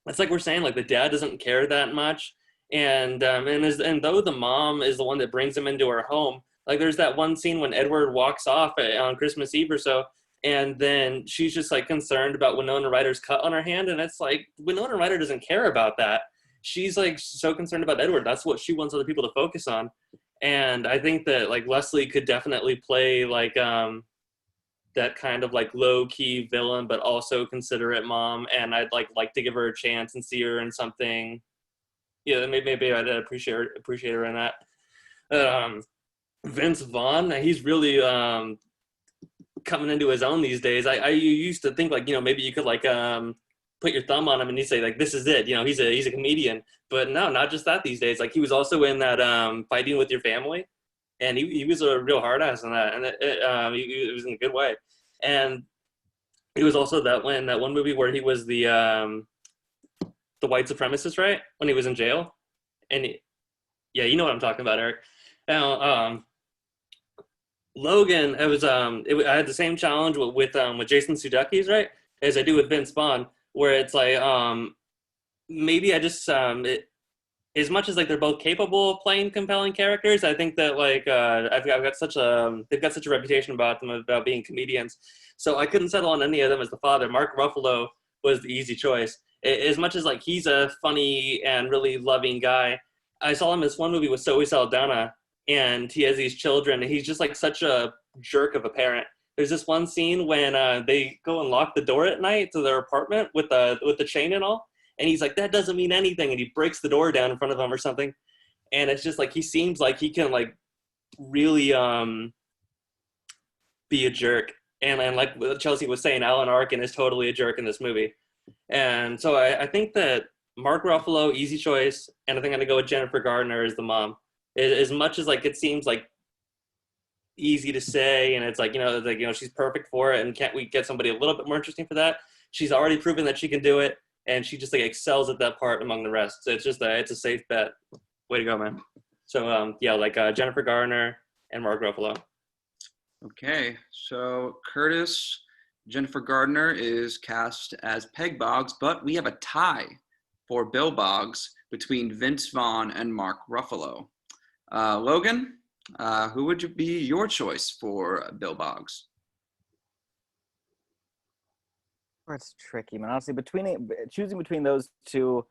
Speaker 7: it's like we're saying, like the dad doesn't care that much. And though the mom is the one that brings him into her home, like there's that one scene when Edward walks off on Christmas Eve or so, and then she's just like concerned about Winona Ryder's cut on her hand, and it's like Winona Ryder doesn't care about that. She's like so concerned about Edward. That's what she wants other people to focus on. And I think that like Leslie could definitely play like that kind of like low key villain, but also considerate mom. And I'd like to give her a chance and see her in something. Yeah, maybe I'd appreciate her in that. Vince Vaughn, he's really coming into his own these days. I used to think like, you know, maybe you could like put your thumb on him and you say like, this is it, you know, he's a comedian. But no, not just that these days. Like he was also in that Fighting with Your Family, and he was a real hard ass in that, and it was in a good way. And he was also that one movie where he was the white supremacist, right? When he was in jail. And yeah, you know what I'm talking about, Erik. Now, Logan, I had the same challenge with Jason Sudeikis, right, as I do with Vince Vaughn, where it's like maybe I just as much as like they're both capable of playing compelling characters, I think that like they've got such a reputation about them about being comedians, so I couldn't settle on any of them as the father. Mark Ruffalo was the easy choice. As much as like he's a funny and really loving guy, I saw him in this one movie with Zoe Saldana, and he has these children, and he's just like such a jerk of a parent. There's this one scene when they go and lock the door at night to their apartment with the chain and all, and he's like, that doesn't mean anything, and he breaks the door down in front of them or something. And it's just like he seems like he can like really be a jerk. And like Chelsea was saying, Alan Arkin is totally a jerk in this movie. And so I think that Mark Ruffalo, easy choice, and I think I'm gonna go with Jennifer Gardner as the mom. As much as like it seems like easy to say, and it's like, you know, she's perfect for it, and can't we get somebody a little bit more interesting for that? She's already proven that she can do it, and she just like excels at that part among the rest. So it's just it's a safe bet. Way to go, man. So yeah, like Jennifer Garner and Mark Ruffalo.
Speaker 8: Okay, so Curtis, Jennifer Gardner is cast as Peg Boggs, but we have a tie for Bill Boggs between Vince Vaughn and Mark Ruffalo. Logan, who would be your choice for Bill Boggs?
Speaker 6: It's tricky, man. Honestly, choosing between those two,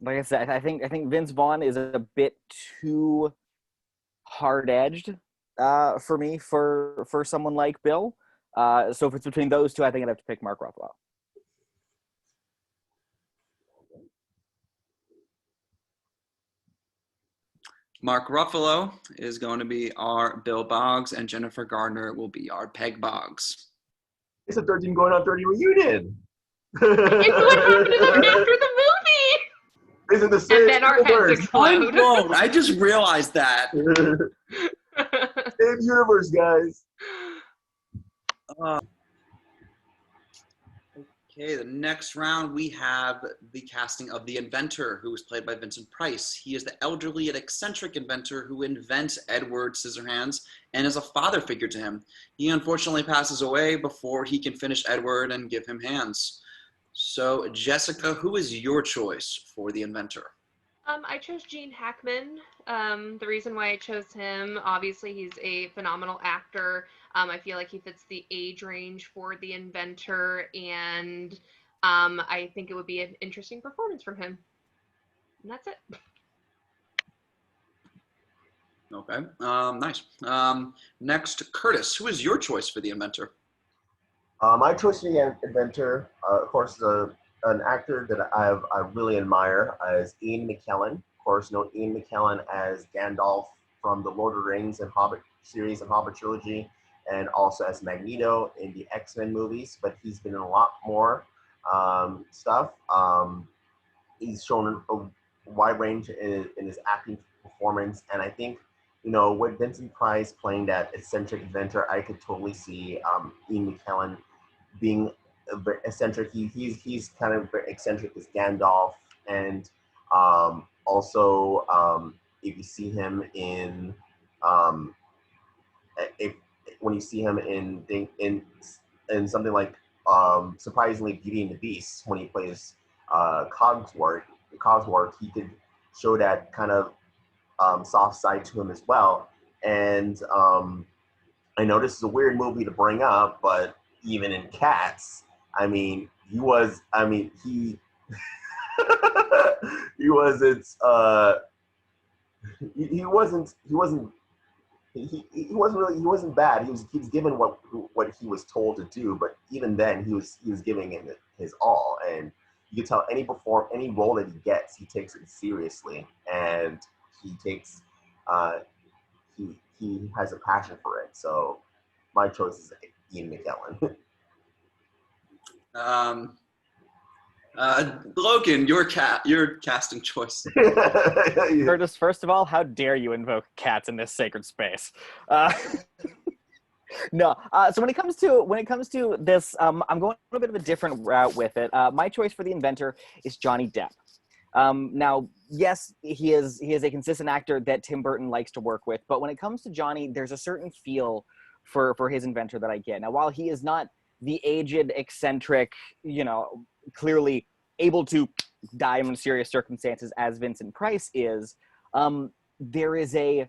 Speaker 6: like I said, I think Vince Vaughn is a bit too hard-edged for me for someone like Bill. So if it's between those two, I think I'd have to pick Mark Ruffalo.
Speaker 8: Mark Ruffalo is going to be our Bill Boggs, and Jennifer Gardner will be our Peg Boggs.
Speaker 1: It's a 13 going on 30 reunion.
Speaker 5: It's what happened to them after the movie.
Speaker 1: Isn't the same?
Speaker 5: And then our heads explode.
Speaker 8: I just realized that.
Speaker 1: Same universe, guys.
Speaker 8: Okay, the next round we have the casting of the Inventor, who was played by Vincent Price. He is the elderly and eccentric inventor who invents Edward Scissorhands and is a father figure to him. He unfortunately passes away before he can finish Edward and give him hands. So, Jessica, who is your choice for the Inventor?
Speaker 5: I chose Gene Hackman. The reason why I chose him, obviously he's a phenomenal actor. I feel like he fits the age range for the Inventor, and I think it would be an interesting performance from him. And that's it.
Speaker 8: Okay. Nice. Next, Curtis, who is your choice for the Inventor?
Speaker 1: My choice for the Inventor, of course, an actor that I really admire is Ian McKellen. Of course, know Ian McKellen as Gandalf from the Lord of the Rings and Hobbit series and Hobbit trilogy, and also as Magneto in the X-Men movies. But he's been in a lot more stuff. He's shown a wide range in his acting performance, and I think, you know, with Vincent Price playing that eccentric inventor, I could totally see Ian McKellen being very eccentric. He's kind of very eccentric as Gandalf, and also if you see him in if when you see him in something like surprisingly Beauty and the Beast, when he plays Cogsworth, he could show that kind of soft side to him as well. And I know this is a weird movie to bring up, but even in Cats, I mean, he he wasn't he wasn't bad. He was given what he was told to do, but even then he was giving it his all, and you can tell any role that he gets, he takes it seriously, and he takes he has a passion for it. So my choice is Ian McKellen.
Speaker 8: Logan, your casting choice.
Speaker 6: Curtis, first of all, how dare you invoke cats in this sacred space? No. So when it comes to this, I'm going a bit of a different route with it. My choice for the Inventor is Johnny Depp. Now, yes, he is a consistent actor that Tim Burton likes to work with, but when it comes to Johnny, there's a certain feel for his Inventor that I get. Now, while he is not the aged, eccentric, clearly able to die in serious circumstances as Vincent Price is, there is a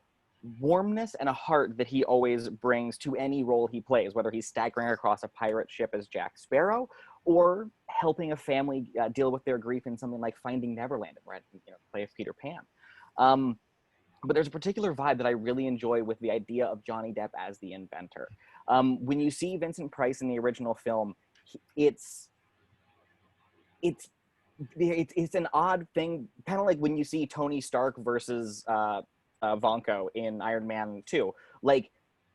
Speaker 6: warmness and a heart that he always brings to any role he plays, whether he's staggering across a pirate ship as Jack Sparrow or helping a family deal with their grief in something like Finding Neverland, where play of Peter Pan. But there's a particular vibe that I really enjoy with the idea of Johnny Depp as the Inventor. When you see Vincent Price in the original film, it's an odd thing, kind of like when you see Tony Stark versus Vanko in Iron Man 2. Like,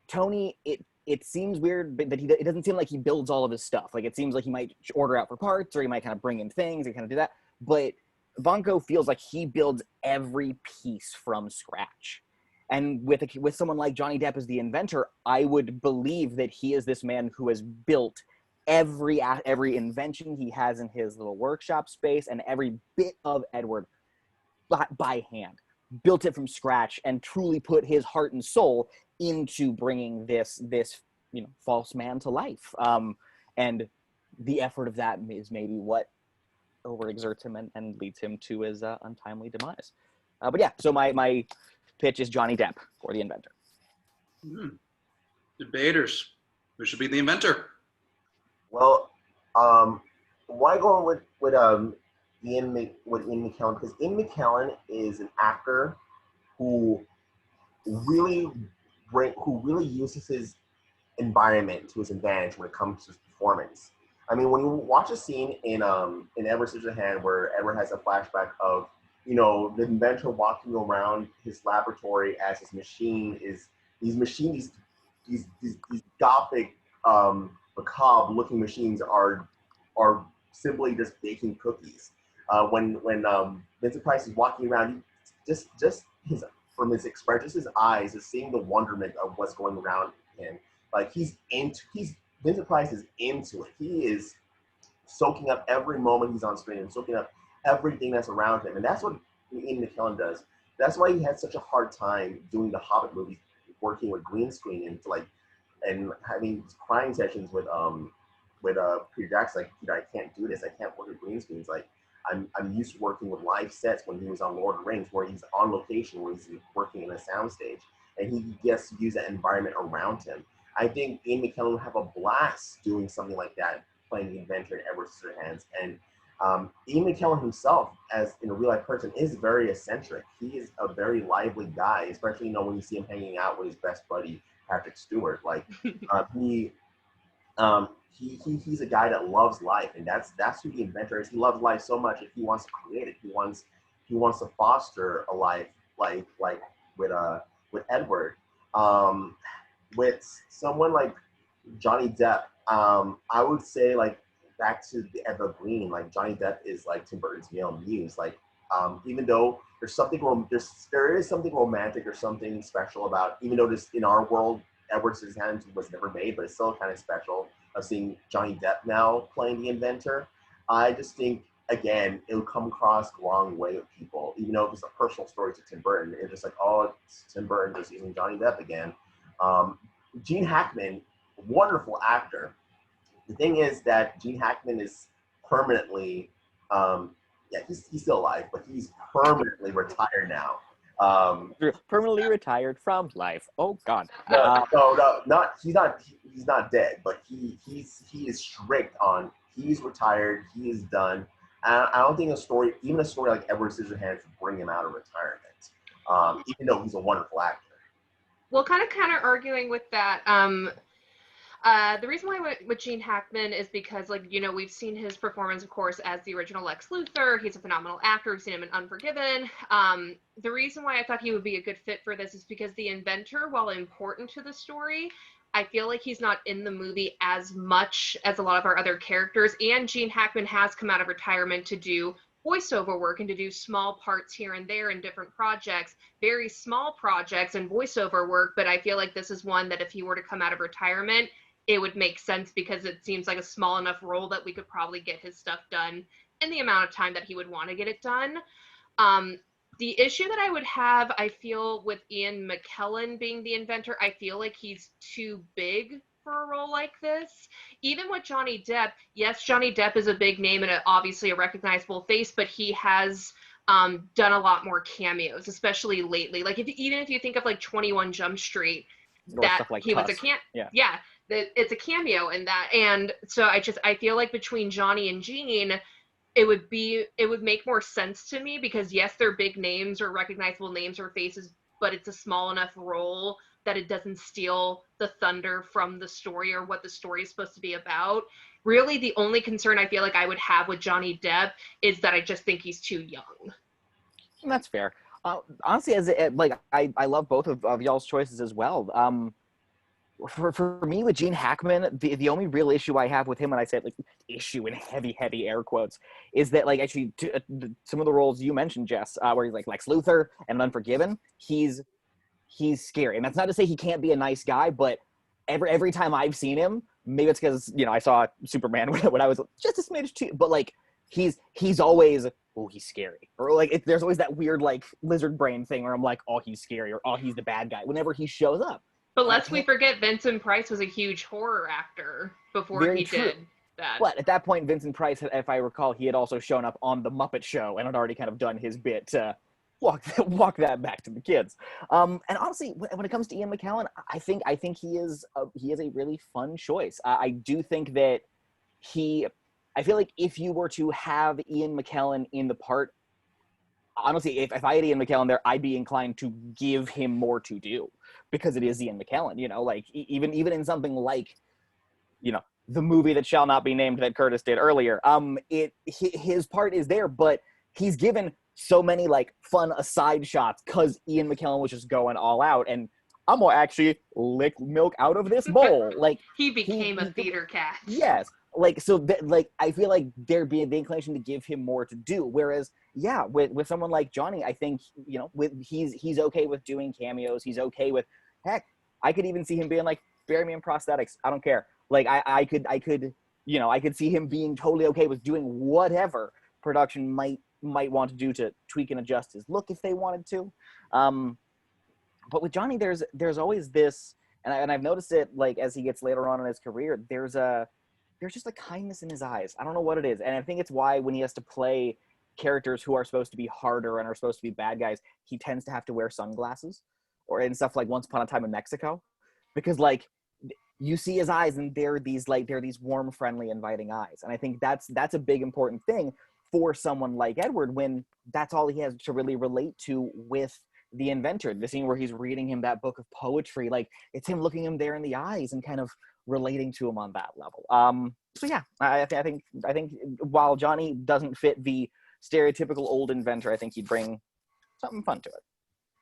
Speaker 6: Tony, it seems weird, but it doesn't seem like he builds all of his stuff. Like, it seems like he might order out for parts, or he might kind of bring in things and kind of do that. But Vanko feels like he builds every piece from scratch. And with someone like Johnny Depp as the Inventor, I would believe that he is this man who has built every invention he has in his little workshop space, and every bit of Edward by hand, built it from scratch, and truly put his heart and soul into bringing this false man to life. And the effort of that is maybe what overexerts him and leads him to his untimely demise. But yeah, so my pitch is Johnny Depp for the Inventor.
Speaker 8: Debaters, who should be the Inventor?
Speaker 1: Well, why going with Ian McKellen? Because Ian McKellen is an actor who really uses his environment to his advantage when it comes to his performance. I mean, when you watch a scene in Edward Scissorhands where Edward has a flashback of the inventor walking around his laboratory as his machine is these gothic macabre looking machines are simply just baking cookies. When Vincent Price is walking around, just from his expression, just his eyes, just seeing the wonderment of what's going around him. Like Vincent Price is into it. He is soaking up every moment he's on screen and soaking up everything that's around him. And that's what Ian McKellen does. That's why he had such a hard time doing the Hobbit movies, working with green screen and having crying sessions with Peter Jackson. Like, Peter, I can't do this. I can't work with green screens. Like, I'm used to working with live sets when he was on Lord of the Rings, where he's on location, where he's working in a soundstage, and he gets to use that environment around him. I think Ian McKellen would have a blast doing something like that, playing the Inventor in Edward Scissorhands. And Ian McKellen himself, as in a real life person, is very eccentric. He is a very lively guy, especially when you see him hanging out with his best buddy Patrick Stewart. Like he's a guy that loves life, and that's who the inventor is. He loves life so much that he wants to create it. He wants to foster a life like with Edward. With someone like Johnny Depp, I would say like back to the evergreen, like Johnny Depp is like Tim Burton's male muse. Like even though there is something romantic or something special about, even though this in our world Edward Scissorhands was never made, but it's still kind of special of seeing Johnny Depp now playing the inventor. I just think, again, it would come across the wrong way with people, even though it was a personal story to Tim Burton. It's just like, oh, it's Tim Burton just using Johnny Depp again. Gene Hackman, wonderful actor. The thing is that Gene Hackman is permanently, he's still alive, but he's permanently retired now.
Speaker 6: Permanently retired from life. Oh God.
Speaker 1: He's not dead, but he is strict on. He's retired. He is done. I don't think even a story like Edward Scissorhands would bring him out of retirement, even though he's a wonderful actor.
Speaker 5: Well, kind of arguing with that. The reason why I went with Gene Hackman is because, like, we've seen his performance, of course, as the original Lex Luthor. He's a phenomenal actor. We've seen him in Unforgiven. The reason why I thought he would be a good fit for this is because the inventor, while important to the story, I feel like he's not in the movie as much as a lot of our other characters. And Gene Hackman has come out of retirement to do voiceover work and to do small parts here and there in different projects, very small projects and voiceover work. But I feel like this is one that if he were to come out of retirement, it would make sense because it seems like a small enough role that we could probably get his stuff done in the amount of time that he would want to get it done. The issue that I would have, I feel, with Ian McKellen being the inventor, I feel like he's too big for a role like this. Even with Johnny Depp, yes, Johnny Depp is a big name and obviously a recognizable face, but he has done a lot more cameos, especially lately. Like even if you think of like 21 Jump Street,
Speaker 6: Or
Speaker 5: that
Speaker 6: stuff like
Speaker 5: he was a
Speaker 6: Tusk.
Speaker 5: it's a cameo in that. And so I feel like between Johnny and Gene, it would make more sense to me because yes, they're big names or recognizable names or faces, but it's a small enough role that it doesn't steal the thunder from the story or what the story is supposed to be about. Really, the only concern I feel like I would have with Johnny Depp is that I just think he's too young.
Speaker 6: That's fair. Honestly, I love both of y'all's choices as well. For me with Gene Hackman, the only real issue I have with him, and I say like issue in heavy air quotes, is that like actually some of the roles you mentioned, Jess, where he's like Lex Luthor and Unforgiven, he's scary, and that's not to say he can't be a nice guy, but every time I've seen him, maybe it's because I saw Superman when I was just a smidge too, but like he's always, oh, he's scary, or like there's always that weird like lizard brain thing where I'm like, oh, he's scary, or oh, he's the bad guy whenever he shows up.
Speaker 5: But lest we forget, Vincent Price was a huge horror actor before he did that.
Speaker 6: But at that point, Vincent Price, if I recall, he had also shown up on The Muppet Show and had already kind of done his bit to walk that back to the kids. And honestly, when it comes to Ian McKellen, I think he is a really fun choice. I do think that I feel like if you were to have Ian McKellen in the part, honestly, if I had Ian McKellen there, I'd be inclined to give him more to do because it is Ian McKellen, like even in something like, the movie that shall not be named that Curtis did earlier. His part is there, but he's given so many like fun aside shots because Ian McKellen was just going all out and I'm gonna actually lick milk out of this bowl. Like
Speaker 5: he became a theater cat.
Speaker 6: Yes. Like, so I feel like there'd be the inclination to give him more to do. Whereas, yeah, with someone like Johnny, I think, he's okay with doing cameos. He's okay with, heck, I could even see him being like, bury me in prosthetics. I don't care. Like I could see him being totally okay with doing whatever production might want to do to tweak and adjust his look if they wanted to. But with Johnny, there's always this, and I've noticed it like as he gets later on in his career, there's just a kindness in his eyes. I don't know what it is. And I think it's why when he has to play characters who are supposed to be harder and are supposed to be bad guys, he tends to have to wear sunglasses and stuff like Once Upon a Time in Mexico. Because like you see his eyes, and they're these warm, friendly, inviting eyes. And I think that's a big important thing for someone like Edward, when that's all he has to really relate to with the Inventor. The scene where he's reading him that book of poetry, like it's him looking him there in the eyes and kind of relating to him on that level. So yeah, I think while Johnny doesn't fit the stereotypical old Inventor, I think he'd bring something fun to it.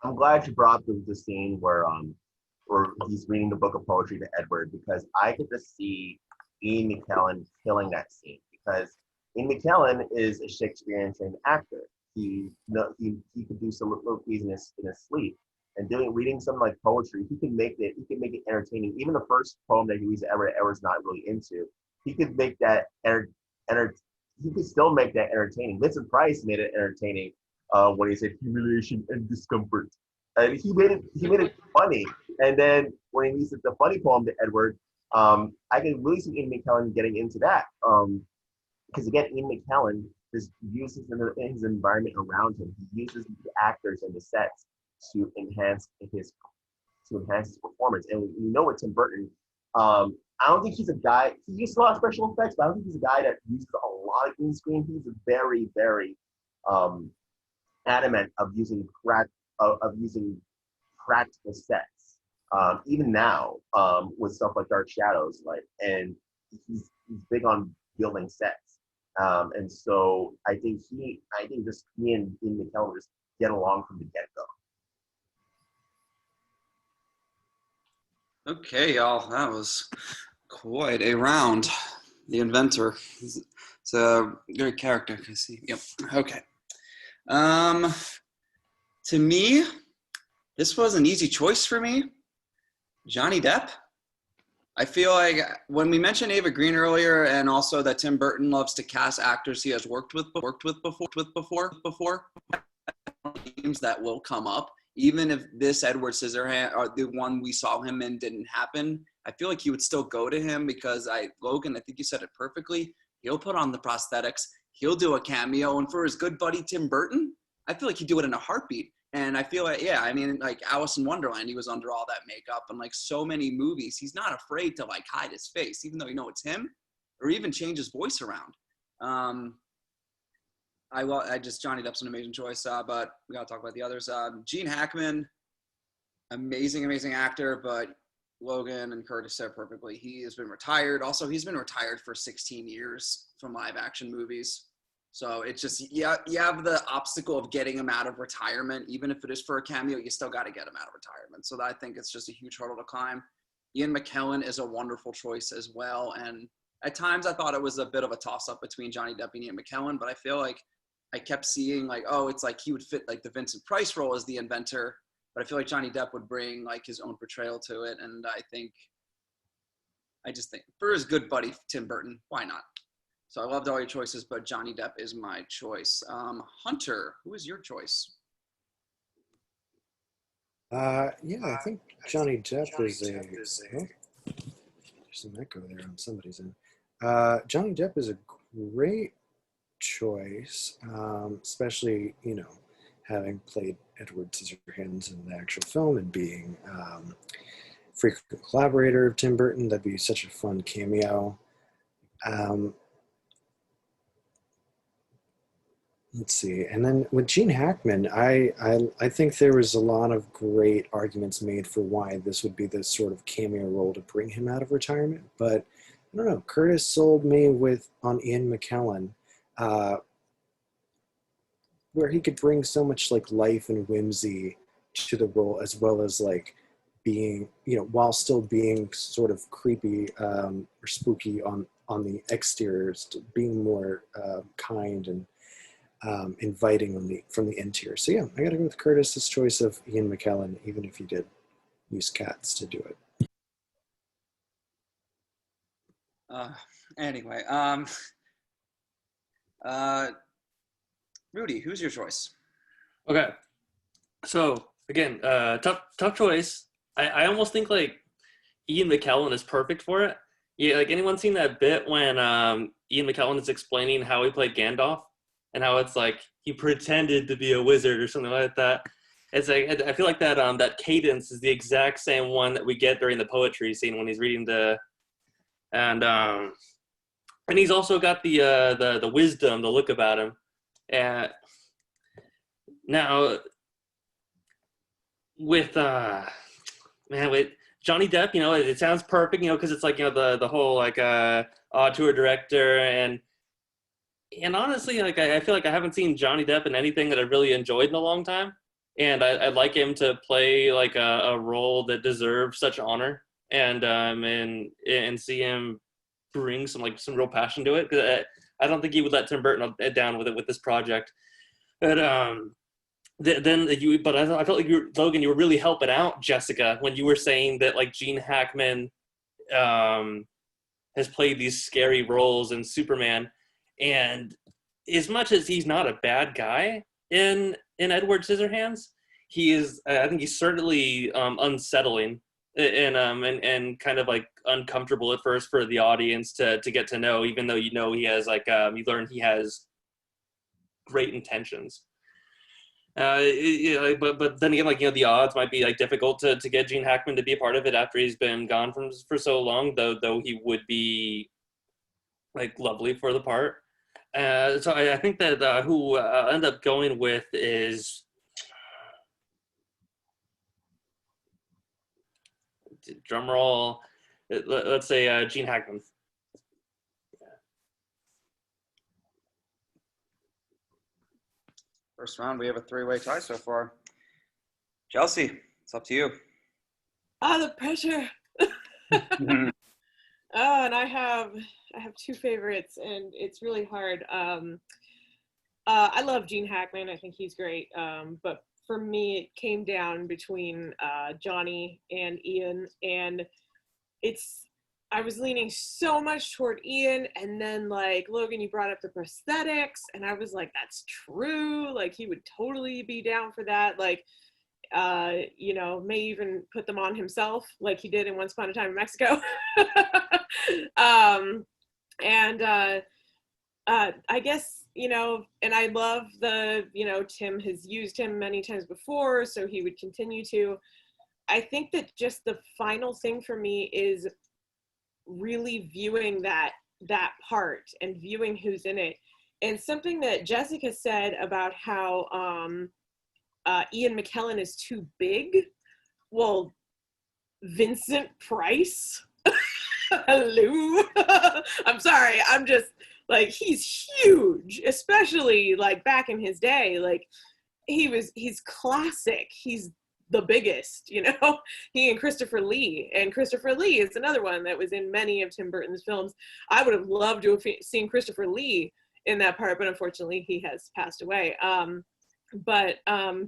Speaker 1: I'm glad you brought the scene where he's reading the book of poetry to Edward, because I get to see Ian McKellen killing that scene, because Ian McKellen is a Shakespearean trained actor. He could do some soliloquies in his sleep, and reading something like poetry, he can make it entertaining. Even the first poem that he reads that Edward's not really into, he could make that he could still make that entertaining. Vincent Price made it entertaining when he said humiliation and discomfort. And he made it funny. And then when he reads the funny poem to Edward, I can really see Ian McKellen getting into that. Because again, Ian McKellen just uses his environment around him. He uses the actors and the sets to enhance his performance. And we know with Tim Burton, I don't think he's a guy. He uses a lot of special effects, but I don't think he's a guy that uses a lot of green screen. He's very, very adamant of using practical sets. Even now, with stuff like Dark Shadows, and he's big on building sets. And so I think just he and Ian McKellen just get along from the get-go.
Speaker 8: Okay, y'all, that was quite a round. The Inventor. It's a great character. Yep. Okay. To me, this was an easy choice for me. Johnny Depp. I feel like when we mentioned Ava Green earlier, and also that Tim Burton loves to cast actors he has worked with before, names that will come up. Even if this Edward Scissorhands, or the one we saw him in, didn't happen, I feel like he would still go to him, because Logan, I think you said it perfectly. He'll put on the prosthetics. He'll do a cameo. And for his good buddy Tim Burton, I feel like he'd do it in a heartbeat. And I feel like, like Alice in Wonderland, he was under all that makeup, and like so many movies, he's not afraid to like hide his face, even though you know it's him, or even change his voice around. Johnny Depp's an amazing choice, but we gotta talk about the others. Gene Hackman, amazing actor, but Logan and Curtis said perfectly. He has been retired. Also, he's been retired for 16 years from live action movies. So it's just, you have the obstacle of getting him out of retirement. Even if it is for a cameo, you still got to get him out of retirement. So I think it's just a huge hurdle to climb. Ian McKellen is a wonderful choice as well. And at times I thought it was a bit of a toss-up between Johnny Depp and Ian McKellen, but I feel like I kept seeing it's like he would fit like the Vincent Price role as the Inventor, but I feel like Johnny Depp would bring like his own portrayal to it. And I just think for his good buddy, Tim Burton, why not? So I loved all your choices, but Johnny Depp is my choice. Hunter, who is your choice?
Speaker 4: I think Johnny Depp is there's an echo there on somebody's end. Johnny Depp is a great choice, especially, having played Edward Scissorhands in the actual film and being frequent collaborator of Tim Burton. That'd be such a fun cameo. Let's see. And then with Gene Hackman, I think there was a lot of great arguments made for why this would be the sort of cameo role to bring him out of retirement. But I don't know. Curtis sold me on Ian McKellen, where he could bring so much like life and whimsy to the role, as well as like being, while still being sort of creepy or spooky on the exteriors, being more kind and inviting from the interior. So yeah, I gotta go with Curtis's choice of Ian McKellen, even if he did use cats to do it.
Speaker 8: Anyway, Rudy, who's your choice?
Speaker 7: Okay, so again, tough choice. I almost think like Ian McKellen is perfect for it. Yeah, like anyone seen that bit when Ian McKellen is explaining how he played Gandalf? And how it's like he pretended to be a wizard or something like that. It's like I feel like that that cadence is the exact same one that we get during the poetry scene when he's reading and he's also got the wisdom, the look about him. And now with with Johnny Depp, you know, it sounds perfect, you know, because it's like, you know, the whole like auteur director, and honestly, like I feel like I haven't seen Johnny Depp in anything that I really enjoyed in a long time, and I'd like him to play like a role that deserves such honor, and see him bring some real passion to it. 'Cause I don't think he would let Tim Burton down with this project, but but I felt like Logan, you were really helping out Jessica when you were saying that like Gene Hackman has played these scary roles in Superman, and as much as he's not a bad guy in Edward Scissorhands, he is. I think he's certainly unsettling and kind of like uncomfortable at first for the audience to get to know, even though you know he has like you learn he has great intentions. But then again, like, you know, the odds might be like difficult to get Gene Hackman to be a part of it after he's been gone for so long. Though he would be like lovely for the part. So I think that who I'll end up going with is drumroll. Let's say Gene Hackman.
Speaker 8: First round, we have a three-way tie so far. Chelsea, it's up to you.
Speaker 2: The pressure. Oh, and I have two favorites, and it's really hard. I love Gene Hackman. I think he's great. But for me, it came down between Johnny and Ian, and I was leaning so much toward Ian, and then like Logan, you brought up the prosthetics, and I was like, that's true. Like he would totally be down for that. Like, you know, may even put them on himself, like he did in Once Upon a Time in Mexico. I guess, you know, and I love you know, Tim has used him many times before, so he would continue to. I think that just the final thing for me is really viewing that part and viewing who's in it. And something that Jessica said about how Ian McKellen is too big. Well, Vincent Price. Hello. I'm sorry. I'm just like, he's huge, especially like back in his day. Like he's classic. He's the biggest, you know, he and Christopher Lee. And Christopher Lee is another one that was in many of Tim Burton's films. I would have loved to have seen Christopher Lee in that part, but unfortunately he has passed away.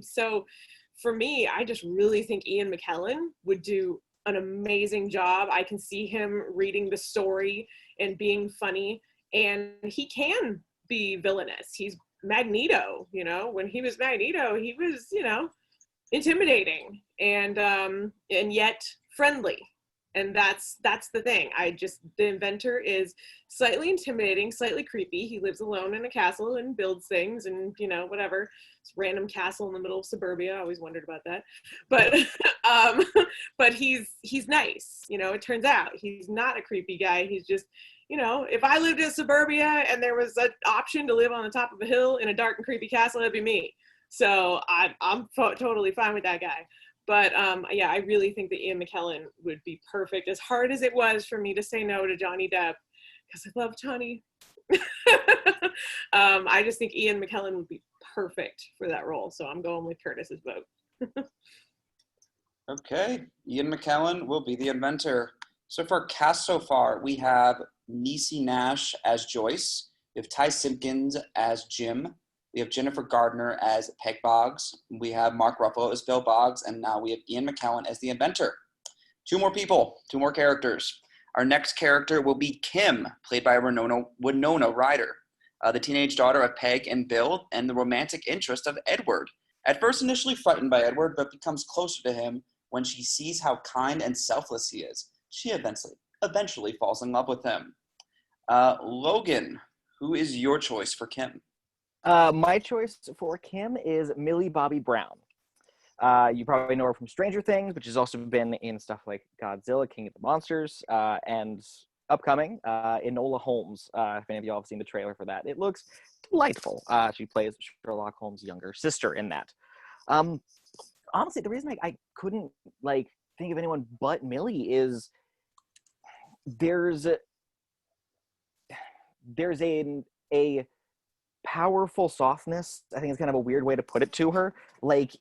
Speaker 2: So for me, I just really think Ian McKellen would do an amazing job. I can see him reading the story and being funny, and he can be villainous. He's Magneto, you know, when he was Magneto, he was, you know, intimidating and yet friendly, and that's the thing. The Inventor is slightly intimidating, slightly creepy. He lives alone in a castle and builds things, and you know, whatever, it's a random castle in the middle of suburbia. I always wondered about that, but but he's nice, you know. It turns out he's not a creepy guy. He's just, you know, if I lived in suburbia and there was an option to live on the top of a hill in a dark and creepy castle, that'd be me. So I'm totally fine with that guy. But yeah, I really think that Ian McKellen would be perfect, as hard as it was for me to say no to Johnny Depp, because I love Johnny. I just think Ian McKellen would be perfect for that role. So I'm going with Curtis's vote.
Speaker 8: Okay, Ian McKellen will be the Inventor. So for cast so far, we have Niecy Nash as Joyce. We have Ty Simpkins as Jim. We have Jennifer Gardner as Peg Boggs. We have Mark Ruffalo as Bill Boggs. And now we have Ian McKellen as the Inventor. Two more people, two more characters. Our next character will be Kim, played by Winona Ryder, the teenage daughter of Peg and Bill, and the romantic interest of Edward. At first initially frightened by Edward, but becomes closer to him when she sees how kind and selfless he is. She eventually falls in love with him. Logan, who is your choice for Kim?
Speaker 6: My choice for Kim is Millie Bobby Brown. You probably know her from Stranger Things, but she's also been in stuff like Godzilla, King of the Monsters, and upcoming Enola Holmes. If any of y'all have seen the trailer for that, it looks delightful. She plays Sherlock Holmes' younger sister in that. Honestly, the reason I couldn't like think of anyone but Millie is there's a powerful softness. I think it's kind of a weird way to put it to her. Like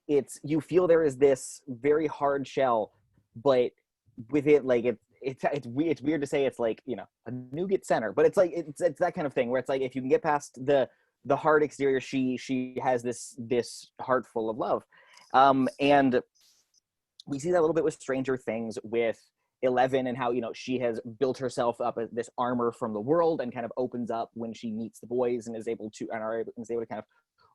Speaker 6: you feel there is this very hard shell, but with it, like it's weird to say it's like, you know, a nougat center, but it's like it's that kind of thing where it's like if you can get past the hard exterior, she has this heart full of love. And we see that a little bit with Stranger Things with Eleven and how, you know, she has built herself up this armor from the world and kind of opens up when she meets the boys and is able to kind of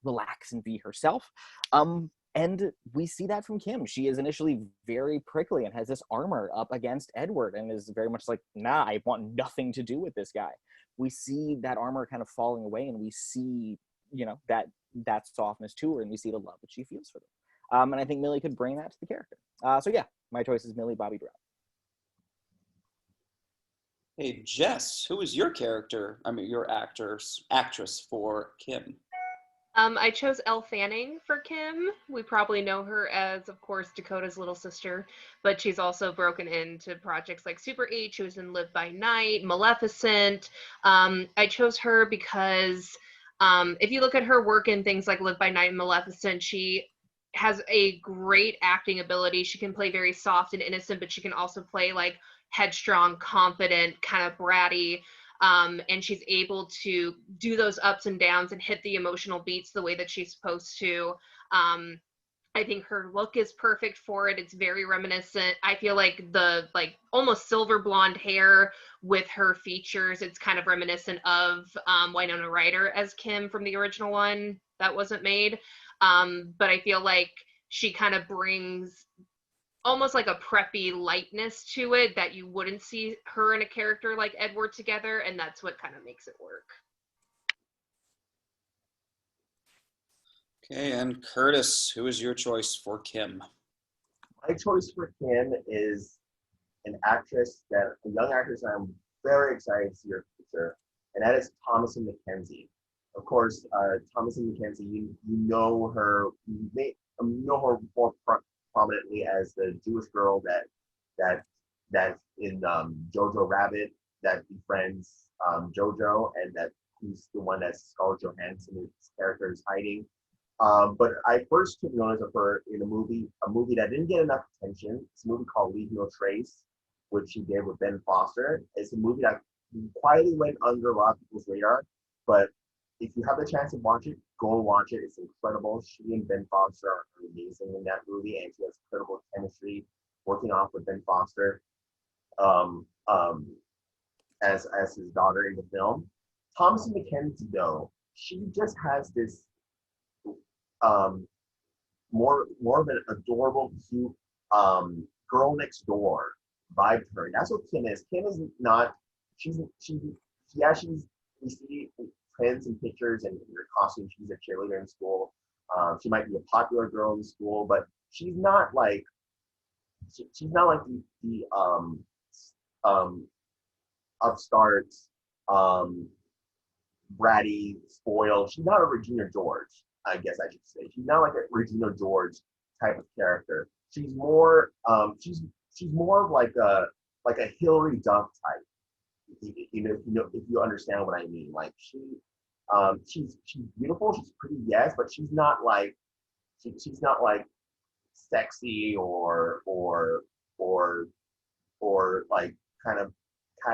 Speaker 6: relax and be herself. And we see that from Kim. She is initially very prickly and has this armor up against Edward and is very much like, nah, I want nothing to do with this guy. We see that armor kind of falling away, and we see, you know, that softness to her, and we see the love that she feels for them. And I think Millie could bring that to the character. So yeah, my choice is Millie Bobby Brown.
Speaker 3: Hey, Jess, who is your character? I mean, your actress for Kim?
Speaker 5: I chose Elle Fanning for Kim. We probably know her as, of course, Dakota's little sister, but she's also broken into projects like Super 8. She was in Live by Night, Maleficent. I chose her because if you look at her work in things like Live by Night and Maleficent, she has a great acting ability. She can play very soft and innocent, but she can also play like headstrong, confident, kind of bratty. And she's able to do those ups and downs and hit the emotional beats the way that she's supposed to. I think her look is perfect for it. It's very reminiscent. I feel like the almost silver blonde hair with her features, it's kind of reminiscent of Winona Ryder as Kim from the original one that wasn't made. But I feel like she kind of brings almost like a preppy lightness to it that you wouldn't see her and a character like Edward together, and that's what kind of makes it work.
Speaker 3: Okay, and Curtis, who is your choice for Kim?
Speaker 1: My choice for Kim is a young actress I'm very excited to see her future, and that is Thomasin McKenzie. Of course, Thomasin McKenzie, you know her more prominently as the Jewish girl that's in Jojo Rabbit that befriends Jojo, and that who's the one that Scarlett Johansson's character is hiding. But I first took notice of her in a movie that didn't get enough attention. It's a movie called Leave No Trace, which she did with Ben Foster. It's a movie that quietly went under a lot of people's radar, but if you have the chance to watch it, go and watch it. It's incredible. She and Ben Foster are amazing in that movie, and she has incredible chemistry working off with Ben Foster as his daughter in the film. Thomasin McKenzie, though, she just has this more of an adorable, cute girl next door vibe to her. And that's what Kim is. Kim is not. We see trends and pictures and her costume. She's a cheerleader in school. She might be a popular girl in school, but she's not like the upstart, bratty, spoiled. She's not a Regina George, I guess I should say. She's not like a Regina George type of character. She's more she's more of like a Hilary Duff type. If you understand what I mean. Like she's beautiful, she's pretty, yes, but she's not like sexy or like kind of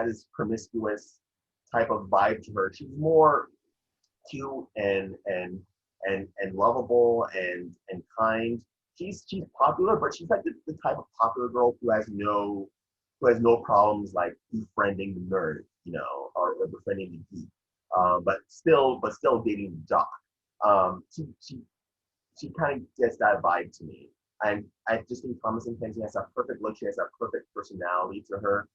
Speaker 1: this promiscuous type of vibe to her. She's more cute and lovable and kind. She's popular, but she's like the type of popular girl who has no problems like befriending the nerd, or befriending the geek, but still dating the jock. She kind of gets that vibe to me, and I just think Thomasin McKenzie has a perfect look. She has a perfect personality to her.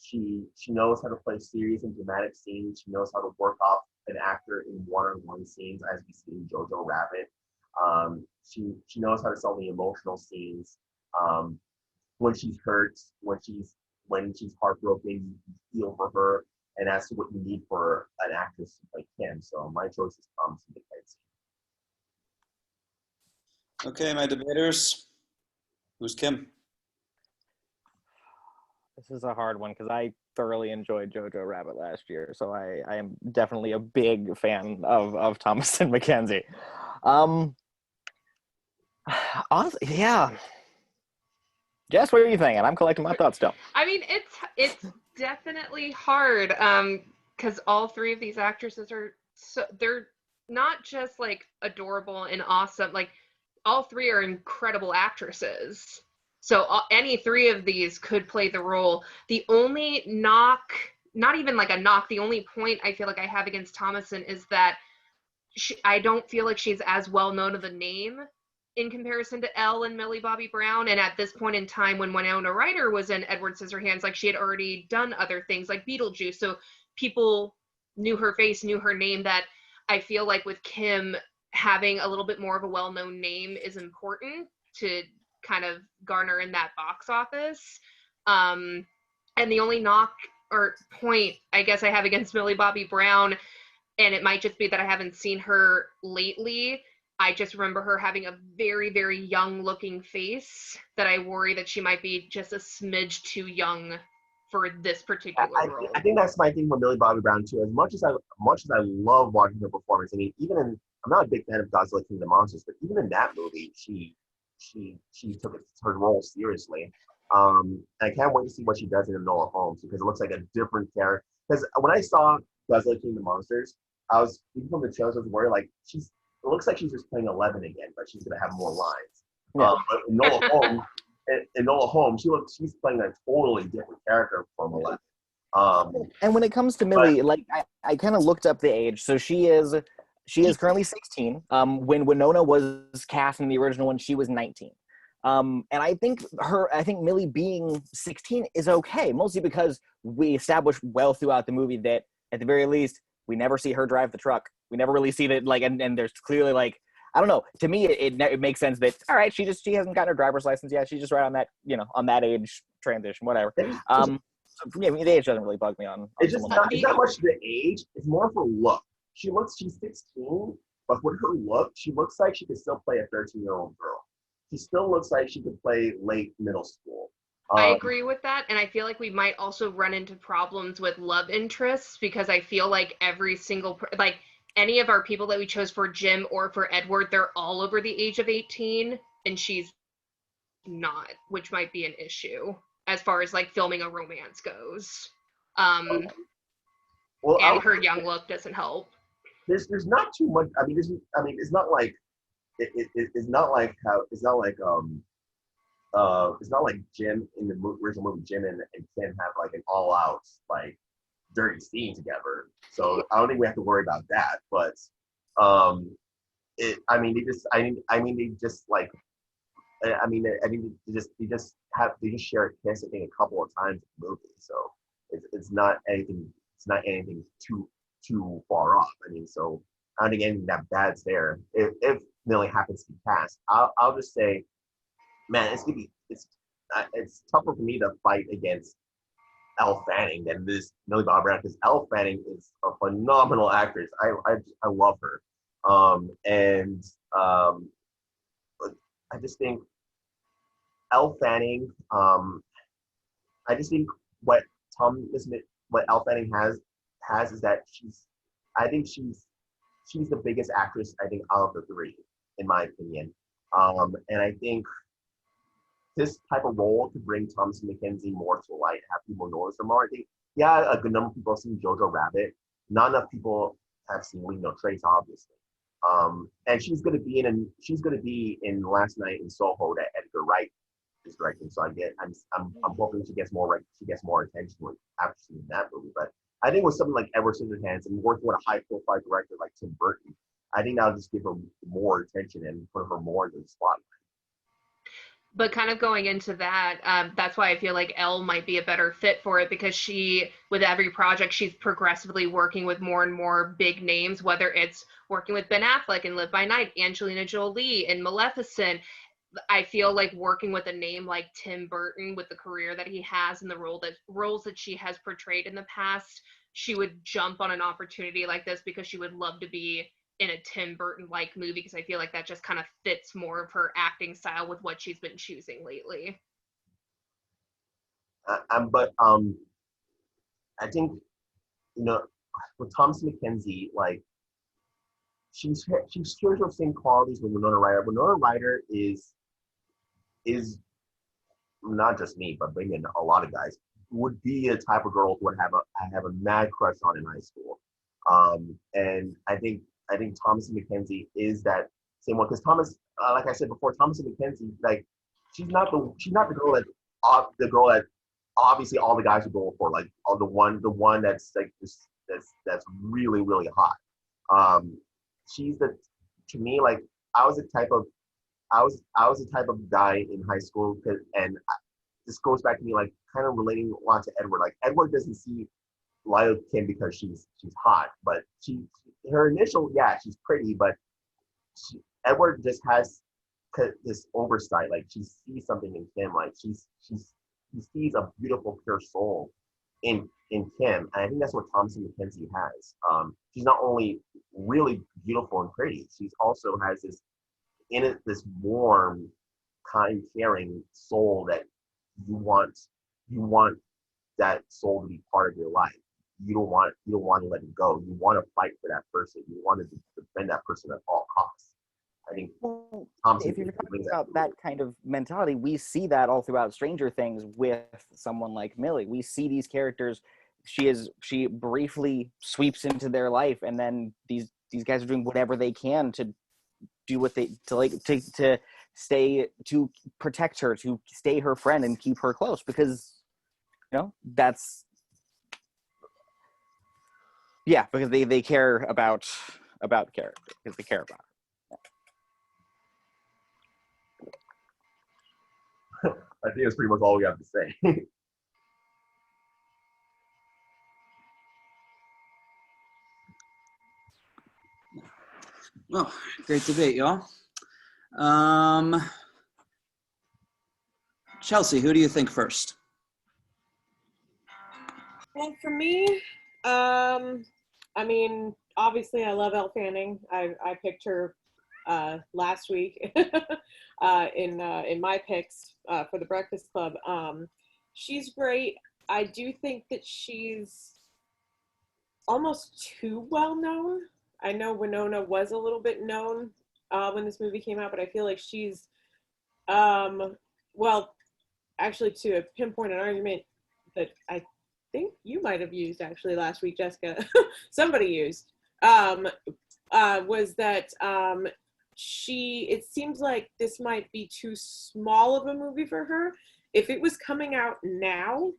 Speaker 1: She knows how to play serious and dramatic scenes. She knows how to work off an actor in one-on-one scenes, as we see in Jojo Rabbit. She knows how to sell the emotional scenes. When she's hurt, when she's heartbroken, you feel for her, and that's what you need for an actress like Kim. So my choice is Thomasin McKenzie.
Speaker 3: Okay, my debaters. Who's Kim?
Speaker 6: This is a hard one because I thoroughly enjoyed Jojo Rabbit last year, so I am definitely a big fan of Thomasin McKenzie. Honestly, yeah. Jess, what are you thinking? I'm collecting my thoughts still.
Speaker 5: I mean, it's definitely hard because all three of these actresses are they're not just like adorable and awesome. Like all three are incredible actresses. So any three of these could play the role. The only knock, not even like a knock, the only point I feel like I have against Thomasin is that I don't feel like she's as well known of a name in comparison to Elle and Millie Bobby Brown. And at this point in time when Winona Ryder was in Edward Scissorhands, like she had already done other things like Beetlejuice. So people knew her face, knew her name, that I feel like with Kim, having a little bit more of a well-known name is important to kind of garner in that box office. And the only knock or point I guess I have against Millie Bobby Brown, and it might just be that I haven't seen her lately, I just remember her having a very, very young looking face that I worry that she might be just a smidge too young for this particular role.
Speaker 1: I think that's my thing with Millie Bobby Brown too. As much as I love watching her performance, I mean, I'm not a big fan of Godzilla King of the Monsters, but even in that movie, she took her role seriously. I can't wait to see what she does in Enola Holmes, because it looks like a different character. Because when I saw Godzilla King of the Monsters, I was, even from the shows, I was worried, like, it looks like she's just playing 11 again, but she's gonna have more lines.
Speaker 6: Yeah.
Speaker 1: But Enola Holmes, she's playing a totally different character from 11.
Speaker 6: And when it comes to Millie, like I kind of looked up the age. So she is currently 16. When Winona was cast in the original one, she was 19. And I think Millie being 16 is okay, mostly because we established well throughout the movie that at the very least we never see her drive the truck. We never really see that, like, and there's clearly, like, I don't know. To me, it makes sense that, all right, she hasn't gotten her driver's license yet. She's just right on that, on that age transition, whatever. So yeah, the age doesn't really bug me on
Speaker 1: it's not much the age. It's more of her look. She's 16, but with her look, she looks like she could still play a 13-year-old girl. She still looks like she could play late middle school.
Speaker 5: I agree with that, and I feel like we might also run into problems with love interests, because I feel like every single like any of our people that we chose for Jim or for Edward, they're all over the age of 18, and she's not, which might be an issue as far as like filming a romance goes. And her young look doesn't help.
Speaker 1: There's not too much. I mean, it's not like it's not like Jim in the original movie. Jim and Kim have like an all-out like dirty scene together, so I don't think we have to worry about that. But they just share a kiss, I think, a couple of times in the movie, so it's not anything too far off. I mean, so I don't think anything that bad's there. If Millie happens to be cast, I'll just say, man, it's tougher for me to fight against Elle Fanning than this Millie Bobby Brown, because Elle Fanning is a phenomenal actress. I love her, I just think Elle Fanning. I just think what Elle Fanning has is that she's the biggest actress, I think, out of the three, in my opinion. And I think this type of role could bring Thomasin McKenzie more to light, have people notice her more. I think, yeah, a good number of people have seen Jojo Rabbit. Not enough people have seen We Know Trace, obviously. And she's gonna be in Last Night in Soho that Edgar Wright is directing. So I'm hoping she gets more attention after seeing that movie. But I think with something like Edward Scissorhands and working with a high-profile director like Tim Burton, I think that'll just give her more attention and put her more into the spotlight.
Speaker 5: But kind of going into that, that's why I feel like Elle might be a better fit for it, because she, with every project, she's progressively working with more and more big names, whether it's working with Ben Affleck in Live by Night, Angelina Jolie in Maleficent. I feel like working with a name like Tim Burton, with the career that he has and the roles that she has portrayed in the past, she would jump on an opportunity like this because she would love to be in a Tim Burton-like movie, because I feel like that just kind of fits more of her acting style with what she's been choosing lately.
Speaker 1: But I think, with Thomas McKenzie, like she shares those same qualities with Winona Ryder. Winona Ryder is not just me, but maybe a lot of guys would be a type of girl who would have a mad crush on in high school. And I think Thomas McKenzie is that same one, because Thomas, like I said before, Thomas McKenzie, like she's not the girl that obviously all the guys are going for, like the one that's like that's really really hot. She's to me, like I was the type of guy in high school, this goes back to me like kind of relating a lot to Edward. Like Edward doesn't see Lila Kim because she's hot, but her initial, she's pretty, but Edward just has this oversight. Like she sees something in Kim, like she sees a beautiful pure soul in Kim, and I think that's what Thompson McKenzie has. She's not only really beautiful and pretty, she's also has this warm, kind, caring soul that you want that soul to be part of your life. You don't want to let it go. You want to fight for that person. You want to defend that person at all costs. I think
Speaker 6: if you're talking about that kind of mentality, we see that all throughout Stranger Things with someone like Millie. We see these characters. She briefly sweeps into their life, and then these guys are doing whatever they can to do what they to stay, to protect her, to stay her friend and keep her close, because that's because they care about character, because they care about
Speaker 1: her. I think that's pretty much all we have to say.
Speaker 8: Well, great debate, y'all. Chelsea, who do you think first?
Speaker 2: Well, for me, I mean, obviously I love Elle Fanning. I picked her last week in my picks for the Breakfast Club. She's great. I do think that she's almost too well known. I know Winona was a little bit known when this movie came out, but I feel like she's, well, actually, to pinpoint an argument that I think you might have used actually last week, Jessica, somebody used, was that it seems like this might be too small of a movie for her. If it was coming out now,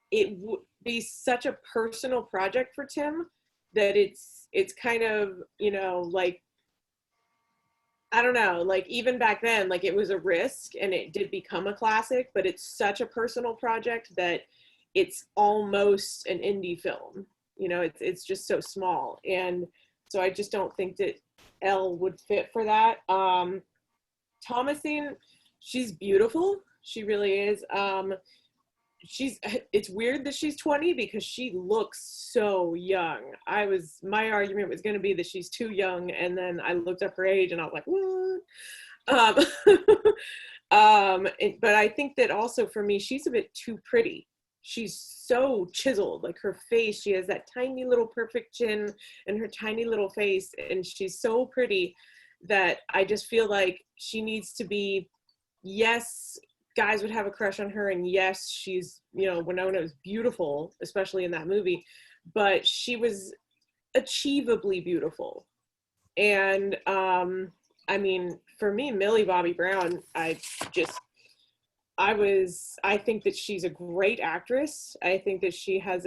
Speaker 2: it would be such a personal project for Tim that it's kind of, like, I don't know, like even back then, like it was a risk and it did become a classic, but it's such a personal project that it's almost an indie film. It's just so small. And so I just don't think that Elle would fit for that. Thomasine, she's beautiful. She really is. It's weird that she's 20 because she looks so young. My argument was going to be that she's too young, and then I looked up her age and I was like, what? But I think that also for me, she's a bit too pretty. She's so chiseled, like her face, she has that tiny little perfect chin and her tiny little face, and she's so pretty that I just feel like she needs to be, yes, guys would have a crush on her, and yes, she's, Winona is beautiful, especially in that movie, but she was achievably beautiful. And I mean, for me, Millie Bobby Brown, I think that she's a great actress. I think that she has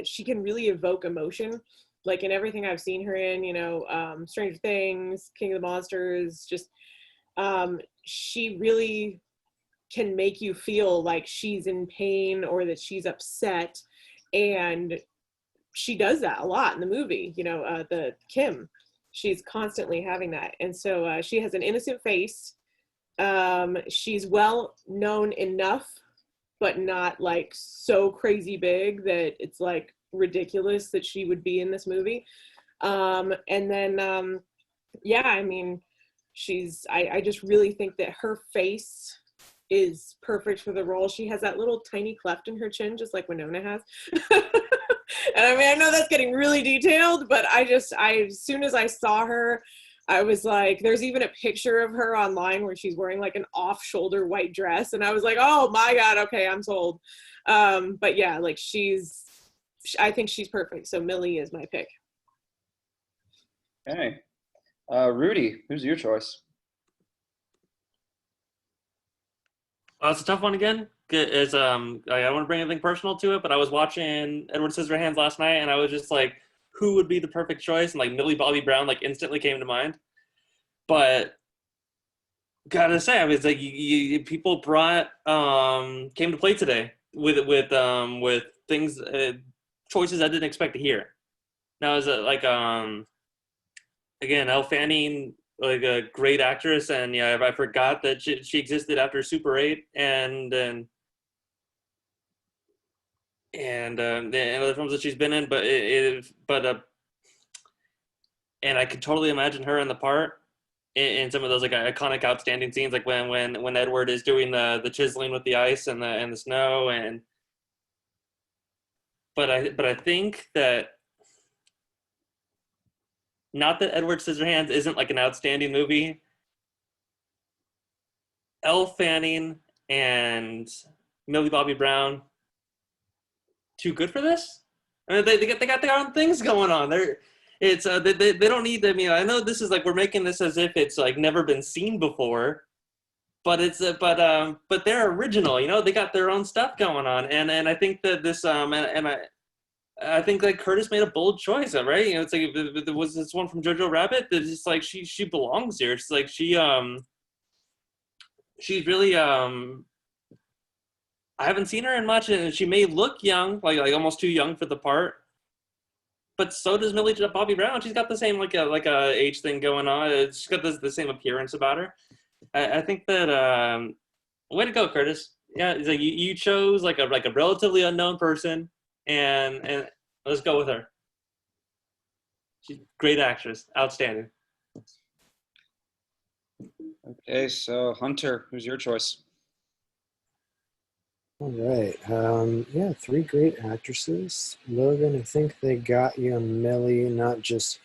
Speaker 2: she can really evoke emotion, like in everything I've seen her in, Stranger Things, King of the Monsters, just she really can make you feel like she's in pain or that she's upset. And she does that a lot in the movie, the Kim, she's constantly having that. And so she has an innocent face. She's well known enough, but not like so crazy big that it's like ridiculous that she would be in this movie. And then, yeah, I mean, I just really think that her face is perfect for the role. She has that little tiny cleft in her chin, just like Winona has. And I mean, I know that's getting really detailed, but as soon as I saw her, I was like, there's even a picture of her online where she's wearing like an off-shoulder white dress. And I was like, oh my God, okay, I'm sold. But yeah, like I think she's perfect. So Millie is my pick.
Speaker 3: Okay. Rudy, who's your choice?
Speaker 7: It's a tough one again. I don't want to bring anything personal to it, but I was watching Edward Scissorhands last night, and I was just like, who would be the perfect choice? And like Millie Bobby Brown like instantly came to mind. But gotta say, I was like, people came to play today with things, choices I didn't expect to hear. Now is it like again, Elle Fanning, like a great actress, and yeah, I forgot that she existed after Super 8 and the other films that she's been in, and I could totally imagine her in the part in some of those like iconic, outstanding scenes, like when Edward is doing the chiseling with the ice and the snow, but I think that, not that Edward Scissorhands isn't like an outstanding movie, Elle Fanning and Millie Bobby Brown, too good for this? I mean, they got their own things going on. They don't need them. I know this is like, we're making this as if it's like never been seen before, but but they're original. They got their own stuff going on, and I think that this I think like Curtis made a bold choice, right? It's like, there was this one from Jojo Rabbit that just like she belongs here. It's like she's really I haven't seen her in much, and she may look young, like almost too young for the part. But so does Millie Bobby Brown. She's got the same like a age thing going on. She's got the same appearance about her. I think that way to go, Curtis. Yeah, it's like you chose like a relatively unknown person, and let's go with her. She's a great actress, outstanding.
Speaker 3: Okay, so Hunter, who's your choice?
Speaker 4: All right. Yeah, three great actresses. Logan, I think they got you on Millie, not just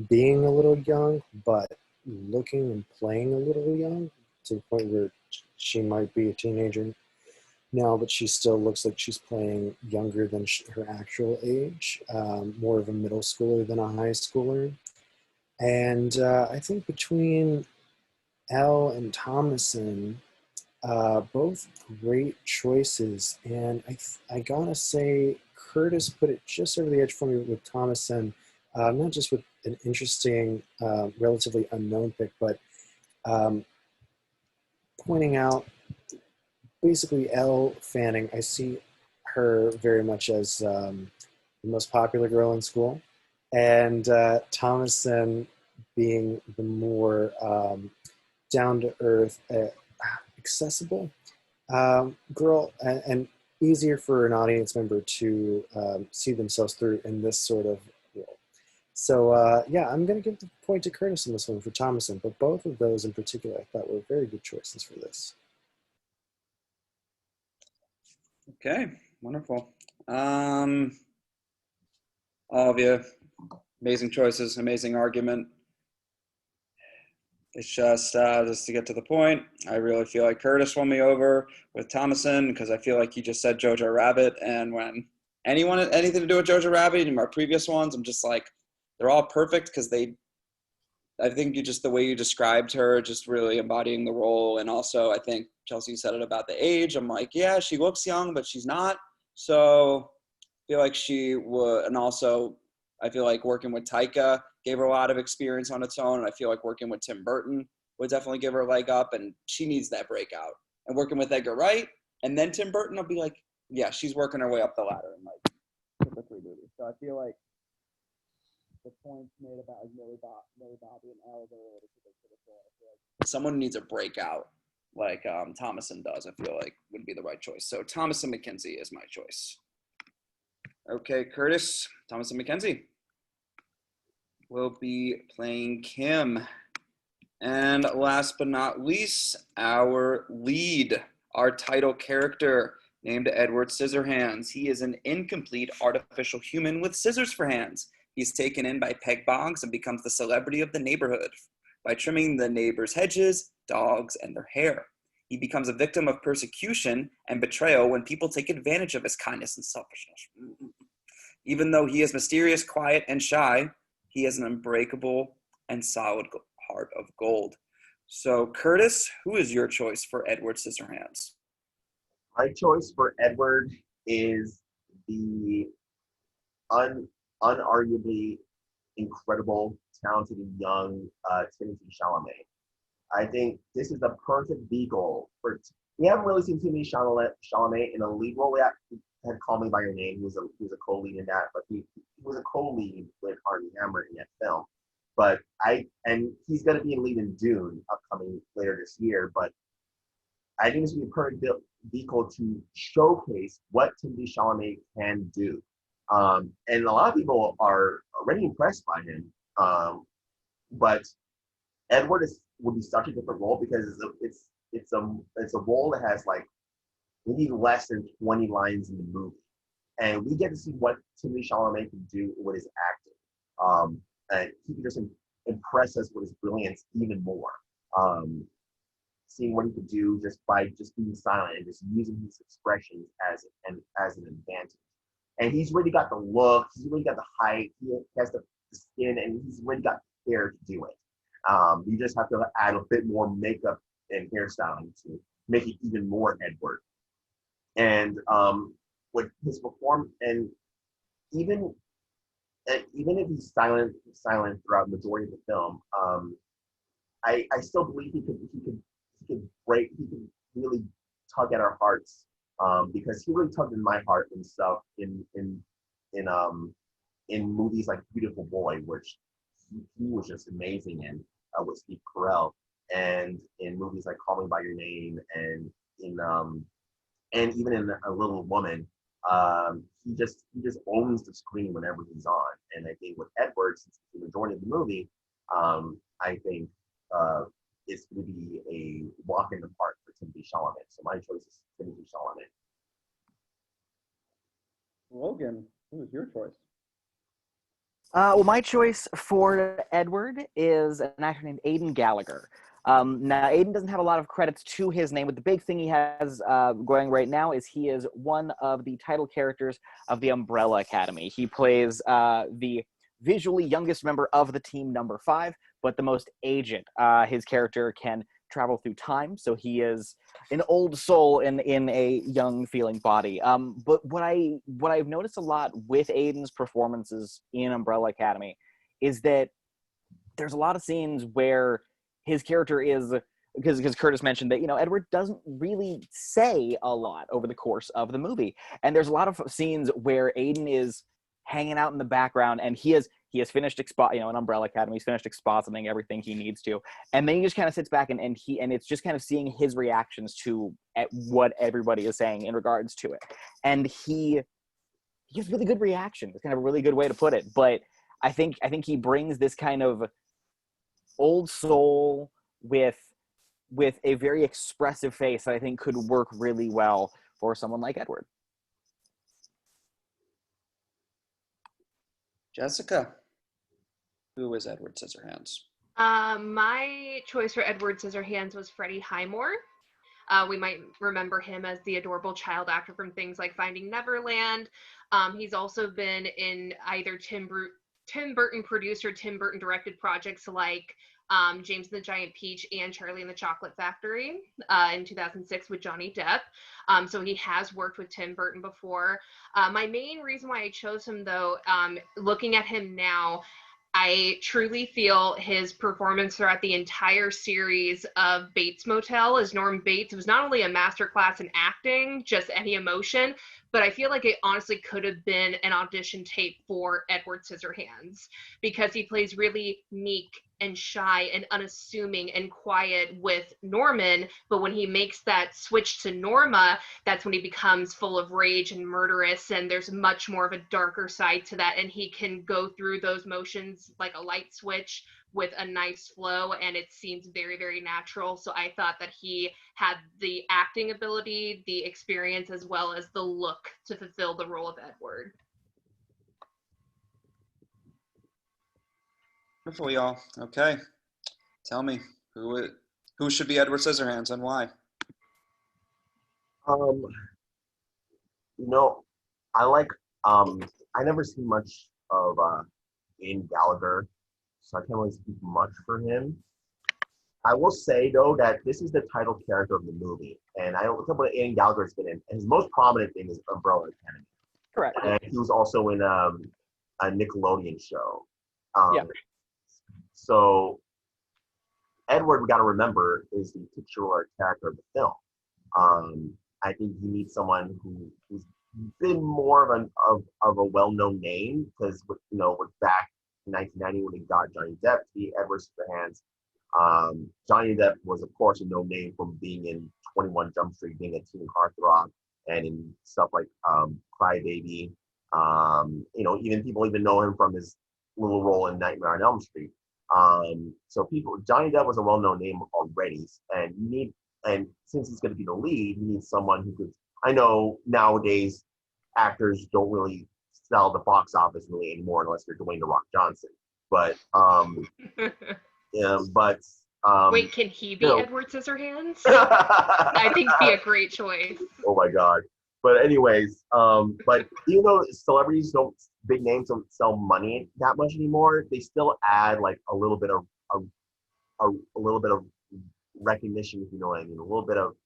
Speaker 4: being a little young, but looking and playing a little young, to the point where she might be a teenager now, but she still looks like she's playing younger than her actual age, more of a middle schooler than a high schooler. And I think between Elle and Thomason, both great choices, and I gotta say Curtis put it just over the edge for me with Thomason, not just with an interesting, relatively unknown pick, but pointing out basically Elle Fanning. I see her very much as the most popular girl in school, and Thomason being the more down-to-earth, accessible girl, and easier for an audience member to see themselves through in this sort of role. So yeah, I'm going to give the point to Curtis in this one for Thomason, but both of those in particular I thought were very good choices for this.
Speaker 3: Okay, wonderful. All of you, amazing choices, amazing argument. It's just to get to the point, I really feel like Curtis won me over with Thomason, because I feel like you just said Jojo Rabbit, and when anyone had anything to do with Jojo Rabbit in my previous ones, I'm just like, they're all perfect, because I think the way you described her, just really embodying the role. And also I think Chelsea said it about the age. I'm like, yeah, she looks young, but she's not. So I feel like she would, and also I feel like working with Taika gave her a lot of experience on its own. And I feel like working with Tim Burton would definitely give her a leg up, and she needs that breakout.
Speaker 8: and working with Edgar Wright, and then Tim Burton, I'll be like, yeah, she's working her way up the ladder in like 2 or 3 movies. So I feel like the points made about like Millie Bobby and Elle, someone needs a breakout like Thomason does. I feel like would be the right choice. So Thomason McKenzie is my choice. Okay, Curtis, Thomason McKenzie will be playing Kim. And last but not least, our lead, our title character, named Edward Scissorhands. He is an incomplete artificial human with scissors for hands. He's taken in by Peg Boggs and becomes the celebrity of the neighborhood by trimming the neighbors' hedges, dogs, and their hair. He becomes a victim of persecution and betrayal when people take advantage of his kindness and selfishness. Even though he is mysterious, quiet, and shy, he has an unbreakable and solid heart of gold. So, Curtis, who is your choice for Edward Scissorhands?
Speaker 1: My choice for Edward is the unarguably incredible, talented, and young Timothy Chalamet. I think this is the perfect vehicle for. We haven't really seen Timothy Chalamet in a lead role yet. He had Call Me by Your Name. He was a co-lead in that, but he was a co-lead with Armie Hammer in that film. But he's going to be in lead in Dune, upcoming later this year. But I think this would be a perfect vehicle to showcase what Timothy Chalamet can do. And a lot of people are already impressed by him. But Edward would be such a different role because it's a role that has like maybe less than 20 lines in the movie, and we get to see what Timothy Chalamet can do with his acting. And he can just impress us with his brilliance even more. Seeing what he could do just by just being silent and just using his expressions as an advantage. And he's really got the look, he's really got the height, he has the skin, and he's really got the hair to do it. You just have to add a bit more makeup and hairstyling to make it even more Edward. And with his performance, and even if he's silent throughout the majority of the film, I still believe he could really tug at our hearts, because he really tugged in my heart and stuff in movies like Beautiful Boy, which he was just amazing in, with Steve Carell, and in movies like Call Me by Your Name, and even in A Little Woman. He just owns the screen whenever he's on. And I think with Edward, since it's the majority of the movie, I think it's going to be a walk in the park for Timothy Chalamet. So my choice is Timothy Chalamet.
Speaker 8: Logan, who is your choice?
Speaker 6: Well, my choice for Edward is an actor named Aidan Gallagher. Now, Aidan doesn't have a lot of credits to his name, but the big thing he has going right now is he is one of the title characters of the Umbrella Academy. He plays the visually youngest member of the team, number 5, but the most aged. His character can travel through time, so he is an old soul in a young feeling body. But what I've noticed a lot with Aidan's performances in Umbrella Academy is that there's a lot of scenes where his character is, because Curtis mentioned that, Edward doesn't really say a lot over the course of the movie. And there's a lot of scenes where Aidan is hanging out in the background, and he has finished in Umbrella Academy, he's finished expositing everything he needs to. And then he just kind of sits back and it's just kind of seeing his reactions to what everybody is saying in regards to it. And he gives really good reaction. It's kind of a really good way to put it. But I think he brings this kind of old soul with a very expressive face that I think could work really well for someone like Edward.
Speaker 8: Jessica, who is Edward Scissorhands?
Speaker 5: My choice for Edward Scissorhands was Freddie Highmore. We might remember him as the adorable child actor from things like Finding Neverland. He's also been in either Tim Burton produced or Tim Burton directed projects like James and the Giant Peach and Charlie and the Chocolate Factory in 2006 with Johnny Depp. So he has worked with Tim Burton before. My main reason why I chose him, though, looking at him now, I truly feel his performance throughout the entire series of Bates Motel as Norm Bates was not only a masterclass in acting, just any emotion, but I feel like it honestly could have been an audition tape for Edward Scissorhands, because he plays really meek and shy and unassuming and quiet with Norman, but when he makes that switch to Norma, that's when he becomes full of rage and murderous, and there's much more of a darker side to that, and he can go through those motions like a light switch with a nice flow, and it seems very, very natural. So I thought that he had the acting ability, the experience, as well as the look to fulfill the role of Edward.
Speaker 3: Wonderful, y'all. Okay, tell me who should be Edward Scissorhands and why.
Speaker 1: You know, I like I never see much of Ian Gallagher, so I can't really speak much for him. I will say though that this is the title character of the movie, and I don't know what Ian Gallagher's been in. And his most prominent thing is Umbrella Academy.
Speaker 6: Correct.
Speaker 1: And he was also in a Nickelodeon show.
Speaker 6: Yeah.
Speaker 1: So Edward, we got to remember, is the titular character of the film. I think you need someone who's been more of a well-known name, because with back in 1990 when he got Johnny Depp to be Edward Scissorhands. Johnny Depp was of course a known name from being in 21 Jump Street, being a teen heartthrob, and in stuff like Cry Baby. Even people know him from his little role in Nightmare on Elm Street. Johnny Depp was a well-known name already, and since he's going to be the lead, you need someone who could. I know nowadays actors don't really sell the box office really anymore unless you're Dwayne "The Rock" Johnson. But
Speaker 5: Wait, can he be Edward Scissorhands? I think he'd be a great choice.
Speaker 1: Oh my God. But anyways, but even though big names don't sell money that much anymore, they still add like a little bit of recognition, if you know what I mean, a little bit of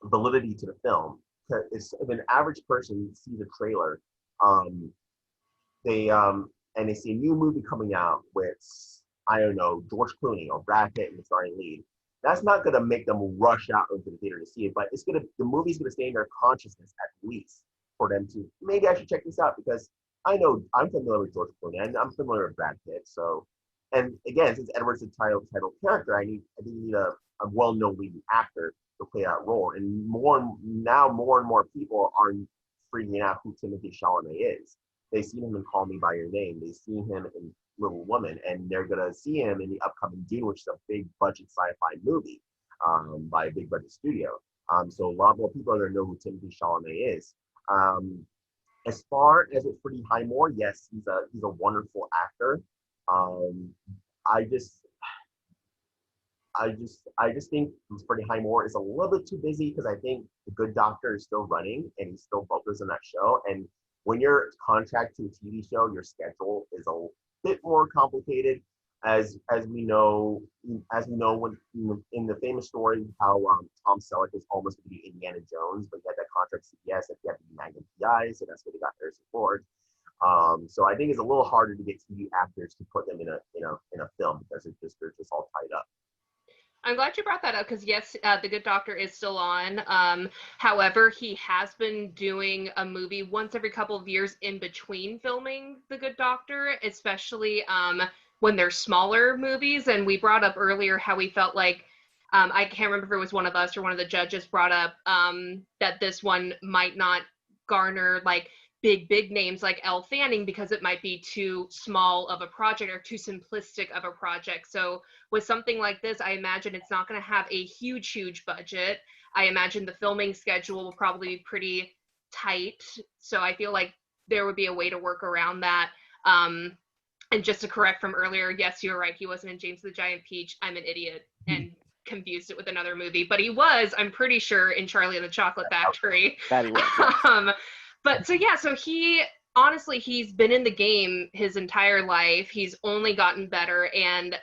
Speaker 1: validity to the film. If an average person sees a trailer, they see a new movie coming out with, I don't know, George Clooney or Brad Pitt in the starring lead, that's not going to make them rush out into the theater to see it, but the movie's going to stay in their consciousness at least for them to, maybe I should check this out, because I know I'm familiar with George Clooney and I'm familiar with Brad Pitt. So, and again, since Edward's the title character, I think you need a well-known leading actor to play that role. And more and more people are freaking out who Timothée Chalamet is. They've seen him in Call Me by Your Name. They've seen him in Little Woman, and they're gonna see him in the upcoming Dune, which is a big budget sci-fi movie by a big budget studio. So a lot more people are gonna know who Timothée Chalamet is. As far as with Freddie Highmore, yes, he's a wonderful actor. I just think Freddie Highmore is a little bit too busy, because I think The Good Doctor is still running and he's still focused on that show. And when you're contracted to a TV show, your schedule is a bit more complicated, as we know when in the famous story how Tom Selleck was almost going to be Indiana Jones, but he had that contract CBS that he had to be Magnum PI, so that's where they got Harrison Ford. So I think it's a little harder to get TV actors to put them in a film, because they're just all tied up.
Speaker 5: I'm glad you brought that up, because yes, The Good Doctor is still on. However, he has been doing a movie once every couple of years in between filming The Good Doctor, especially when they're smaller movies. And we brought up earlier how we felt like, I can't remember if it was one of us or one of the judges brought up that this one might not garner like big names like Elle Fanning, because it might be too small of a project or too simplistic of a project. So with something like this, I imagine it's not going to have a huge budget. I imagine the filming schedule will probably be pretty tight. So I feel like there would be a way to work around that. And just to correct from earlier, yes, you're right. He wasn't in James the Giant Peach. I'm an idiot and confused it with another movie. But he was, I'm pretty sure, in Charlie and the Chocolate Factory.
Speaker 6: That he was.
Speaker 5: But so yeah, so he's been in the game his entire life. He's only gotten better, and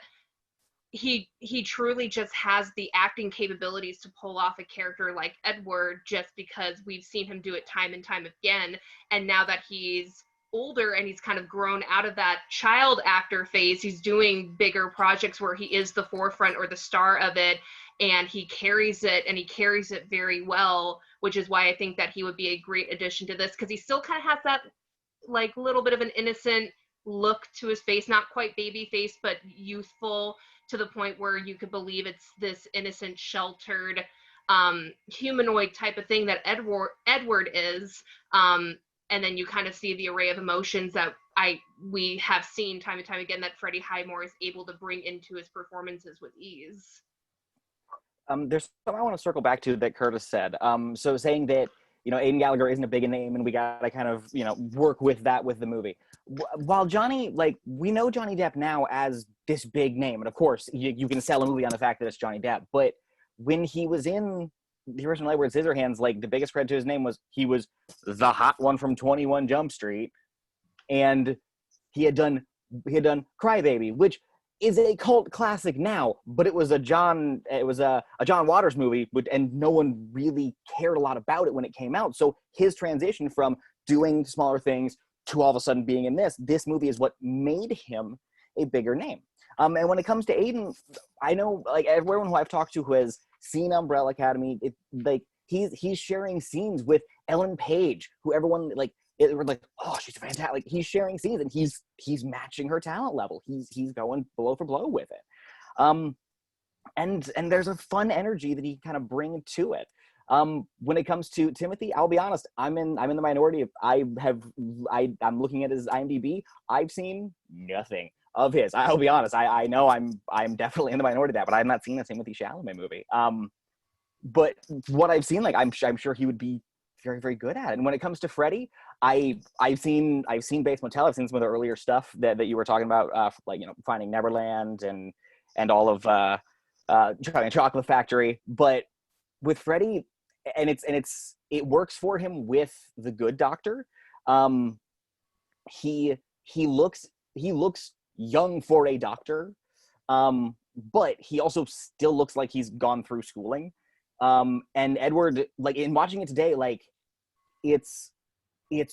Speaker 5: he truly just has the acting capabilities to pull off a character like Edward, just because we've seen him do it time and time again. And now that he's older and he's kind of grown out of that child actor phase. He's doing bigger projects where he is the forefront or the star of it, and he carries it very well, which is why I think that he would be a great addition to this, because he still kind of has that like little bit of an innocent look to his face, not quite baby face, but youthful, to the point where you could believe it's this innocent, sheltered humanoid type of thing that Edward is. And then you kind of see the array of emotions that we have seen time and time again that Freddie Highmore is able to bring into his performances with ease.
Speaker 6: There's something I want to circle back to that Curtis said. So saying that, you know, Aidan Gallagher isn't a big name and we got to kind of, you know, work with that with the movie. While Johnny, like, we know Johnny Depp now as this big name. And of course, you can sell a movie on the fact that it's Johnny Depp. But when he was in the original Edward Scissorhands, like, the biggest credit to his name was he was the hot one from 21 Jump Street. And he had done Crybaby, which is a cult classic now, but it was a John Waters movie, and no one really cared a lot about it when it came out. So his transition from doing smaller things to all of a sudden being in this movie is what made him a bigger name. And when it comes to Aidan, I know, like, everyone who I've talked to who has seen Umbrella Academy, he's sharing scenes with Ellen Page, who everyone we're like, oh, she's fantastic. Like, he's sharing scenes and he's matching her talent level. He's going blow for blow with it. And there's a fun energy that he kind of brings to it. When it comes to Timothy, I'll be honest, I'm in the minority. I'm looking at his IMDb. I've seen nothing of his. I'll be honest. I know I'm definitely in the minority of that, but I've not seen a Timothy Chalamet movie. But what I've seen, like, I'm sure he would be very, very good at it. And when it comes to Freddie, I've seen Bates Motel. I've seen some of the earlier stuff that you were talking about, like, you know, Finding Neverland and all of Charlie and Chocolate Factory. But with Freddie, and it works for him with The Good Doctor. He looks young for a doctor, but he also still looks like he's gone through schooling. And Edward, like, in watching it today, like, it's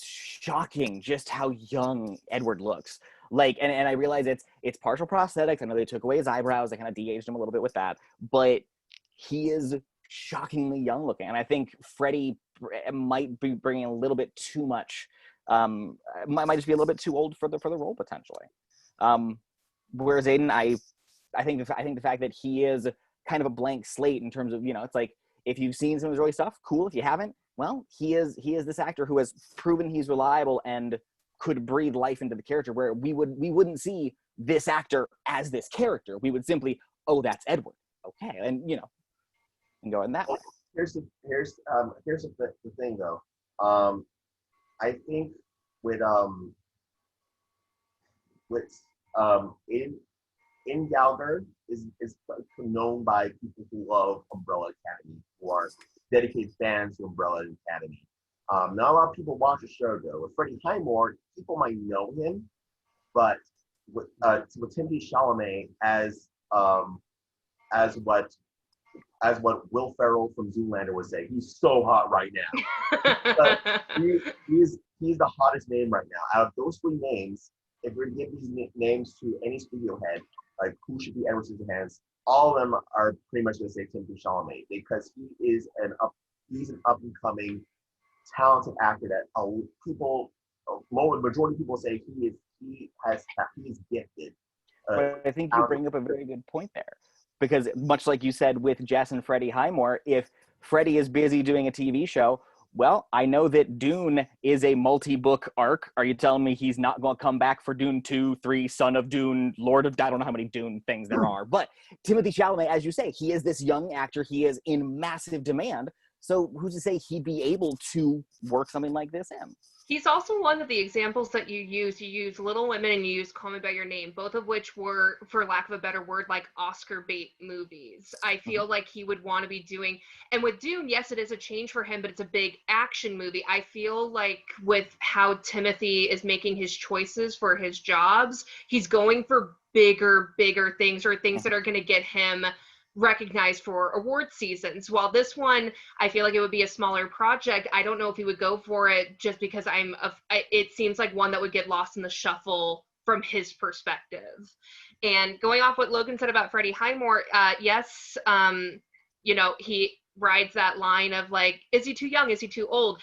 Speaker 6: shocking just how young Edward looks. Like, and I realize it's partial prosthetics. I know they took away his eyebrows. They kind of de-aged him a little bit with that, but he is shockingly young looking. And I think Freddie might be bringing a little bit too much. Might just be a little bit too old for the role potentially. Whereas Aidan, I think the fact that he is kind of a blank slate in terms of, you know, it's like, if you've seen some of his early stuff, cool. If you haven't, well, he is this actor who has proven he's reliable and could breathe life into the character, where we wouldn't see this actor as this character. We would simply, oh, that's Edward. Okay. And, you know, and go in that way.
Speaker 1: Here's the thing though. I think with in Gallagher is known by people who love Umbrella Academy, who are dedicated fans to Umbrella Academy. Not a lot of people watch the show though. With Freddie Highmore, people might know him, but with Timothy Chalamet as what Will Ferrell from Zoolander would say, he's so hot right now. he's the hottest name right now. Out of those three names, if we're to give these names to any studio head, like, who should be Edward Scissorhands, all of them are pretty much going to say Timothy Chalamet, because he's an up and coming talented actor that majority of people say he is gifted.
Speaker 6: But I think you bring up a very good point there, because much like you said with Jess and Freddie Highmore, if Freddie is busy doing a TV show, well, I know that Dune is a multi-book arc. Are you telling me he's not going to come back for Dune 2, 3, Son of Dune, Lord of... I don't know how many Dune things there are. But Timothy Chalamet, as you say, he is this young actor. He is in massive demand. So who's to say he'd be able to work something like this in?
Speaker 5: He's also one of the examples that you use. You use Little Women and you use Call Me By Your Name, both of which were, for lack of a better word, like Oscar bait movies. I feel like he would want to be doing, and with Dune, yes, it is a change for him, but it's a big action movie. I feel like with how Timothy is making his choices for his jobs, he's going for bigger things, or things that are going to get him recognized for award seasons. While this one, I feel like it would be a smaller project. I don't know if he would go for it just because it seems like one that would get lost in the shuffle from his perspective. And going off what Logan said about Freddie Highmore, yes, he rides that line of like, is he too young? Is he too old?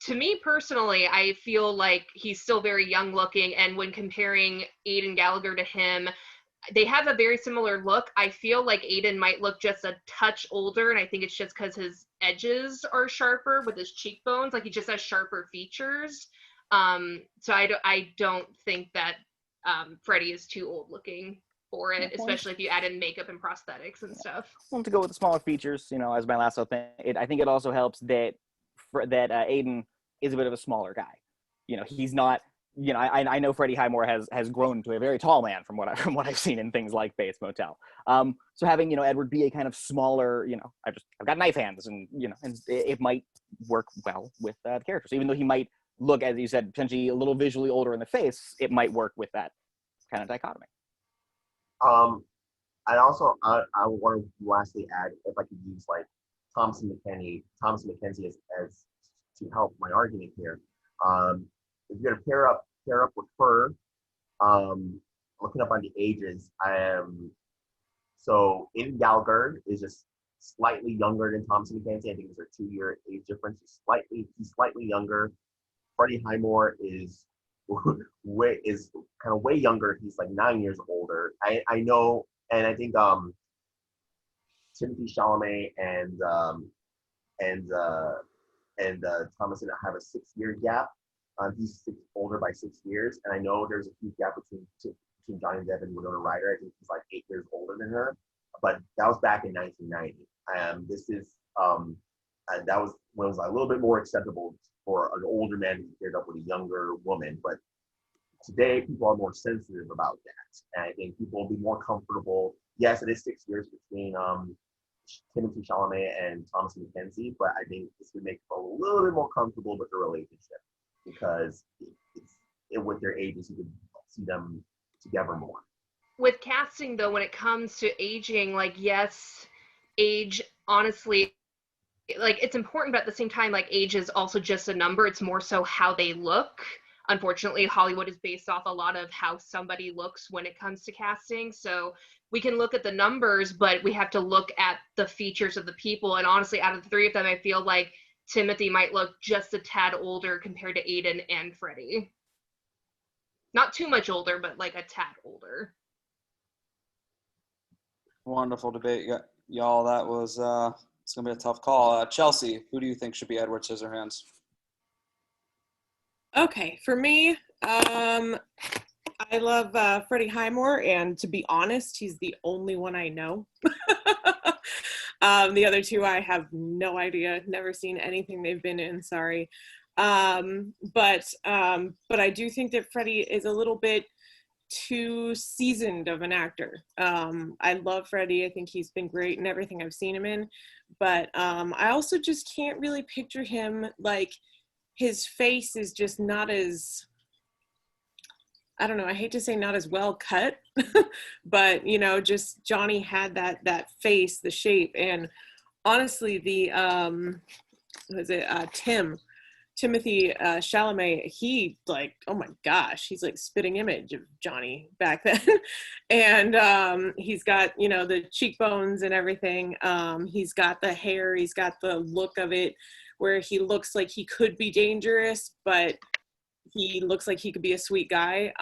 Speaker 5: To me personally, I feel like he's still very young looking. And when comparing Aidan Gallagher to him, they have a very similar look. I feel like Aidan might look just a touch older, and I think it's just because his edges are sharper with his cheekbones. Like he just has sharper features. So I don't think that Freddie is too old looking for it, especially if you add in makeup and prosthetics and stuff.
Speaker 6: I want to go with the smaller features, as my last thing. I think it also helps that Aidan is a bit of a smaller guy. He's not. I know Freddie Highmore has grown to a very tall man from what I've seen in things like Bates Motel. So having Edward be a kind of smaller, I've got knife hands, and and it might work well with the characters. Even though he might look, as you said, potentially a little visually older in the face, it might work with that kind of dichotomy.
Speaker 1: I want to lastly add, if I could use like Thomasin McKenzie as to help my argument here. If you're gonna pair up with her, looking up on the ages, so Aidan Gallagher is just slightly younger than Thomasin McKenzie. I think it's a 2-year age difference. He's slightly younger. Freddie Highmore is way younger. He's like 9 years older. I know, and I think Timothée Chalamet and Thomasin have a 6-year gap. He's older by 6 years, and I know there's a huge gap between Johnny Depp and Winona Ryder. I think he's like 8 years older than her, but that was back in 1990. This is that was when it was a little bit more acceptable for an older man to be paired up with a younger woman. But today, people are more sensitive about that, and I think people will be more comfortable. Yes, it is 6 years between Timothée Chalamet and Thomasin McKenzie, but I think this would make people a little bit more comfortable with the relationship, because with their ages, you could see them together more.
Speaker 5: With casting, though, when it comes to aging, like, yes, age, honestly, like, it's important, but at the same time, like, age is also just a number. It's more so how they look. Unfortunately, Hollywood is based off a lot of how somebody looks when it comes to casting. So we can look at the numbers, but we have to look at the features of the people. And honestly, out of the three of them, I feel like Timothy might look just a tad older compared to Aidan and Freddie. Not too much older, but like a tad older.
Speaker 8: Wonderful debate, y'all. That was it's gonna be a tough call. Chelsea, who do you think should be Edward Scissorhands?
Speaker 2: Okay, for me, I love Freddie Highmore, and to be honest, he's the only one I know. The other two, I have no idea. Never seen anything they've been in. Sorry, but I do think that Freddie is a little bit too seasoned of an actor. I love Freddie. I think he's been great in everything I've seen him in, but I also just can't really picture him, like, his face is just not as, I don't know, I hate to say not as well cut, but, you know, just Johnny had that face, the shape, and honestly, the, Timothée Chalamet, he, like, oh my gosh, he's like spitting image of Johnny back then. And he's got, you know, the cheekbones and everything. He's got the hair, he's got the look of it, where he looks like he could be dangerous, but he looks like he could be a sweet guy.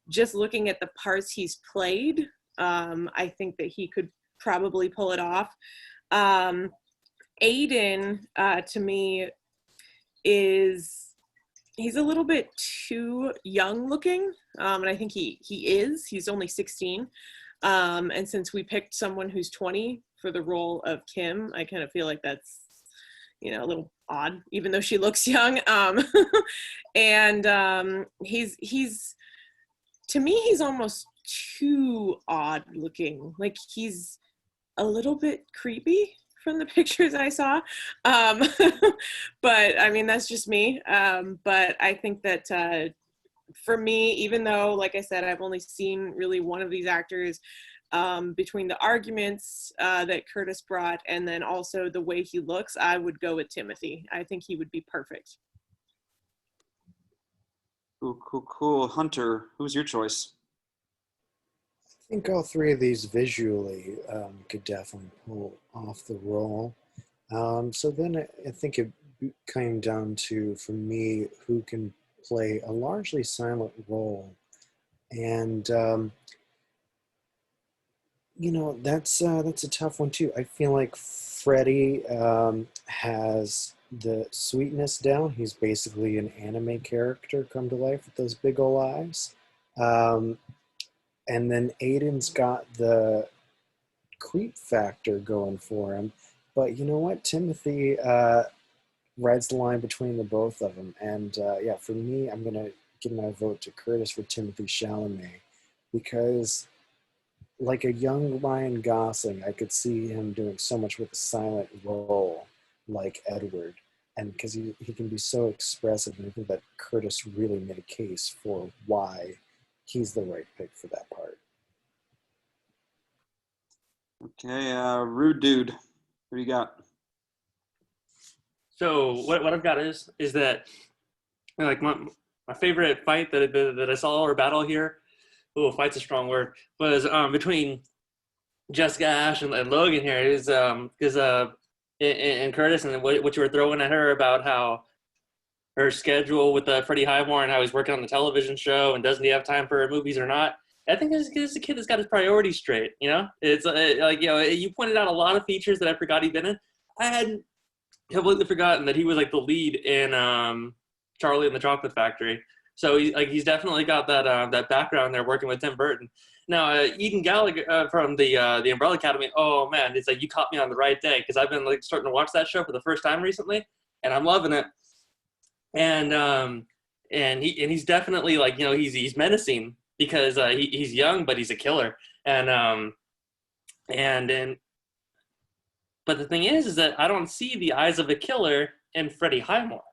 Speaker 2: Just looking at the parts he's played, I think that he could probably pull it off. Aidan, to me, he's a little bit too young looking, and I think he's only 16, and since we picked someone who's 20 for the role of Kim, I kind of feel like that's, you know, a little odd, even though she looks young. And he's to me, he's almost too odd looking. Like, he's a little bit creepy from the pictures I saw. But I mean, that's just me. But I think that for me, even though, like I said, I've only seen really one of these actors, between the arguments that Curtis brought and then also the way he looks, I would go with Timothy. I think he would be perfect.
Speaker 3: Cool. Hunter, who's your choice?
Speaker 4: I think all three of these visually could definitely pull off the role. So then I think it came down to, for me, who can play a largely silent role. And, that's a tough one too. I feel like Freddie has the sweetness down. He's basically an anime character come to life with those big ol' eyes. And then Aiden's got the creep factor going for him. But you know what? Timothy rides the line between the both of them. And for me, I'm going to give my vote to Curtis for Timothy Chalamet. Because like a young Ryan Gosling, I could see him doing so much with a silent role like Edward. And because he can be so expressive, and I think that Curtis really made a case for why he's the right pick for that part.
Speaker 3: Okay, rude dude. What do you got?
Speaker 7: So what I've got is that like my favorite fight that I saw or battle here. Oh, fight's a strong word. Was between Jessica Ashe and Logan here. Is and Curtis and what you were throwing at her about how her schedule with Freddie Highmore and how he's working on the television show and doesn't he have time for movies or not. I think this is a kid that's got his priorities straight. It's you pointed out a lot of features that I forgot he'd been in. I had completely forgotten that he was like the lead in Charlie and the Chocolate Factory. So he's definitely got that background there working with Tim Burton. Now Eden Gallagher from the Umbrella Academy. Oh man, it's like you caught me on the right day because I've been like starting to watch that show for the first time recently, and I'm loving it. And he's definitely like he's menacing because he's young but he's a killer. But the thing is that I don't see the eyes of a killer in Freddie Highmore.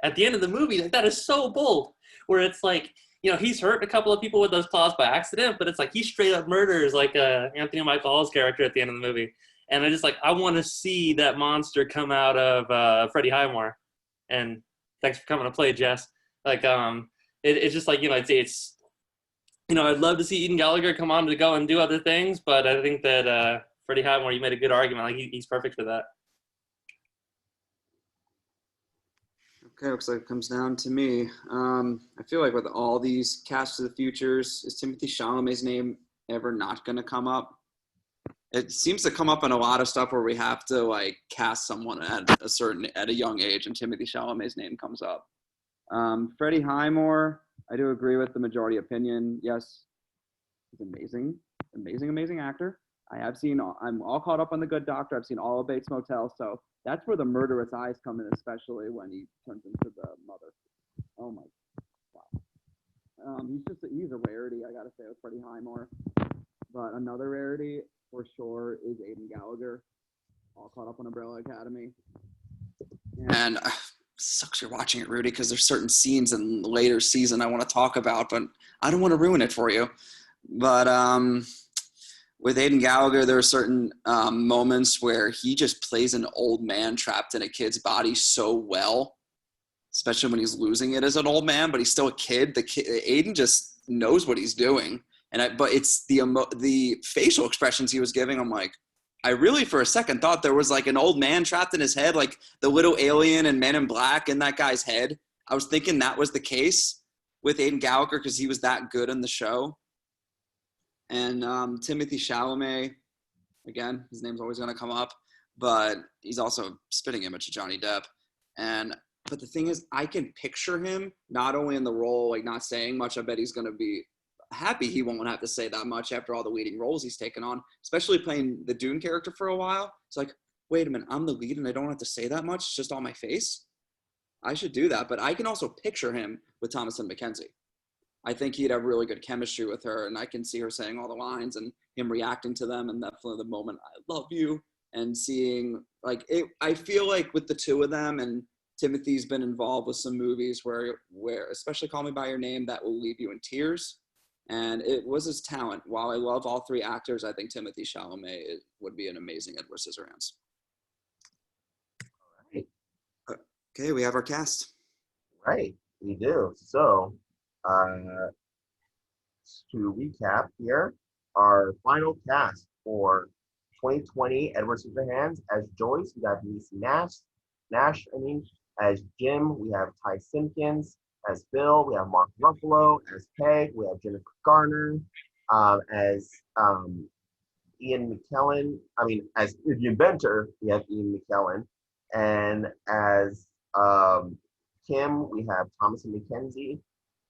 Speaker 7: At the end of the movie, like, that is so bold, where it's like, he's hurt a couple of people with those claws by accident, but it's like he straight up murders like Anthony Michael Hall's character at the end of the movie. And I want to see that monster come out of Freddie Highmore. And thanks for coming to play, Jess. It's just like, it's I'd love to see Eden Gallagher come on to go and do other things, but I think that Freddie Highmore, you made a good argument. Like he's perfect for that.
Speaker 8: Okay, looks like it comes down to me. I feel like with all these casts of the futures, is Timothy Chalamet's name ever not going to come up? It seems to come up in a lot of stuff where we have to like cast someone at a young age, and Timothy Chalamet's name comes up. Freddie Highmore, I do agree with the majority opinion. Yes, he's amazing actor. I'm all caught up on The Good Doctor. I've seen all of Bates Motel, so that's where the murderous eyes come in, especially when he turns into the mother. Oh my, wow. He's a rarity, I gotta say, with Freddie Highmore. But another rarity for sure is Aidan Gallagher, all caught up on Umbrella Academy. And sucks you're watching it, Rudy, because there's certain scenes in the later season I want to talk about, but I don't want to ruin it for you. But with Aidan Gallagher, there are certain moments where he just plays an old man trapped in a kid's body so well, especially when he's losing it as an old man, but he's still a kid. Aidan just knows what he's doing. But it's the facial expressions he was giving. I'm like, I really for a second thought there was like an old man trapped in his head, like the little alien and Men in Black in that guy's head. I was thinking that was the case with Aidan Gallagher because he was that good in the show. And Timothy Chalamet, again, his name's always going to come up, but he's also a spitting image of Johnny Depp. But the thing is, I can picture him not only in the role, like not saying much. I bet he's going to be happy he won't have to say that much after all the leading roles he's taken on, especially playing the Dune character for a while. It's like, wait a minute, I'm the lead and I don't have to say that much. It's just on my face. I should do that. But I can also picture him with Thomasin McKenzie. I think he'd have really good chemistry with her, and I can see her saying all the lines and him reacting to them, and definitely the moment, I love you, and seeing, like, it. I feel like with the two of them, and Timothy's been involved with some movies where especially Call Me By Your Name, that will leave you in tears, And it was his talent. While I love all three actors, I think Timothée Chalamet would be an amazing Edward Scissorhands.
Speaker 1: Right.
Speaker 8: Okay, we have our cast.
Speaker 1: Right, we do. So, to recap here, our final cast for 2020 Edward Scissorhands as Joyce, we have Nash, as Jim, we have Ty Simpkins. As Bill, we have Mark Ruffalo. As Peg, we have Jennifer Garner. As Ian McKellen, as the Inventor, we have Ian McKellen. And as Kim, we have Thomas and Mackenzie.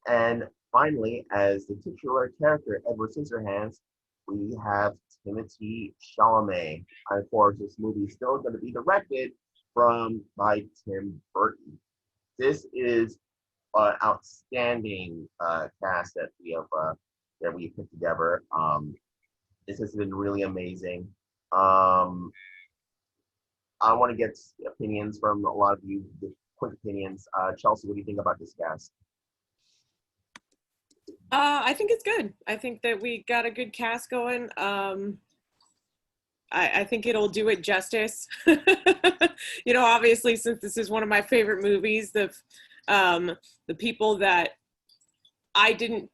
Speaker 1: And finally, as the titular character, Edward Scissorhands, we have Timothée Chalamet. And of course, this movie is still going to be directed by Tim Burton. This is an outstanding cast that we put together. This has been really amazing. I want to get opinions from a lot of you, quick opinions. Chelsea, what do you think about this cast?
Speaker 2: I think it's good. I think that we got a good cast going. I think it'll do it justice. Obviously, since this is one of my favorite movies, the people that I didn't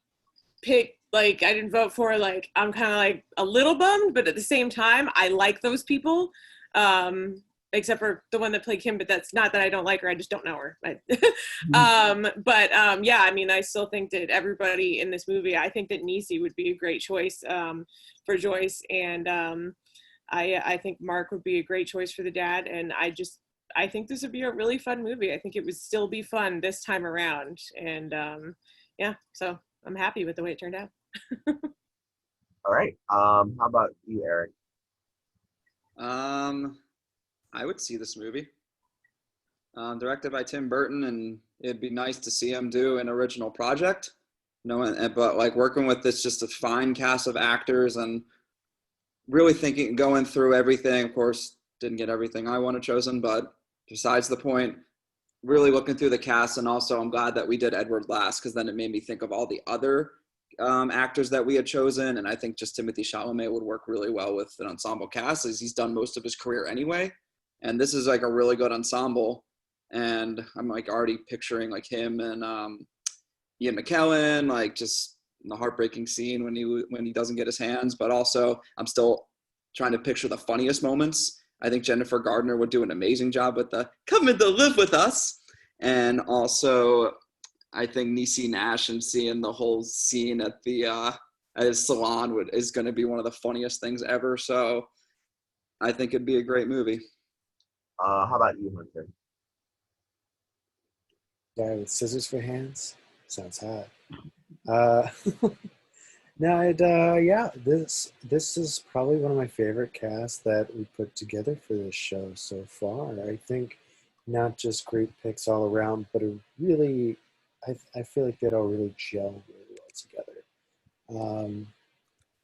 Speaker 2: pick, I didn't vote for, I'm kind of a little bummed, but at the same time, I like those people, except for the one that played Kim, but that's not that I don't like her, I just don't know her. I still think that everybody in this movie, I think that Niecy would be a great choice for Joyce, and I think Mark would be a great choice for the dad, and I think this would be a really fun movie. I think it would still be fun this time around. And so I'm happy with the way it turned out.
Speaker 1: All right. How about you, Erik?
Speaker 8: I would see this movie. Directed by Tim Burton, and it'd be nice to see him do an original project. But working with this just a fine cast of actors and really going through everything. Of course, didn't get everything I wanted chosen, but besides the point, really looking through the cast. And also I'm glad that we did Edward last, because then it made me think of all the other actors that we had chosen. And I think just Timothée Chalamet would work really well with an ensemble cast, as he's done most of his career anyway. And this is a really good ensemble. And I'm already picturing him and Ian McKellen, just in the heartbreaking scene when he doesn't get his hands. But also I'm still trying to picture the funniest moments. I think Jennifer Gardner would do an amazing job with the "come and live with us." And also I think Niecy Nash, and seeing the whole scene at the his salon is going to be one of the funniest things ever. So I think it'd be a great movie.
Speaker 1: How about you, Hunter?
Speaker 4: Guy with scissors for hands? Sounds hot. This is probably one of my favorite casts that we put together for this show so far. I think not just great picks all around, but I feel like they'd all really gel really well together.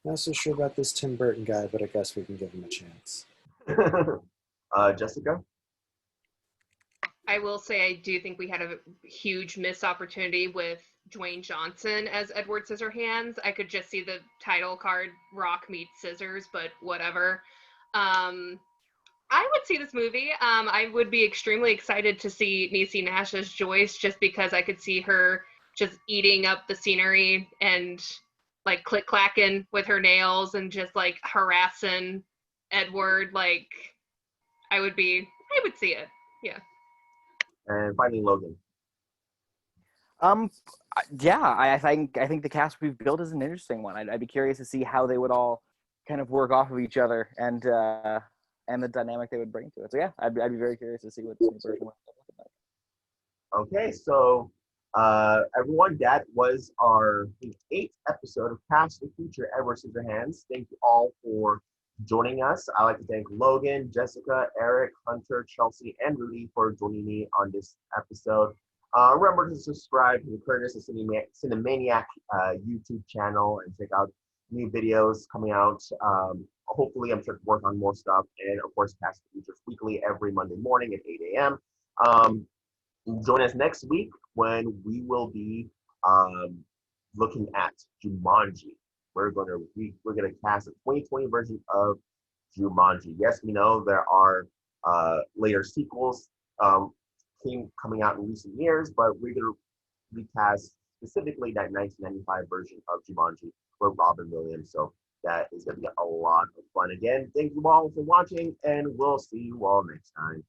Speaker 4: Not so sure about this Tim Burton guy, but I guess we can give him a chance.
Speaker 1: Jessica?
Speaker 5: I will say I do think we had a huge missed opportunity with Dwayne Johnson as Edward Scissorhands. I could just see the title card, Rock meets Scissors, but whatever. I would see this movie. I would be extremely excited to see Niecy Nash as Joyce, just because I could see her just eating up the scenery and click-clacking with her nails and just harassing Edward. I would see it. Yeah.
Speaker 1: And finally, Logan.
Speaker 6: I think the cast we've built is an interesting one. I'd be curious to see how they would all kind of work off of each other and the dynamic they would bring to it. So yeah, I'd be very curious to see what the version would look like.
Speaker 1: Okay, so everyone, that was our 8th episode of Past the Future Edward Scissorhands. Thank you all for joining us. I'd like to thank Logan, Jessica, Erik, Hunter, Chelsea, and Rudy for joining me on this episode. Remember to subscribe to the Curtis and Cinemaniac YouTube channel and check out new videos coming out. Hopefully, I'm sure to work on more stuff. And of course, Past the Futures weekly every Monday morning at 8 a.m. Join us next week when we will be looking at Jumanji. We're gonna cast a 2020 version of Jumanji. Yes, we know there are later sequels coming out in recent years, but we're gonna recast specifically that 1995 version of Jumanji with Robin Williams. So that is gonna be a lot of fun. Again, thank you all for watching, and we'll see you all next time.